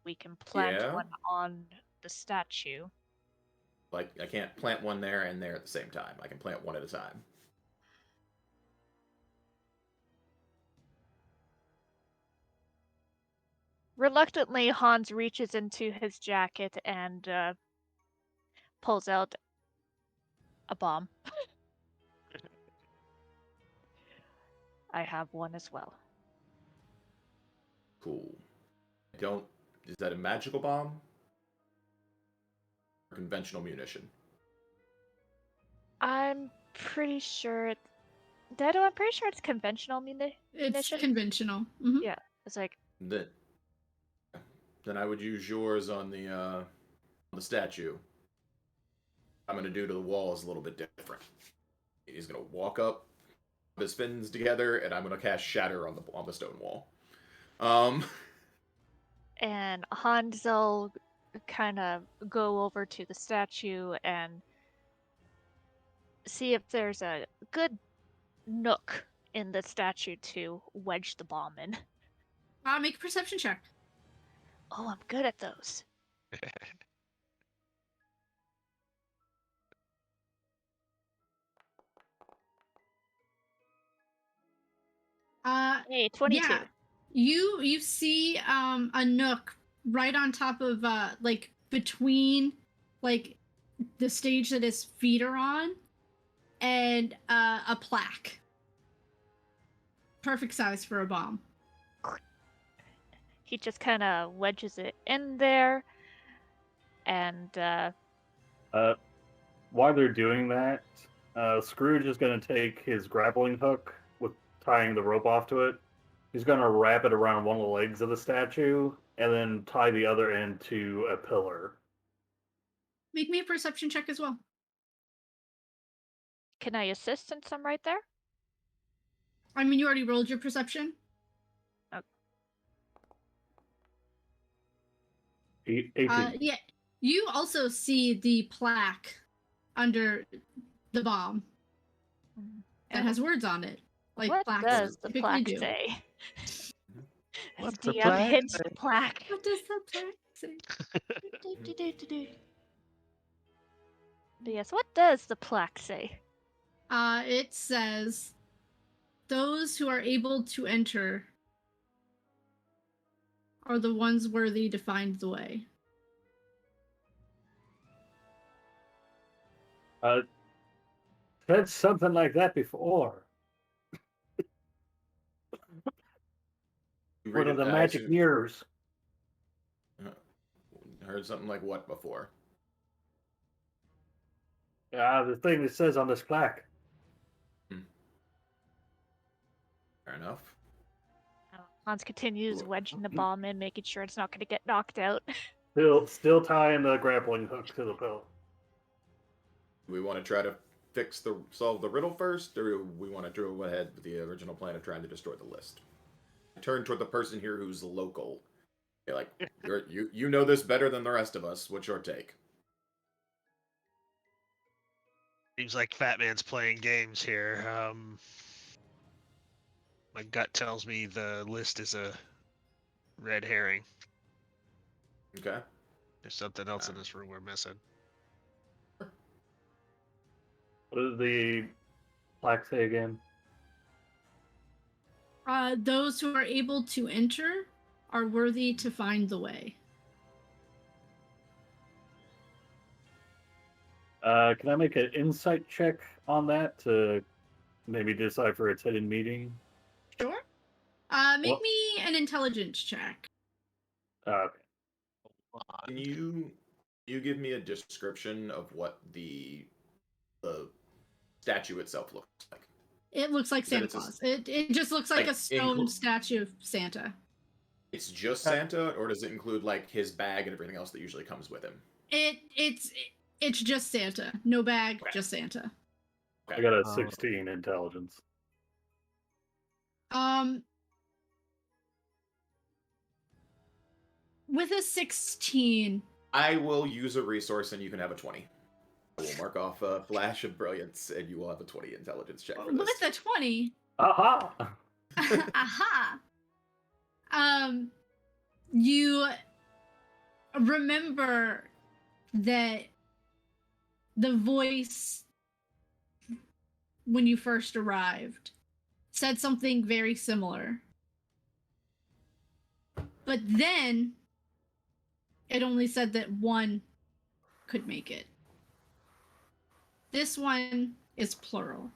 We can plant
Yeah.
one on the statue.
Like, I can't plant one there and there at the same time. I can plant one at a time.
Reluctantly, Hans reaches into his jacket and pulls out a bomb. I have one as well.
Cool. I don't. Is that a magical bomb? Or conventional munition?
I'm pretty sure Dedo, I'm pretty sure it's conventional
It's
munition.
conventional.
Yeah, it's like
Then I would use yours on the statue. I'm gonna do to the wall is a little bit different. He's gonna walk up, put his fins together, and I'm gonna cast Shatter on the stone wall.
and Hans will kind of go over to the statue and see if there's a good nook in the statue to wedge the bomb in.
Make a perception check.
Oh, I'm good at those. Hey, 22.
Yeah, you see a nook right on top of like between like the stage that his feet are on and a plaque, perfect size for a bomb.
He just kind of wedges it in there, and
While they're doing that, Scrooge is going to take his grappling hook with tying the rope off to it. He's going to wrap it around one of the legs of the statue and then tie the other end to a pillar.
Make me a perception check as well.
can I assist since I'm right there?
I mean, you already rolled your perception.
18.
Yeah, you also see the plaque under the bomb that
And
has words on it, like
what
plaques
does the
typically
plaque
do.
say?
What's the
DM
plaque
hits
say?
the plaque.
What does the plaque say?
Yes, what does the plaque say?
It says, "Those who are able to enter are the ones worthy to find the way."
Said something like that before.
You
One
read
of
it,
the
I
magic
assume,
mirrors.
heard something like what before?
The thing that says on this plaque.
Fair enough.
Hans continues
Cool.
wedging the bomb in, making sure it's not going to get knocked out.
Still tying the grappling hook to the pillar.
Do we want to try to solve the riddle first, or do we want to go ahead with the original plan of trying to destroy the list? Turn toward the person here who's local. You're like, you know this better than the rest of us. What's your take?
Seems like Fat Man's playing games here. My gut tells me the list is a red herring.
Okay.
There's something else in this room we're missing.
What does the plaque say again?
Those who are able to enter are worthy to find the way.
Can I make an insight check on that to maybe decipher its hidden meaning?
Sure. Make
What?
me an intelligence check.
Okay.
Can you give me a description of what the statue itself looks like?
It looks like
You said
Santa
it's a-
Claus. It just looks like
Like,
a stone statue of Santa.
It's just Santa, or does it include like his bag and everything else that usually comes with him?
It's just Santa. No bag,
Okay.
just Santa.
I got a 16 intelligence.
With a 16,
I will use a resource, and you can have a 20. I will mark off a flash of brilliance, and you will have a 20 intelligence check for this.
with a 20,
Aha!
aha. You remember that the voice when you first arrived said something very similar. But then it only said that one could make it. This one is plural.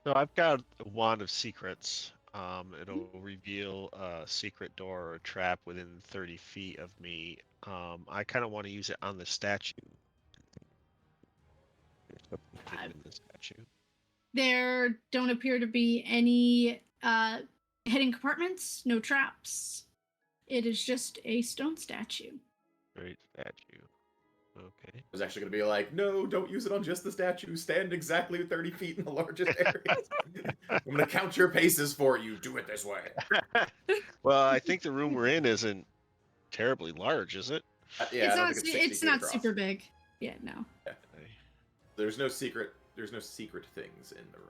So I've got a wand of secrets. It'll reveal a secret door or a trap within 30 feet of me. I kind of want to use it on the statue. In the statue.
There don't appear to be any hidden compartments, no traps. It is just a stone statue.
Great statue. Okay.
I was actually going to be like, no, don't use it on just the statue. Stand exactly 30 feet in the largest areas. I'm going to count your paces for you. Do it this way.
Well, I think the room we're in isn't terribly large, is it?
Yeah,
it's
I don't
not.
think it's 60
It's
feet
not
across.
super big. Yeah, no.
Yeah. There's no secret things in the room.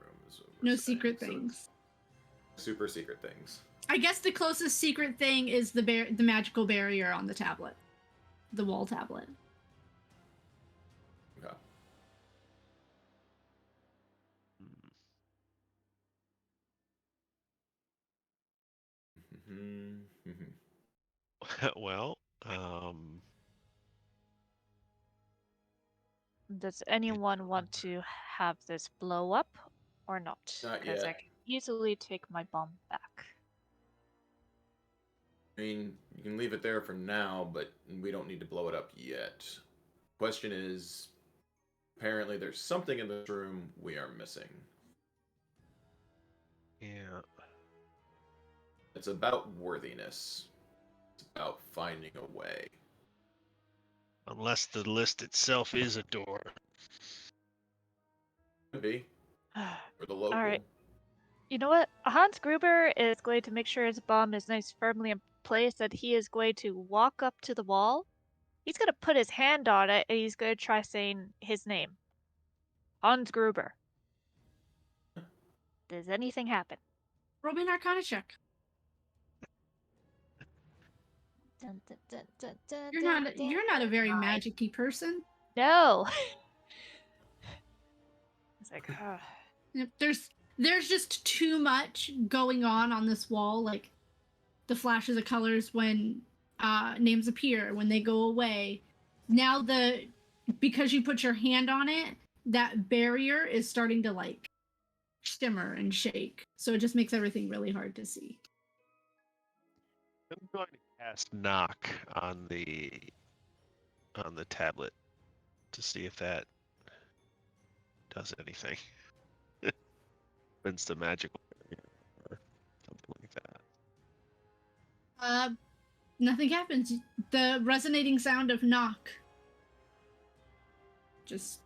No secret things.
super secret things.
I guess the closest secret thing is the magical barrier on the tablet, the wall tablet.
Okay.
Well,
Does anyone want to have this blow up or not?
Not
Because I
yet.
can easily take my bomb back.
I mean, you can leave it there for now, but we don't need to blow it up yet. Question is, apparently there's something in this room we are missing.
yeah.
It's about worthiness. It's about finding a way.
Unless the list itself is a door.
Could be. Or the local.
All right. You know what? Hans Gruber is going to make sure his bomb is nice firmly in place, and he is going to walk up to the wall. He's going to put his hand on it, and he's going to try saying his name. Hans Gruber. Does anything happen?
Roll me an Arcana check.
Dun, dun, dun, dun, dun,
You're
dun,
not.
dun.
You're not a very
Nine.
magic-y person.
No. It's like,
There's just too much going on this wall. Like the flashes of colors when names appear, when they go away. Now because you put your hand on it, that barrier is starting to like shimmer and shake. So it just makes everything really hard to see.
I'm going to cast knock on the tablet to see if that does anything. Opens the magical barrier or something like that.
Nothing happens. The resonating sound of knock just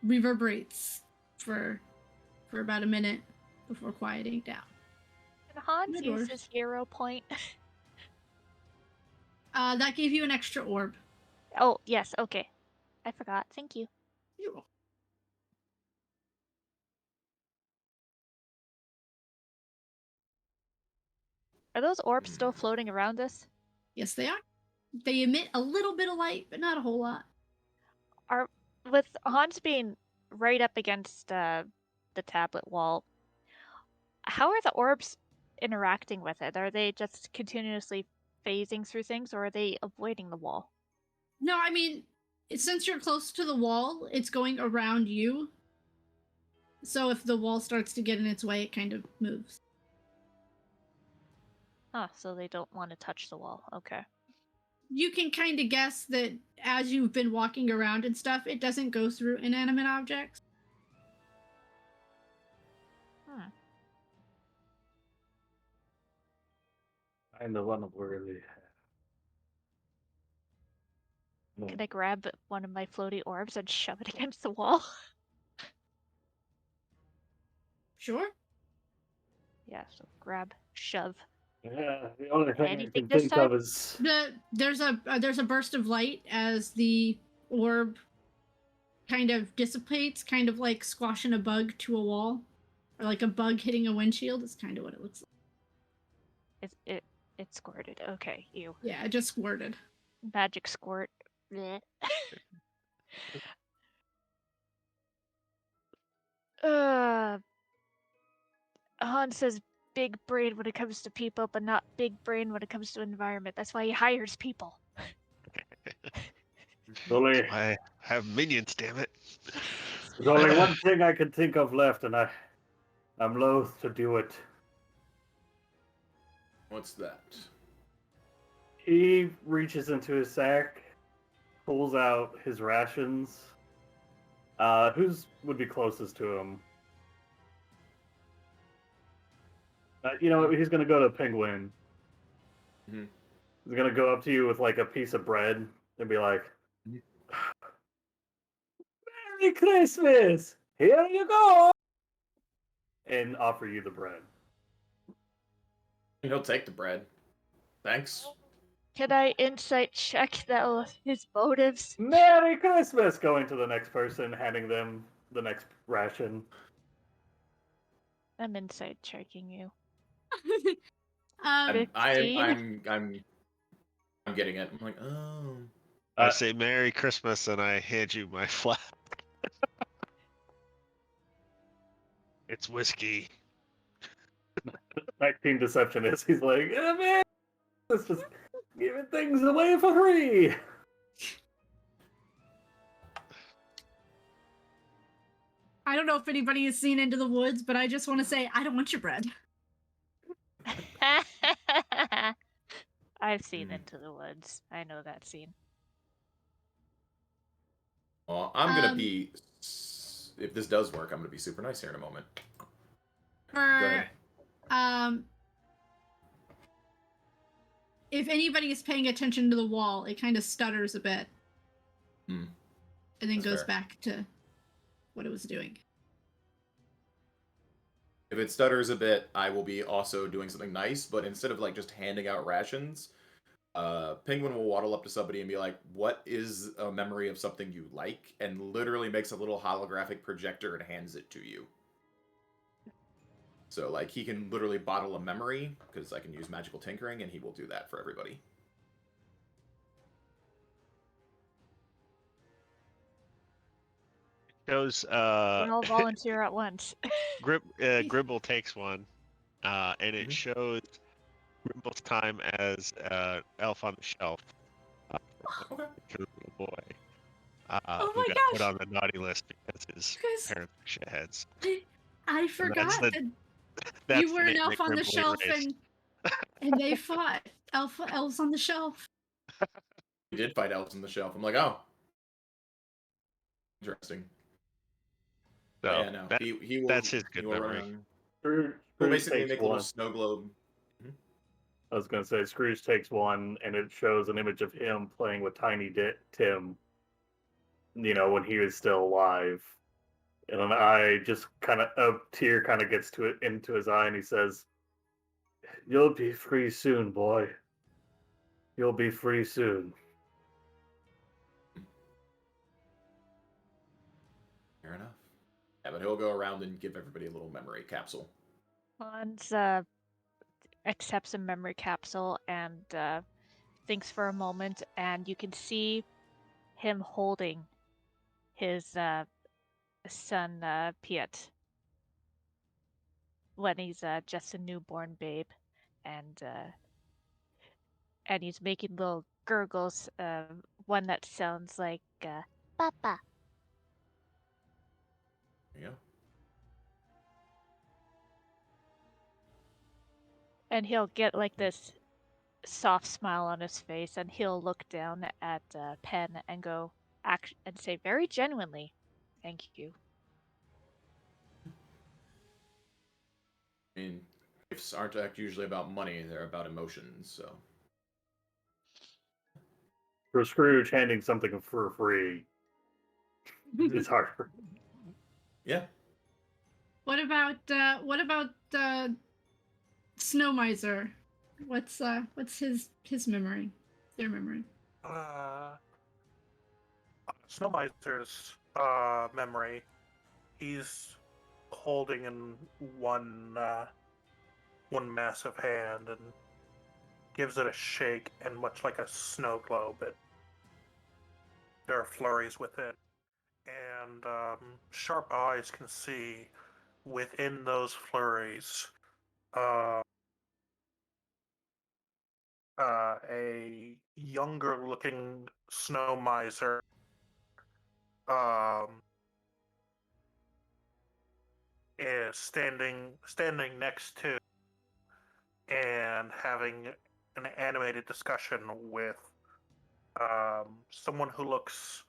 reverberates for about a minute before quieting down.
can Hans
Good
use
lord.
his hero point?
That gave you an extra orb.
Oh, yes, okay. I forgot. Thank you. Are those orbs still floating around us?
Yes, they are. They emit a little bit of light, but not a whole lot.
With Hans being right up against the tablet wall, how are the orbs interacting with it? Are they just continuously phasing through things, or are they avoiding the wall?
No, I mean, since you're close to the wall, it's going around you. So if the wall starts to get in its way, it kind of moves.
So they don't want to touch the wall. Okay.
You can kind of guess that as you've been walking around and stuff, it doesn't go through inanimate objects.
I'm the one worthy.
Can I grab one of my floaty orbs and shove it against the wall?
Sure.
Yeah, so grab, shove.
Yeah, the only thing I
Anything
can
this
think
time?
of is
There's a burst of light as the orb kind of dissipates, kind of like squashing a bug to a wall, or like a bug hitting a windshield. Is kind of what it looks like.
It squirted. Okay, you.
Yeah, it just squirted.
Magic squirt. Blech. Hans says big brain when it comes to people, but not big brain when it comes to environment. That's why he hires people.
only,
I have minions, damn it.
there's only one thing I can think of left, and I'm loath to do it.
What's that?
He reaches into his sack, pulls out his rations. Who's would be closest to him? You know what? He's gonna go to Penguin.
Mhm.
He's gonna go up to you with like a piece of bread and be like,
Mhm.
"Merry Christmas! Here you go!" and offer you the bread.
He'll take the bread. Thanks.
Can I insight check his motives?
Merry Christmas! Going to the next person, handing them the next ration.
I'm insight checking you.
um,
I'm
15.
I'm I'm I'm getting it. I'm like, oh.
I say Merry Christmas and I hand you my flask. It's whiskey.
19 deceptionist. He's like, man, let's just giving things away for free.
I don't know if anybody has seen Into the Woods, but I just want to say I don't want your bread.
I've seen
Hmm.
Into the Woods. I know that scene.
Well, I'm gonna
Um,
be. If this does work, I'm gonna be super nice here in a moment. Go
for
ahead.
um, if anybody is paying attention to the wall, it kind of stutters a bit
Hmm.
and then
That's
goes
fair.
back to what it was doing.
If it stutters a bit, I will be also doing something nice, but instead of like just handing out rations, Penguin will waddle up to somebody and be like, "What is a memory of something you like?" and literally makes a little holographic projector and hands it to you. So like he can literally bottle a memory because I can use magical tinkering, and he will do that for everybody.
Shows
We all volunteer at once.
Grimble takes one, and it
Mhm.
shows Grimble's time as elf on the shelf
Okay.
for the little boy
Oh
who
my
got put
gosh,
on the naughty list because his
you guys!
parents were shitheads.
I
And that's
forgot
the
that you
that's
were
the
an
name
elf
that
on the
Grimble
shelf,
erased.
and they fought elves on the shelf.
We did fight elves on the shelf. I'm like, oh, interesting. But
So
yeah, no,
that
he
that's
will
his
he
good
will run
memory.
around. He'll
Scrooge
basically
takes
make a little
one.
snow globe. Mhm.
I was going to say, Scrooge takes one, and it shows an image of him playing with Tiny Tim, when he was still alive. And an eye just kind of, a tear kind of gets to it into his eye, and he says, "You'll be free soon, boy. You'll be free soon."
Fair enough. Yeah, but he'll go around and give everybody a little memory capsule.
Hans accepts a memory capsule and thinks for a moment, and you can see him holding his son Piet when he's just a newborn babe, and he's making little gurgles. One that sounds like "Papa."
There you go.
And he'll get like this soft smile on his face, and he'll look down at Pen and go and say very genuinely, "Thank you."
I mean, gifts aren't usually about money; they're about emotions. So
For Scrooge, handing something for free is harder.
yeah,
What about Snow Miser? What's his memory? Their memory.
Snow Miser's memory. He's holding in one massive hand and gives it a shake, and much like a snow globe, there are flurries within, and sharp eyes can see within those flurries uh, a younger looking snow miser um, is standing next to and having an animated discussion with someone who looks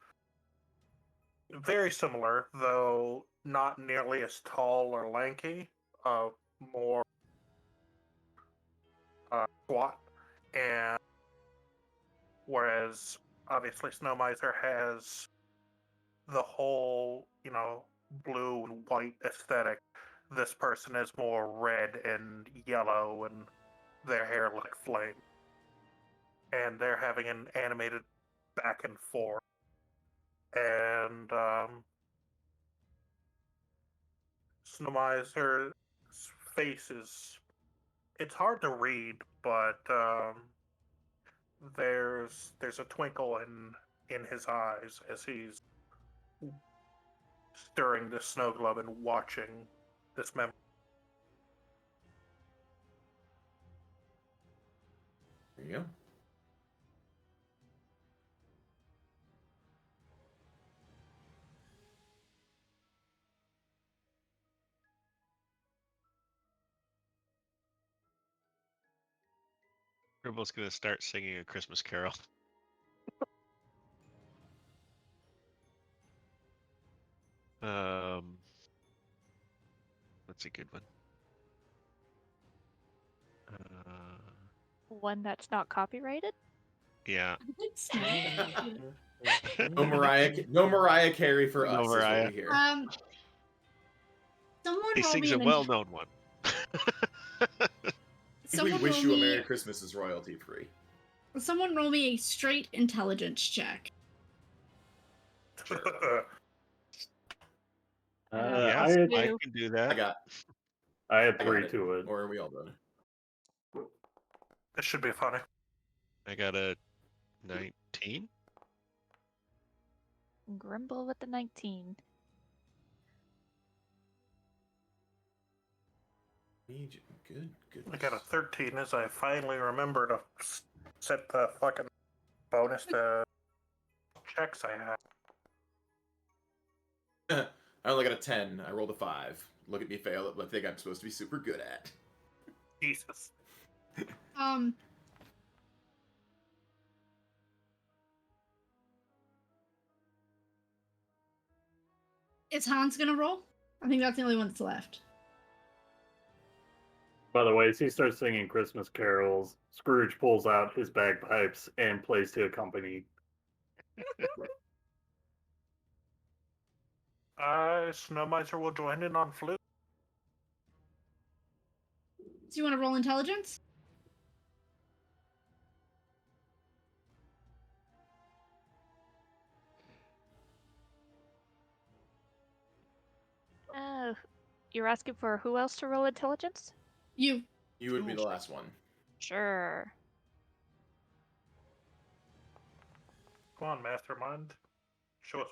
very similar, though not nearly as tall or lanky, more squat. And whereas obviously Snow Miser has the whole, blue and white aesthetic, this person is more red and yellow, and their hair like flame. And they're having an animated back and forth. And Snow Miser's face is it's hard to read, but there's a twinkle in his eyes as he's stirring this snow globe and watching this memory.
There you go.
Grimble's gonna start singing a Christmas carol. What's a good one?
One that's not copyrighted?
Yeah.
No Mariah Carey for
No
us is what
Mariah.
we hear.
Someone
He
roll
sings
me
a
an
well-known one.
We
someone
wish
roll
you a
me
Merry Christmas is royalty free.
someone roll me a straight intelligence check.
Yeah,
I
I can do that.
had
I got
3
it.
to it.
Or are we all done?
This should be funny.
I got a 19.
Grimble with the 19.
Good.
I got a 13 as I finally remember to set the fucking bonus to checks I had.
I only got a 10. I rolled a 5. Look at me fail at what I think I'm supposed to be super good at.
Jesus.
Is Hans gonna roll? I think that's the only one that's left.
By the way, as he starts singing Christmas carols, Scrooge pulls out his bagpipes and plays to accompany.
Snow Miser will join in on flute.
Do you want to roll intelligence?
You're asking for who else to roll intelligence?
You.
You would be the last one.
Sure.
Come on, Mastermind. Show us.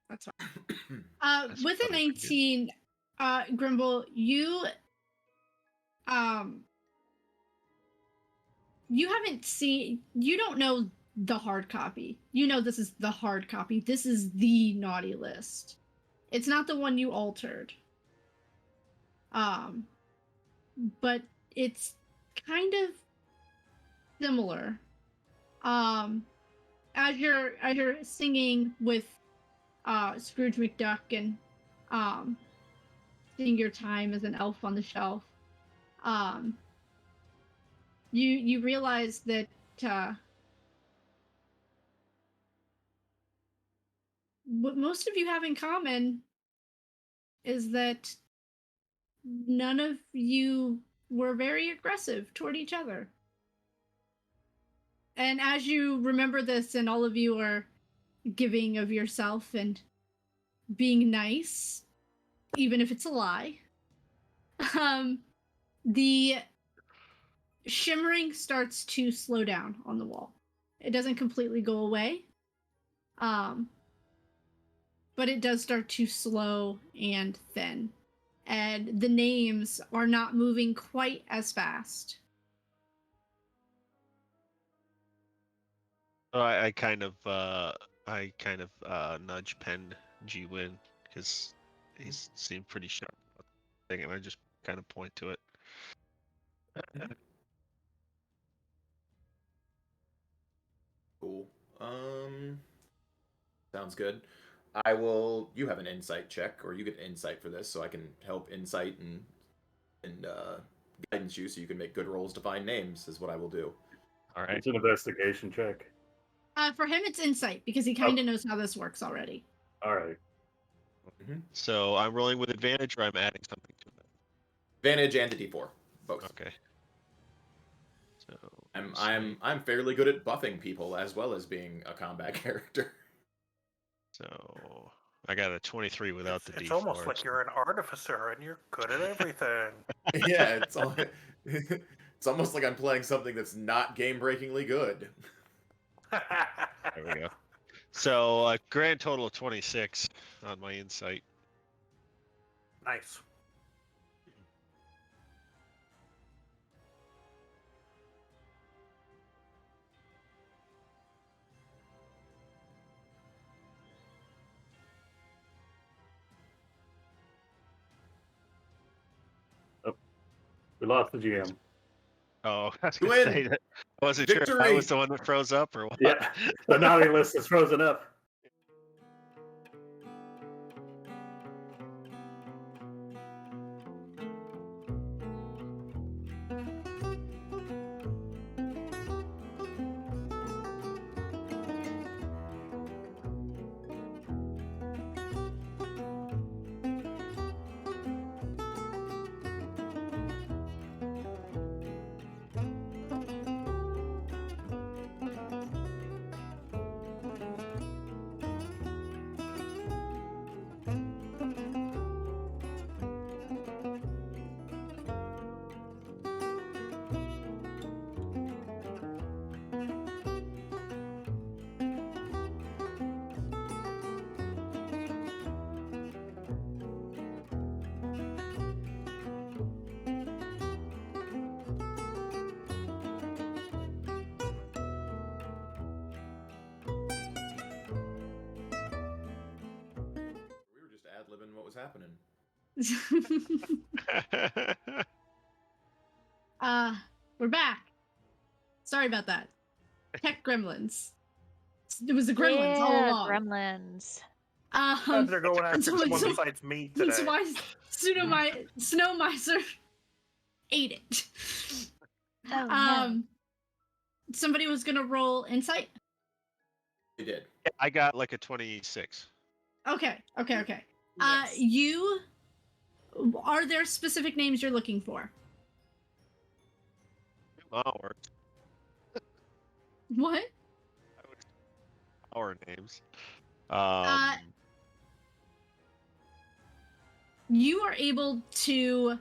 That's fine.
That's
With a
probably
19, Grimble, you haven't seen, you don't know the hard copy. You know this is the hard copy. This is the naughty list. It's not the one you altered. But it's kind of similar. As you're singing with Scrooge McDuck and seeing your time as an elf on the shelf, you realize that what most of you have in common is that none of you were very aggressive toward each other. And as you remember this, and all of you are giving of yourself and being nice, even if it's a lie, the shimmering starts to slow down on the wall. It doesn't completely go away, but it does start to slow and thin. And the names are not moving quite as fast.
So I kind of nudge Pen G Win because he seemed pretty sharp. And I just kind of point to it.
Cool. Sounds good. I will. You have an insight check, or you get insight for this, so I can help insight and guidance you, so you can make good rolls to find names. Is what I will do.
All right.
It's an investigation check.
For him, it's insight because he kind of knows how this works already.
All right.
So I'm rolling with advantage, or I'm adding something to it.
Advantage and the D4, both.
Okay. So
I'm fairly good at buffing people as well as being a combat character.
So I got a 23 without the D4.
It's almost like you're an artificer and you're good at everything.
Yeah, it's all It's almost like I'm playing something that's not game-breakingly good.
There we go. So a grand total of 26 on my insight.
Nice.
We lost the GM.
Oh, I was
You
gonna
win!
say that. I wasn't sure if I
Victory!
was the one that froze up or what.
Yeah, the naughty list is frozen up.
We were just ad-libbing what was happening.
We're back. Sorry about that. Tech gremlins. It was the gremlins all
Yeah,
along.
gremlins.
They're going after
so-
someone
so-
besides me today.
So my snow miser ate it.
Oh, no.
Somebody was gonna roll insight.
They did.
I got like a 26.
Okay.
Yes.
You are there specific names you're looking for?
Our
What?
names.
You are able to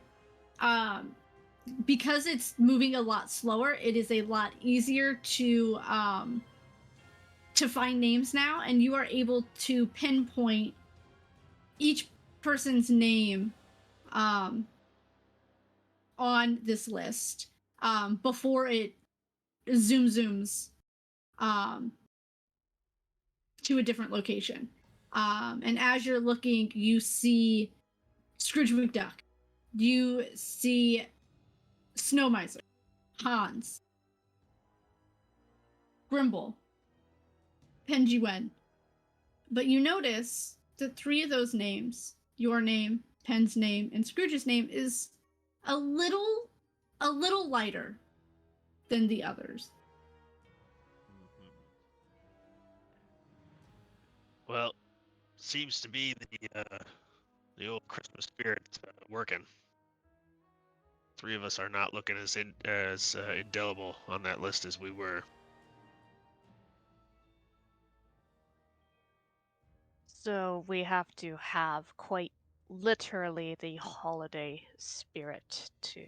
because it's moving a lot slower, it is a lot easier to find names now, and you are able to pinpoint each person's name on this list before it zooms to a different location. And as you're looking, you see Scrooge McDuck. You see Snow Miser, Hans, Grimble, Penji Wen. But you notice that 3 of those names, your name, Pen's name, and Scrooge's name, is a little lighter than the others.
Well, seems to be the old Christmas spirit working. 3 of us are not looking as indelible on that list as we were.
So we have to have quite literally the holiday spirit to.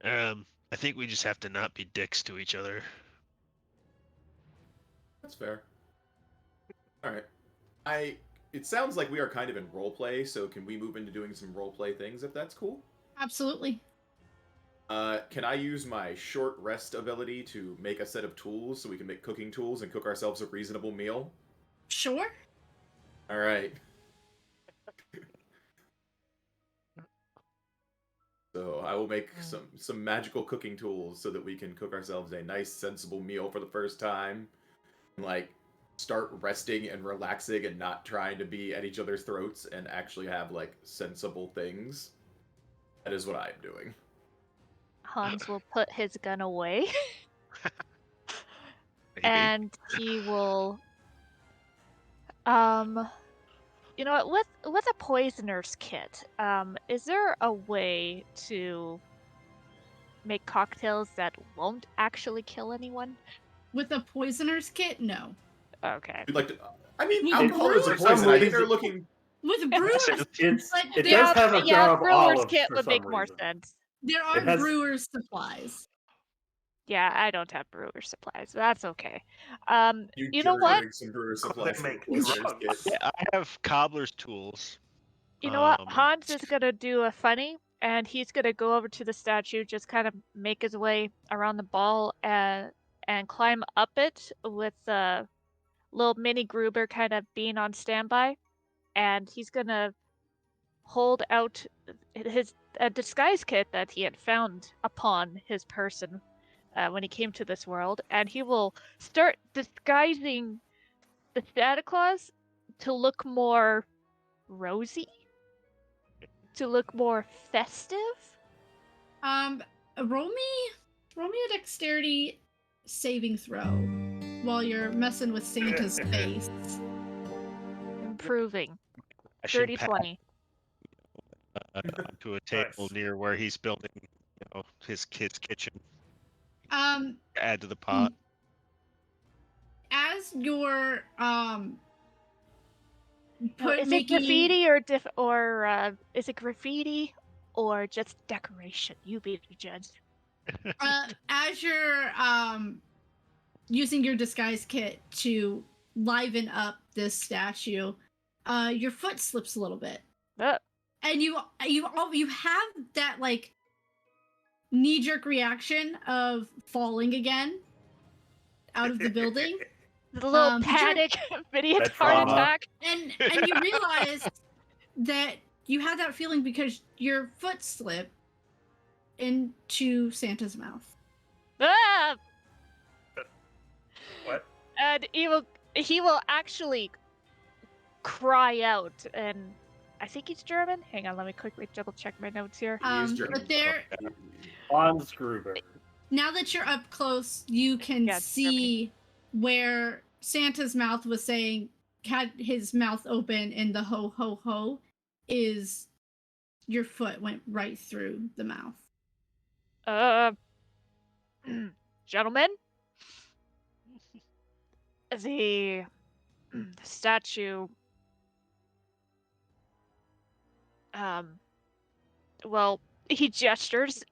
I think we just have to not be dicks to each other.
That's fair. All right. It sounds like we are kind of in roleplay, so can we move into doing some roleplay things if that's cool?
Absolutely.
Can I use my short rest ability to make a set of tools so we can make cooking tools and cook ourselves a reasonable meal?
Sure.
All right. So I will make some magical cooking tools so that we can cook ourselves a nice, sensible meal for the first time. And, like, start resting and relaxing and not trying to be at each other's throats and actually have, like, sensible things. That is what I am doing.
Hans will put his gun away
Maybe.
and he will you know what, with a poisoner's kit, is there a way to make cocktails that won't actually kill anyone?
With a poisoner's kit, no.
Okay.
You'd like to... I mean,
With
alcohol is a
brewers-
poison. I think
reasons-
they're looking...
With brewers,
It
but
does
yeah,
have a
yeah,
jar of
brewer's
olives
kit
for
would
some
make more
reason.
sense.
There
It
are
has-
brewer's supplies.
Yeah, I don't have brewer supplies. That's okay. You know
jerk
what?
getting some brewer
Could
supplies
they
for
make
Poor Bear's
drugs?
kit.
Yeah, I have cobbler's tools.
You know what?
Um,
Hans is gonna do a funny, and he's gonna go over to the statue, just kind of make his way around the ball and climb up it with little mini Gruber kind of being on standby, and he's gonna hold out his disguise kit that he had found upon his person when he came to this world, and he will start disguising the Santa Claus to look more rosy, to look more festive.
Um, roll me a dexterity saving throw while you're messing with Santa's face.
Improving.
Fashion
30
pack
20.
to a table
Nice.
near where he's building, his kid's kitchen.
Um,
Add to the pot.
as you're
Is it graffiti or is it graffiti or just decoration? You be the judge.
as you're using your disguise kit to liven up this statue, your foot slips a little bit, and you have that like knee-jerk reaction of falling again out of the building.
The little
You're-
panic immediate
That
heart
trauma.
attack.
and you realize that you had that feeling because your foot slipped into Santa's mouth.
Ah!
What?
And he will actually cry out, and I think he's German. Hang on, let me quickly double check my notes here.
German.
But there,
Hans Gruber.
now that you're up close, you can
Yeah, it's
see where Santa's mouth was saying, had his mouth open, and the ho ho ho is your foot went right through the mouth.
Gentlemen, the statue, well, he gestures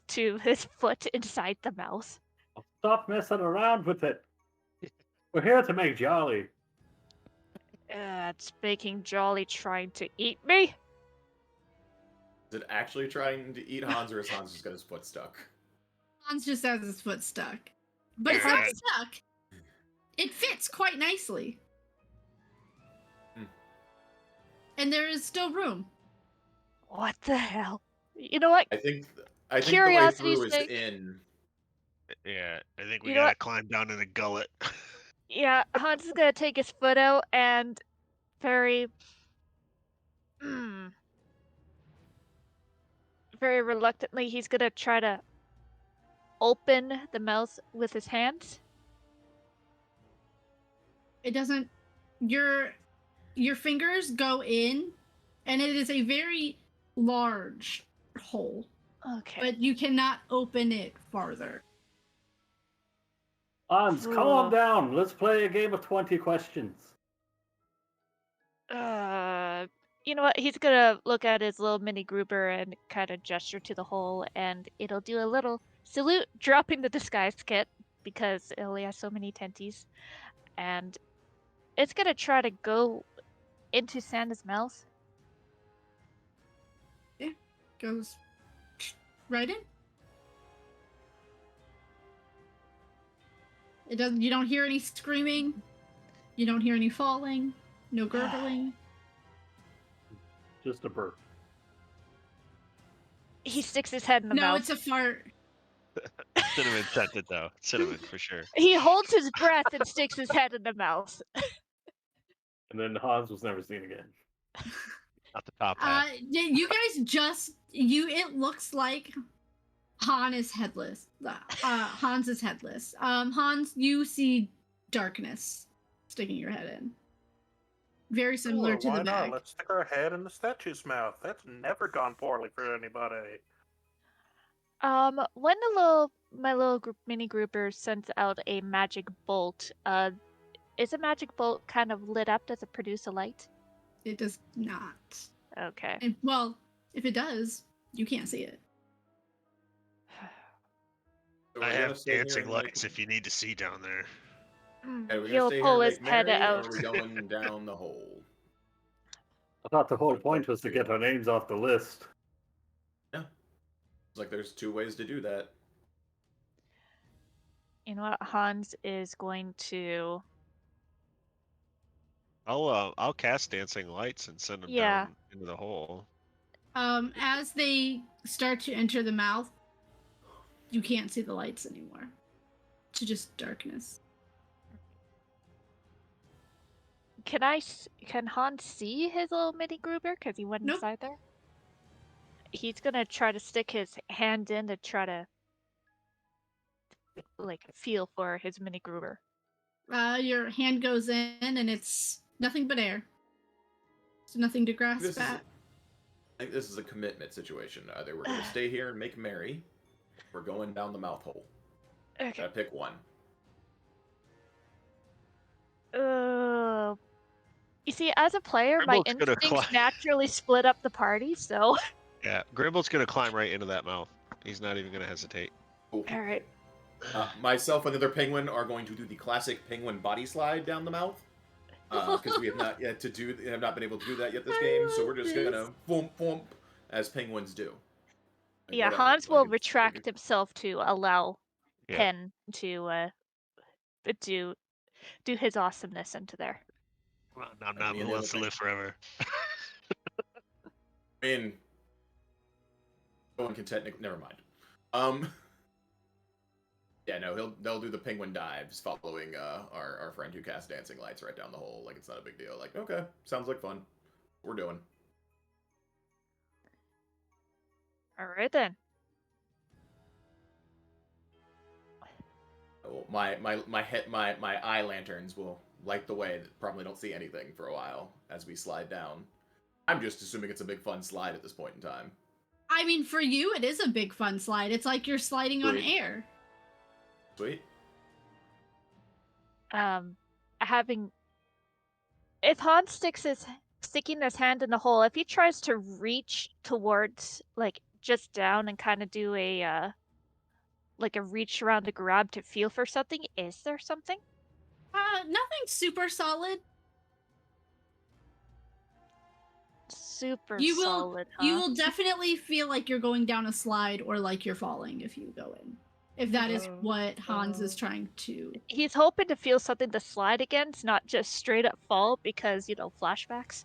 to his foot inside the mouth.
Stop messing around with it. We're here to make jolly.
It's making jolly trying to eat me.
Is it actually trying to eat Hans, or is Hans just got his foot stuck?
Hans just has his foot stuck. But it's not stuck. It fits quite nicely. And there is still room.
What the hell? You know what?
I think the way
Curiosity's
through is
sake.
in.
Yeah, I think we
You know
gotta
what?
climb down in the gullet.
Yeah, Hans is gonna take his foot out and very, very reluctantly, he's gonna try to open the mouth with his hands.
It doesn't your fingers go in, and it is a very large hole,
Okay.
but you cannot open it farther.
Hans,
Cool.
calm down. Let's play a game of 20 questions.
You know what? He's gonna look at his little mini grouper and kind of gesture to the hole, and it'll do a little salute, dropping the disguise kit because it only has so many tenties, and it's gonna try to go into Santa's mouth.
Goes right in. It doesn't. You don't hear any screaming. You don't hear any falling. No gurgling.
Just a burp.
He sticks his head in the
No,
mouth.
it's a fart.
Cinnamon sent it though. Cinnamon for sure.
He holds his breath and sticks his head in the mouth.
And then Hans was never seen again.
Not the top half.
You guys just It looks like Han is headless. Hans is headless. Hans, you see darkness sticking your head in. Very similar
Sure,
to
why
the
not?
bag.
Let's stick our head in the statue's mouth. That's never gone poorly for anybody.
When my little mini grouper sends out a magic bolt, is a magic bolt kind of lit up? Does it produce a light?
It does not.
Okay.
And well, if it does, You can't see it.
So
I
we're gonna
have
stay here
dancing
and
lights if you need to see down there.
Are we gonna
He'll
stay here
pull
and
his
make
head
merry, or
out.
are we going down the hole?
I thought the whole point was to get our names off the list.
Yeah. It's like there's two ways to do that.
You know what? Hans is going to.
I'll cast dancing lights and send them
Yeah.
down into the hole.
As they start to enter the mouth, you can't see the lights anymore. It's just darkness.
Can Hans see his little mini Gruber? Because he went
Nope.
inside there? He's gonna try to stick his hand in to try to, like, feel for his mini Gruber.
Your hand goes in and it's nothing but air. There's nothing to grasp
This is,
at.
I think this is a commitment situation. Either we're gonna stay here and make merry, or we're going down the mouth hole.
Okay.
Gotta pick one.
You see, as a player, my
Grimble's gonna
instincts
climb.
naturally split up the party, so.
Yeah, Grimble's gonna climb right into that mouth. He's not even gonna hesitate.
Cool.
Alright.
Myself and the other penguin are going to do the classic penguin body slide down the mouth. Because we have not been able to do that yet this game, so we're just gonna boom boom as penguins do. Like,
Yeah,
whatever,
Hans
like,
will
it's-
retract himself to allow
Yeah.
Pen to do his awesomeness into there.
Well, I'm
me
not
and the
who wants
other
to
thing.
live forever.
I mean, no one can technically. Never mind. Yeah, no, they'll do the penguin dives following our friend who casts dancing lights right down the hole. Like, it's not a big deal. Like, okay, sounds like fun. We're doing.
Alright then.
Oh, my eye lanterns will light the way. That probably don't see anything for a while as we slide down. I'm just assuming it's a big fun slide at this point in time.
I mean, for you, it is a big fun slide. It's like you're sliding on
Sweet.
air.
Sweet.
If Hans sticking his hand in the hole, if he tries to reach towards, like, just down and kind of do a reach around to grab to feel for something, is there something?
Nothing super solid.
Super
You will
solid, huh?
you will definitely feel like you're going down a slide or like you're falling if you go in. If that is what Hans is trying to.
He's hoping to feel something to slide against, not just straight up fall because, flashbacks.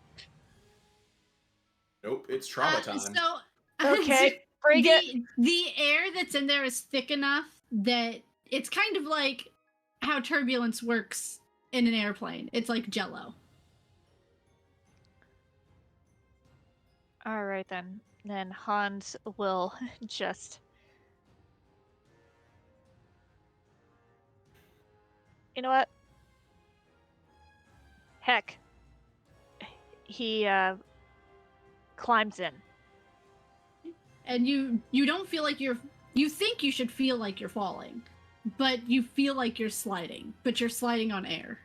Nope, it's trauma time.
So
Okay, bring it.
The air that's in there is thick enough that it's kind of like how turbulence works in an airplane. It's like jello.
All right then. Then Hans will just. You know what? Heck. He climbs in.
And you don't feel like you think you should feel like you're falling, but you feel like you're sliding, but you're sliding on air.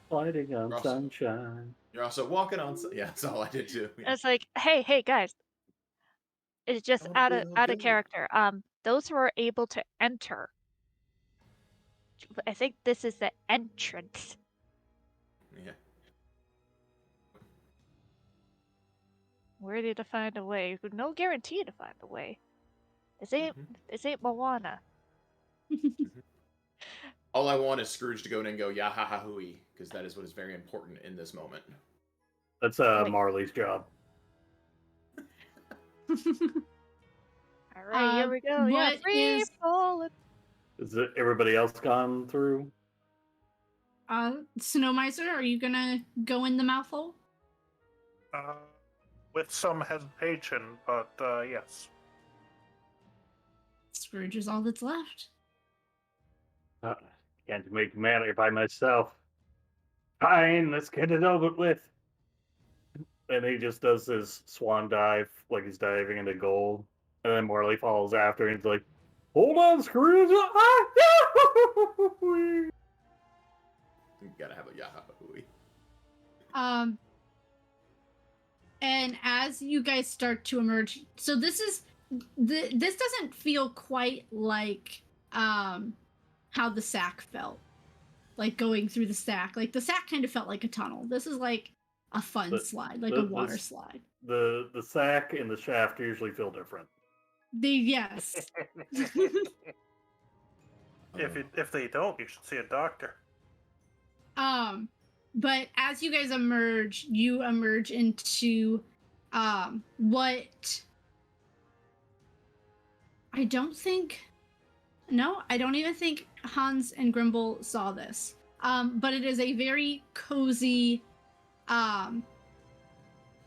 Sliding on
Ross.
sunshine.
You're also walking on. Yeah, that's all I did too. Yeah.
It's like, hey guys. It's just
I wanna
out
feel
of
good.
character. Those who are able to enter. I think this is the entrance.
Yeah.
Worthy to find a way. No guarantee to find a way. This ain't Moana.
All I want is Scrooge to go in and go yahaha hooey, because that is what is very important in this moment.
That's
Like-
Marley's job.
All right, here we go. Yeah,
what
free
is-
falling.
Is it everybody else gone through?
Snow Miser, are you gonna go in the mouth hole?
With some hesitation, but yes.
Scrooge is all that's left.
Can't make matter by myself. Fine, let's get it over with. And he just does his swan dive, like he's diving into gold. And then Marley falls after, and he's like, "Hold on, Scrooge!"
You gotta have a yahaha hooey.
And as you guys start to emerge, so this doesn't feel quite like how the sack felt, like going through the sack. Like the sack kind of felt like a tunnel. This is like a fun
The-
slide, like
the-
a water
this-
slide.
The sack and the shaft usually feel different.
Yes.
If they don't, you should see a doctor.
But as you guys emerge, you emerge into what I don't think I don't even think Hans and Grimble saw this. But it is a very cozy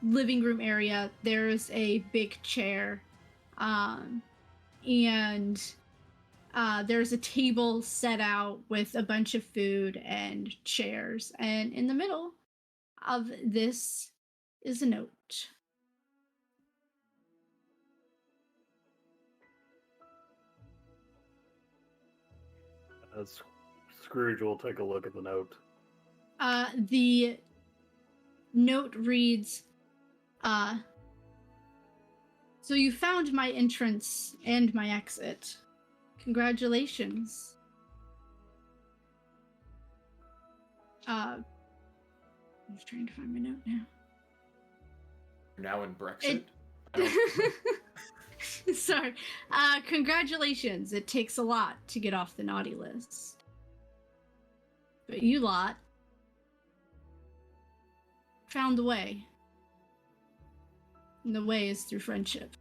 living room area. There's a big chair. And there's a table set out with a bunch of food and chairs. And in the middle of this is a note.
Scrooge will take a look at the note.
The note reads, so you found my entrance and my exit. Congratulations. I'm just trying to find my note now.
You're now in Brexit?
Sorry. Congratulations. It takes a lot to get off the naughty list. But you lot found the way. And the way is through friendship.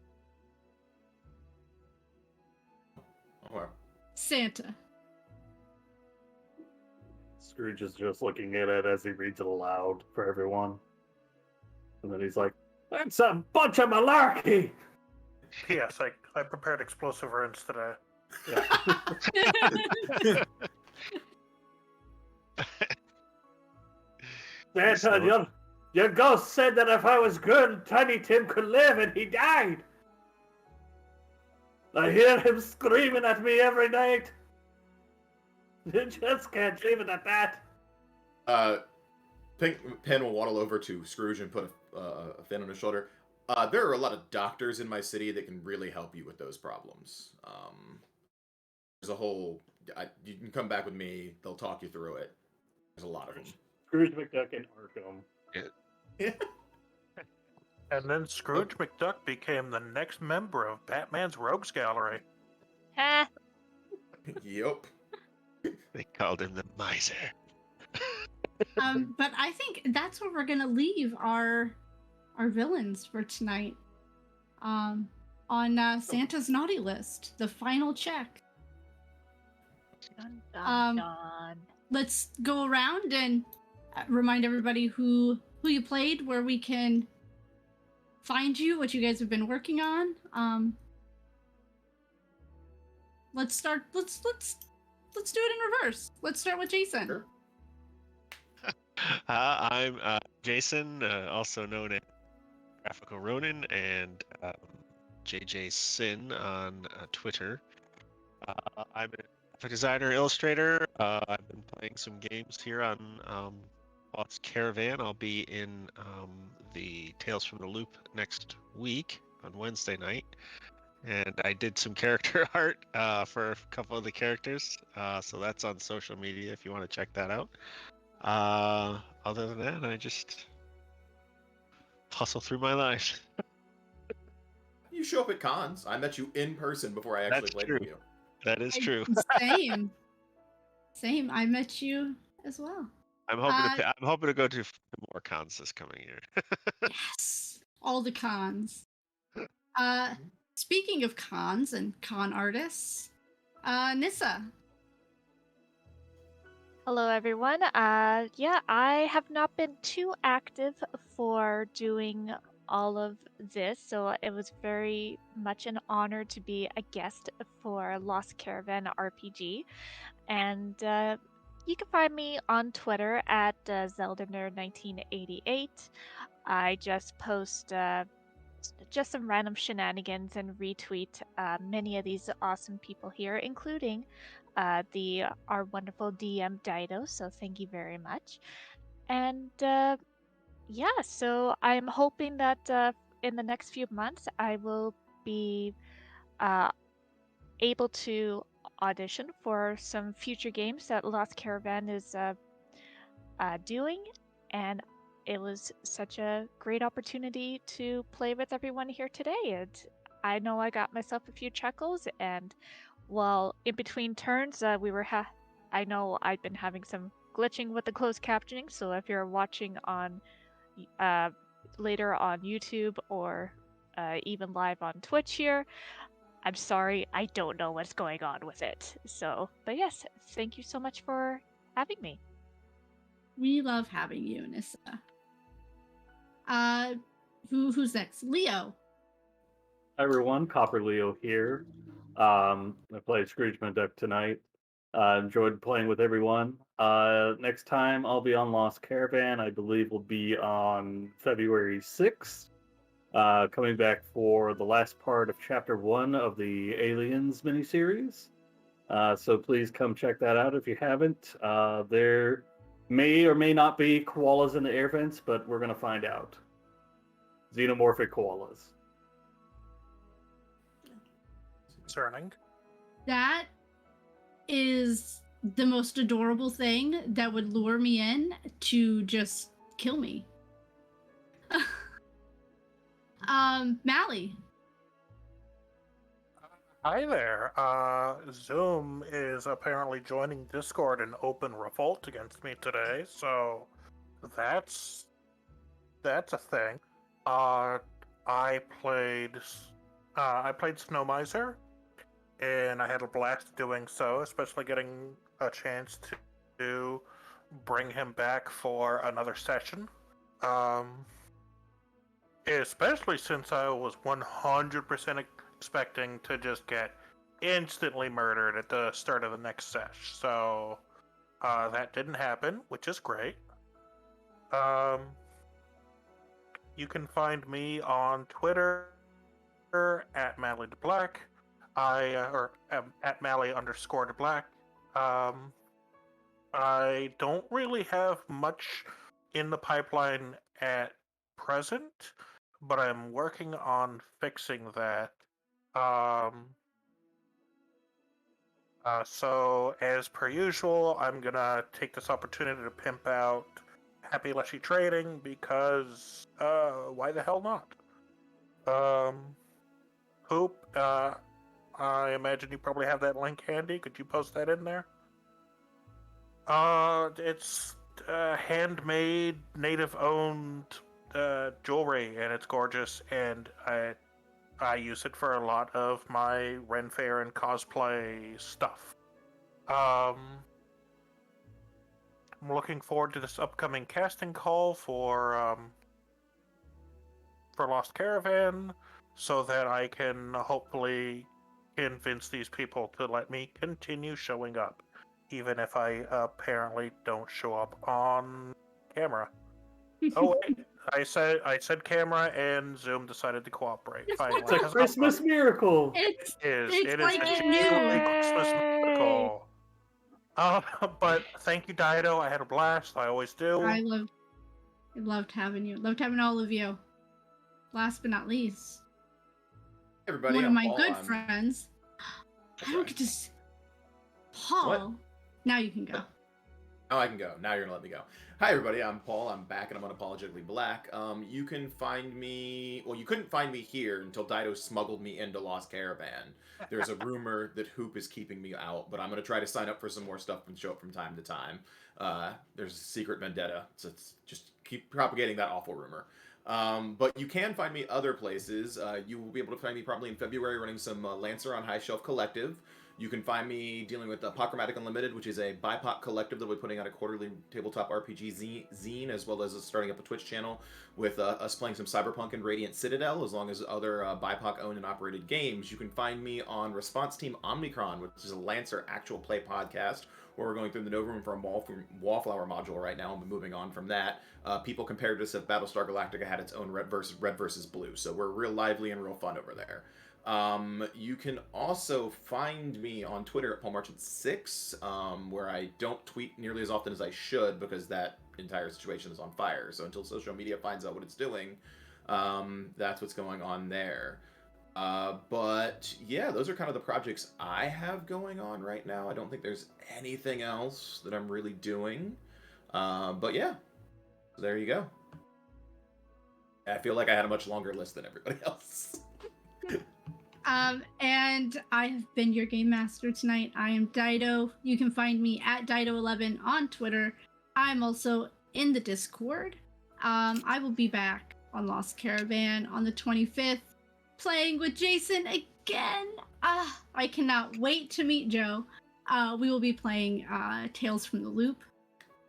Or
Santa.
Scrooge is just looking at it as he reads it aloud for everyone. And then he's like, "That's a bunch of malarkey!"
Yes, I prepared explosive runes today.
Yeah. Santa, your ghost said that if I was good, Tiny Tim could live, and he died. I hear him screaming at me every night. You just can't leave it at that.
Penn will waddle over to Scrooge and put a fan on his shoulder. There are a lot of doctors in my city that can really help you with those problems. There's a whole... you can come back with me. They'll talk you through it. There's a lot of them.
Scrooge McDuck and Arkham.
And then Scrooge McDuck became the next member of Batman's Rogues Gallery.
Heh.
Yep.
They called him the miser.
But I think that's where we're gonna leave our villains for tonight. On Santa's naughty list, the final check.
Dun, dun,
Um,
dun.
Let's go around and remind everybody who you played, where we can find you, what you guys have been working on. Let's start. Let's do it in reverse. Let's start with Jason.
Sure.
I'm Jason, also known as Graphical Ronin and JJ Sin on Twitter. I'm a graphic designer, illustrator. I've been playing some games here on Lost Caravan. I'll be in the Tales from the Loop next week on Wednesday night. And I did some character art for a couple of the characters. So that's on social media if you want to check that out. Other than that, I just hustle through my life.
You show up at cons. I met you in person before I actually
That's
played
true.
with you.
That is true.
Same. I met you as well.
I'm hoping to go to more cons this coming year.
Yes, all the cons. Speaking of cons and con artists, Nissa.
Hello, everyone. Yeah, I have not been too active for doing all of this, so it was very much an honor to be a guest for Lost Caravan RPG. And you can find me on Twitter at ZeldaNerd1988. I just post just some random shenanigans and retweet many of these awesome people here, including our wonderful DM Dido. So thank you very much. And Yeah, so I'm hoping that in the next few months I will be uh, able to audition for some future games that Lost Caravan is doing, and it was such a great opportunity to play with everyone here today. And I know I got myself a few chuckles, and while in between turns, I know I've been having some glitching with the closed captioning, so if you're watching on uh, later on YouTube or even live on Twitch here, I'm sorry, I don't know what's going on with it. So, but yes, thank you so much for having me.
We love having you, Nissa. Uh, who's next? Leo.
Hi everyone, Copper Leo here. I played Scrooge McDuck tonight. Enjoyed playing with everyone. Next time I'll be on Lost Caravan. I believe will be on February 6th. Coming back for the last part of Chapter 1 of the Aliens miniseries. So please come check that out if you haven't. There may or may not be koalas in the air vents, but we're going to find out. Xenomorphic koalas.
Concerning.
That is the most adorable thing that would lure me in to just kill me. Mally.
Hi there. Zoom is apparently joining Discord in open revolt against me today, so that's a thing. Uh, I played I played Snow Miser, and I had a blast doing so, especially getting a chance to bring him back for another session. Um, Especially since I was 100% expecting to just get instantly murdered at the start of the next sesh. So that didn't happen, which is great. Um, you can find me on Twitter at Mally the Black. Or at Mally underscore the Black. Um, I don't really have much in the pipeline at present, but I'm working on fixing that. Um, so, as per usual, I'm gonna take this opportunity to pimp out Happy Leshy Trading because, why the hell not? Um, Hoop, I imagine you probably have that link handy. Could you post that in there? It's handmade, native-owned jewelry, and it's gorgeous. And I use it for a lot of my Ren Fair and cosplay stuff. Um, I'm looking forward to this upcoming casting call for Lost Caravan, so that I can hopefully convince these people to let me continue showing up, even if I apparently don't show up on camera. Oh wait, I said camera, and Zoom decided to cooperate. Finally,
It's a
huzzah.
Christmas miracle.
It's
It is
like
a
he
truly
knew.
Christmas
Yay!
miracle. But thank you, Dido. I had a blast. I always do.
I loved having you. Loved having all of you. Last but not least,
Hey everybody,
one of
I'm
my
Paul.
good friends. I don't get to. Paul.
What?
Now you can go.
Oh, I can go. Now you're gonna let me go. Hi everybody, I'm Paul. I'm back and I'm unapologetically black. You can find me. Well, you couldn't find me here until Dido smuggled me into Lost Caravan. There's a rumor that Hoop is keeping me out, but I'm gonna try to sign up for some more stuff and show up from time to time. There's a secret vendetta, so it's just keep propagating that awful rumor. But you can find me other places. You will be able to find me probably in February running some Lancer on High Shelf Collective. You can find me dealing with Pochromatic Unlimited, which is a BIPOC collective that will be putting out a quarterly tabletop RPG zine, as well as starting up a Twitch channel with us playing some Cyberpunk and Radiant Citadel, as long as other BIPOC owned and operated games. You can find me on Response Team Omnicron, which is a Lancer actual play podcast, where we're going through the Nova Room for a Wallflower module right now, and we're moving on from that. People compared to us if Battlestar Galactica had its own red versus blue, so we're real lively and real fun over there. You can also find me on Twitter at PaulMarchant6, where I don't tweet nearly as often as I should because that entire situation is on fire. So until social media finds out what it's doing, that's what's going on there. But yeah, those are kind of the projects I have going on right now. I don't think there's anything else that I'm really doing. But yeah, so there you go. I feel like I had a much longer list than everybody else.
And I have been your game master tonight. I am Dido. You can find me at Dido11 on Twitter. I'm also in the Discord. I will be back on Lost Caravan on the 25th, playing with Jason again. I cannot wait to meet Joe. We will be playing Tales from the Loop.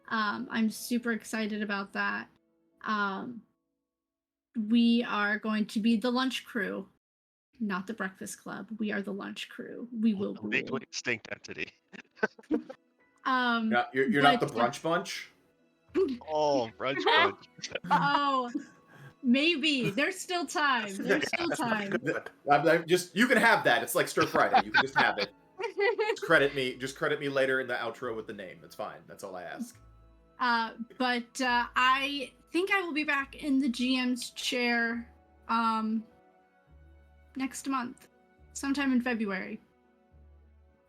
I'm super excited about that. We are going to be the lunch crew. Not the Breakfast Club. We are the lunch crew. We will rule.
Legally distinct entity.
You're not the brunch bunch?
Oh, brunch bunch.
Oh, maybe. There's still time. There's still time.
You can have that. It's like Stir Friday. You can just have it. Just credit me later in the outro with the name. It's fine. That's all I ask.
But I think I will be back in the GM's chair next month, sometime in February.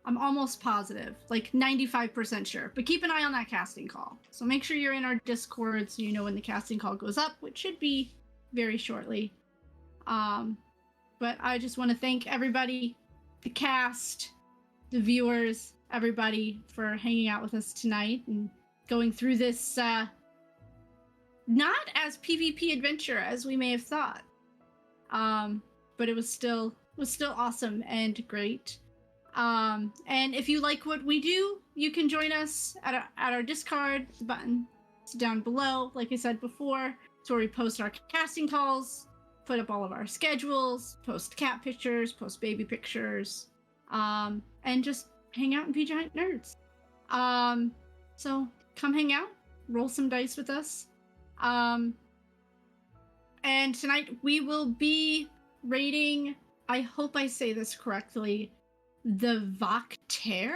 I'm almost positive, like 95% sure. But keep an eye on that casting call. So make sure you're in our Discord so you know when the casting call goes up, which should be very shortly. But I just want to thank everybody, the cast, the viewers, everybody for hanging out with us tonight and going through this not as PvP adventure as we may have thought. But it was still awesome and great. And if you like what we do, you can join us at our Discord. The button is down below. Like I said before, it's where we post our casting calls, put up all of our schedules, post cat pictures, post baby pictures, and just hang out and be giant nerds. So come hang out, roll some dice with us. And tonight we will be rating, I hope I say this correctly, the Vactaire,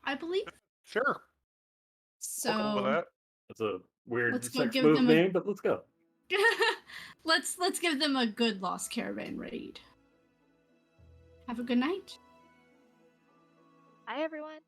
I believe.
Sure.
So
I'll go with that.
That's a weird
Let's go
sex
give
move
them
name, but let's go.
let's give them a good Lost Caravan raid. Have a good night.
Hi, everyone.